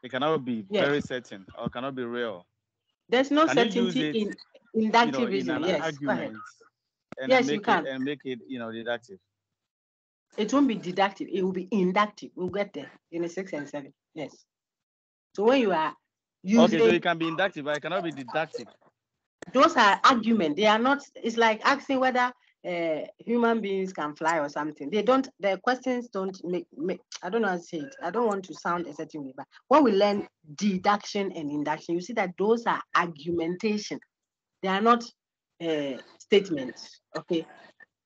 it cannot be very certain or cannot be real.
There's no certainty in inductive reasoning. Yes,
argument, and
yes, you can.
And make it deductive.
It won't be deductive. It will be inductive. We'll get there in 6 and 7. Yes. So when you are using,
so it can be inductive, but it cannot be deductive.
Those are arguments. They are not. It's like asking whether human beings can fly or something. They don't. The questions don't make. I don't know how to say it. I don't want to sound a certain way, but when we learn deduction and induction, you see that those are argumentation. They are not statements. Okay.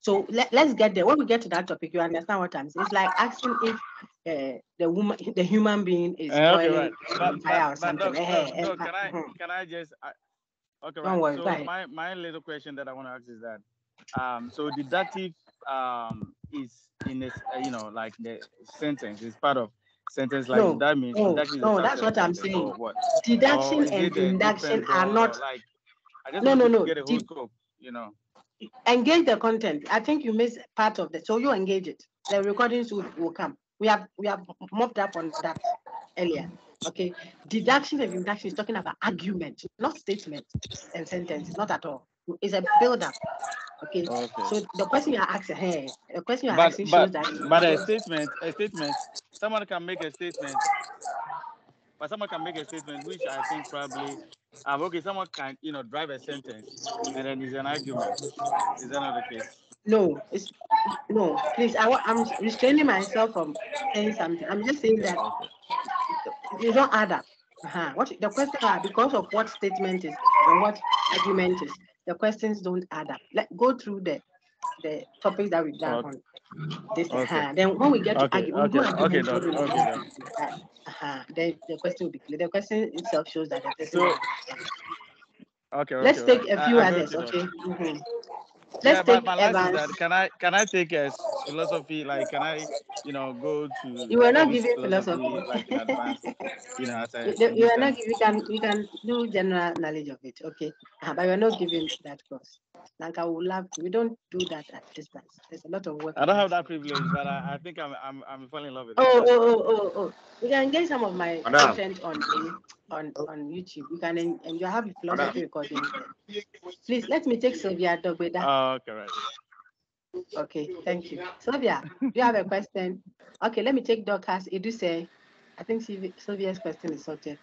So let's get there. When we get to that topic, you understand what I'm saying. It's like asking if the human being is boiling fire or something.
Can I just Okay,
Don't worry.
So my little question that I want to ask is that, so deductive is in this, like the sentence is part of sentence, like
No,
that means deduction is the
that's
structure
what
of
I'm
sentence,
saying.
or what?
Deduction
Or is
and
it the
induction
different
are
or
not.
like? I just want to get a whole scope,
Engage the content. I think you missed part of that, so you engage it. The recordings will come. We have mopped up on that earlier. Okay, deduction and induction is talking about argument, not statement and sentence, not at all. It's a build-up. Okay. So the question you're asking, the question you're asking shows that.
But a statement, someone can make a statement, but someone can make a statement which I think probably, okay, someone can drive a sentence and then it's an argument. Is that not the case?
No, please. I'm restraining myself from saying something. I'm just saying that you don't add up. What the question are, because of what statement is and what argument is, the questions don't add up. Let's go through the topics that we've done on this. Then when we get to argument, we do argument. Then the question will be clear. The question itself shows that the person. Let's take a few others. Okay. Let's take
my last is that can I take a philosophy, like can I go to
you were not giving philosophy
like in advance, as
you are not we can do general knowledge of it, okay, but we're not giving that course. Like I would love to. We don't do that at distance. There's a lot of work.
I don't have that privilege, but I think I'm falling in love with it.
Oh. We can get some of my content on YouTube. You can enjoy, have a philosophy recording. Please let me take Sylvia Dogbeda.
Oh, okay, right.
Okay, thank you. Sylvia, do you have a question? Okay, let me take Dorcas Eduse. I think Sylvia's question is sorted.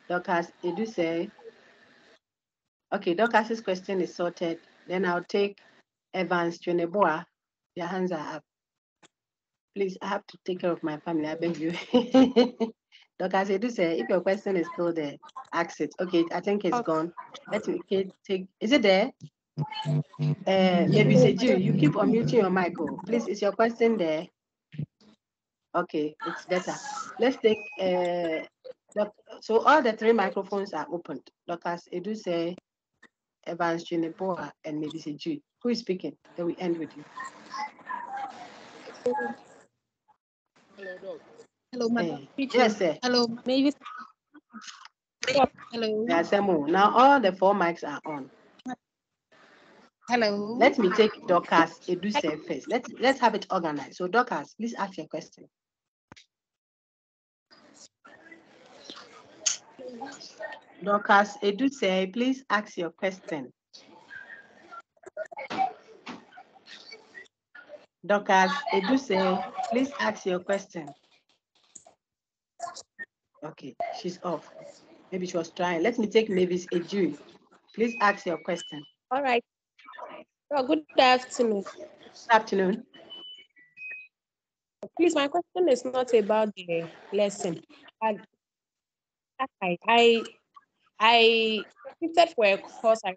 Dorcas Eduse. Okay, Dorcas's question is sorted. Then I'll take Evans Chuneboa. Your hands are up. Please, I have to take care of my family. I beg you. Dorcas Eduse, if your question is still there, ask it. Okay, I think it's gone. Let me take. Is it there? Maybe Seju, you keep unmuting your mic. Please, is your question there? Okay, it's better. Let's take. So all the three microphones are opened. Dorcas Eduse, Evans Chuneboa, and maybe Seju. Who is speaking? Then we end with you.
Hello, madam.
Yes, sir.
Hello, maybe. Hello.
Yes, now all the four mics are on.
Hello.
Let me take Dorcas Eduse first. Let's have it organized. So Dorcas, please ask your question. Dorcas Eduse, please ask your question. Dorcas Eduse, please ask your question. Okay, she's off. Maybe she was trying. Let me take Mavis Eju. Please ask your question.
All right. Oh, good afternoon.
Good afternoon.
Please, my question is not about the lesson. I registered for a course I'm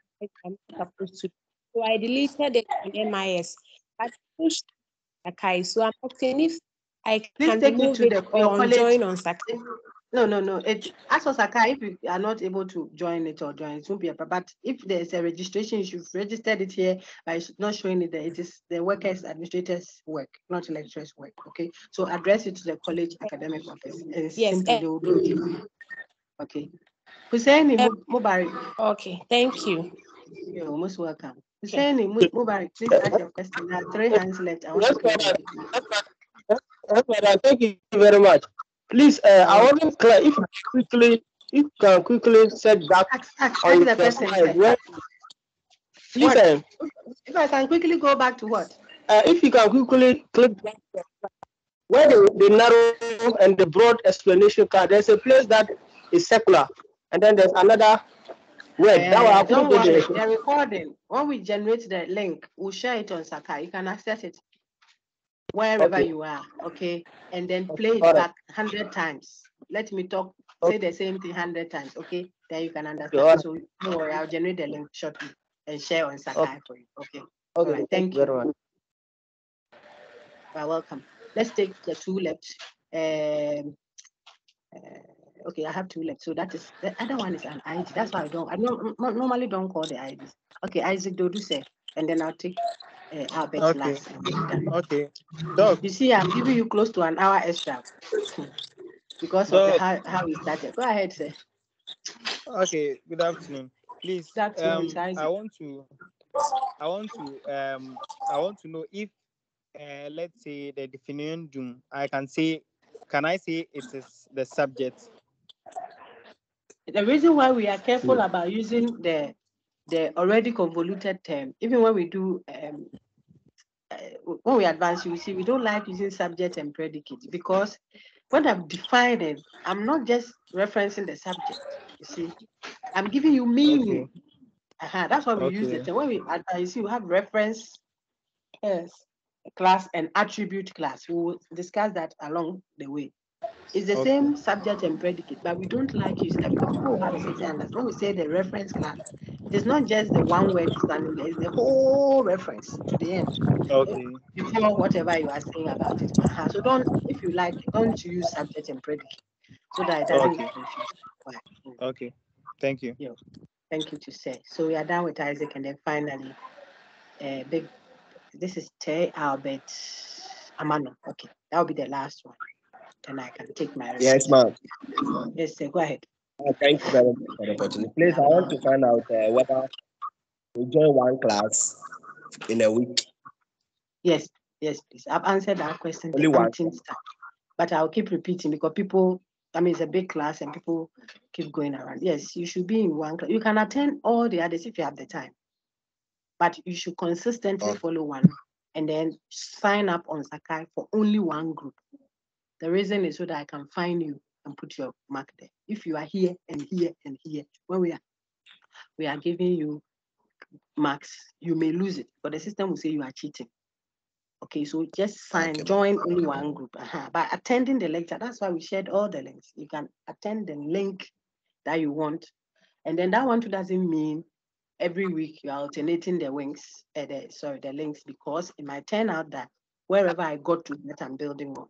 not supposed to. So I deleted it on MIS. I pushed Sakai. So I'm asking if I can remove it or join on Sakai.
No. As for Sakai, if you are not able to join it, it won't be a problem. But if there's a registration, you've registered it here, but it's not showing it there. It is the workers' administrators' work, not lecturers' work. Okay, so address it to the college academic office, and simply they will do it. Okay. Hussein Mubarak.
Okay, thank you.
You're most welcome. Hussein Mubarak, please ask your question. There are 3 hands left.
Thank you very much. Please, I wasn't clear. If you can quickly set that on the slide. Please,
if I can quickly go back to what?
If you can quickly click where the narrow and the broad explanation card, there's a place that is secular, and then there's another word.
Don't worry, the recording. When we generate the link, we'll share it on Sakai. You can access it wherever you are, okay? And then play it back 100 times. Let me say the same thing 100 times, okay? Then you can understand. So don't worry, I'll generate the link shortly and share on Sakai for you, okay? All right, thank you.
Very much.
You're welcome. Let's take the 2 left. okay, I have 2 legs. So that is the other one is an ID. That's why I normally don't call the IDs. Okay, Isaac Dodu say, and then I'll take Albert last.
Okay. Doc.
You see, I'm giving you close to an hour extra because of the how we started. Go ahead, sir.
Okay. Good afternoon. Please.
Good afternoon,
I want to know if let's say the definition. Can I say it is the subject?
The reason why we are careful about using the already convoluted term, even when we do when we advance, you see, we don't like using subject and predicate, because when I've defined it, I'm not just referencing the subject. You see, I'm giving you meaning. Okay. That's why we use the term. When we you see, we have reference class and attribute class. We will discuss that along the way. It's the same subject and predicate, but we don't like using that because people have misunderstood. When we say the reference class, it's not just the one word standing there, it's the whole reference to the end. Before whatever you are saying about it. So if you like, don't use subject and predicate so that it doesn't get confused.
Okay. Thank you.
Yeah. Thank you to say. So we are done with Isaac, and then finally, this is Tay Albert Amano. Okay, that will be the last one. Then I can take my
Yes, ma'am.
Yes, sir. Go ahead.
Thank you very much for the opportunity. Please, I want to find out whether we join one class in a week.
Yes, please. I've answered that question.
Only one.
But I'll keep repeating because people, it's a big class and people keep going around. Yes, you should be in one class. You can attend all the others if you have the time, but you should consistently follow one and then sign up on Sakai for only one group. The reason is so that I can find you and put your mark there. If you are here and here and here, when we are giving you marks, you may lose it, but the system will say you are cheating. Okay, so just join only one group. By attending the lecture, that's why we shared all the links. You can attend the link that you want, and then that one too doesn't mean every week you are alternating the links. The links, because it might turn out that wherever I got to that I'm building on,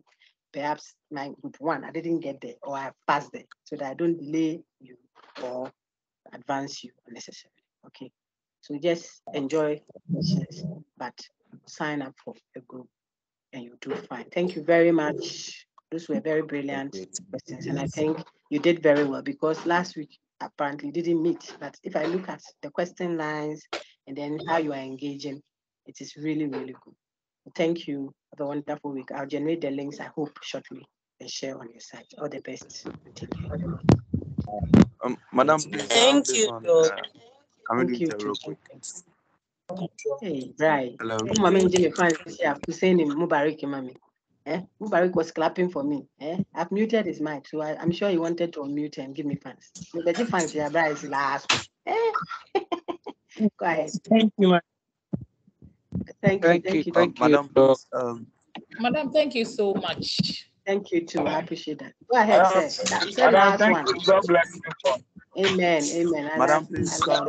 perhaps my group 1, I didn't get there, or I passed there, so that I don't delay you or advance you unnecessarily. Okay, so just enjoy this, but sign up for a group and you do fine. Thank you very much. Those were very brilliant questions, and I think you did very well, because last week apparently didn't meet. But if I look at the question lines and then how you are engaging, it is really, really good. Thank you. Have a wonderful week. I'll generate the links, I hope, shortly and share on your site. All the best. Thank you.
Madam, please.
Thank you.
Can we do it real quick?
Hey, right.
Hello.
Mubarak was clapping for me. I've muted his mic, so I'm sure he wanted to unmute and give me fans. But if fans here, Bryce last. Go ahead.
Thank you, man.
Thank you.
Madam, please.
Madam, thank you so much.
Thank you too. I appreciate that. Go ahead, sir. I'm saying last one.
God bless you.
Amen.
Madam, please. Can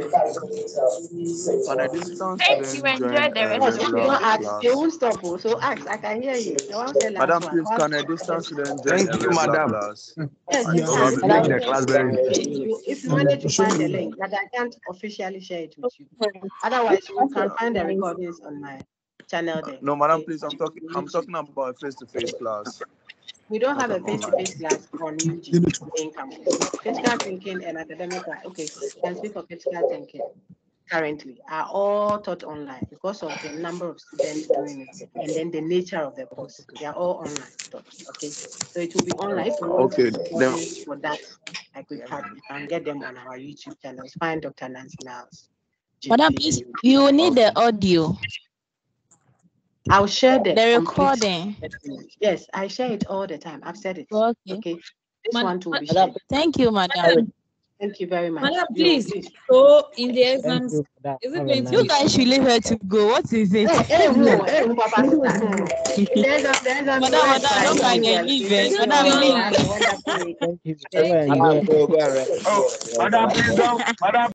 a distance student join a
Yes, if you don't
regular
ask,
class?
they won't stop. So ask. I can hear you. The one say last
Madam,
one.
please. Can a distance student join a regular class?
Yes, you can. Make the class very if you wanted to find the link, but I can't officially share it with you. Otherwise, you can find the recordings on my channel there.
No, madam, please. I'm talking about a face-to-face class.
We don't have a face-to-face class on YouTube in campus. Critical thinking and academic. Okay, I can speak for critical thinking. Currently, are all taught online because of the number of students doing it, and then the nature of the course. They are all online taught. Okay, so it will be online. If you want recordings for that, like we have, you can get them on our YouTube channels. Find Dr. Nancy Niles.
Madam, please, you need the audio.
I'll share the
recording.
Yes, I share it all the time. I've said it. Okay. This one too will be
shared. Thank you, madam.
Thank you very much.
Madam, please. So in the exams, is it going to
you guys should leave her to go. What is it? Madam, don't mind her. Leave her. Madam, leave.
Thank you.
Madam, please don't. Madam,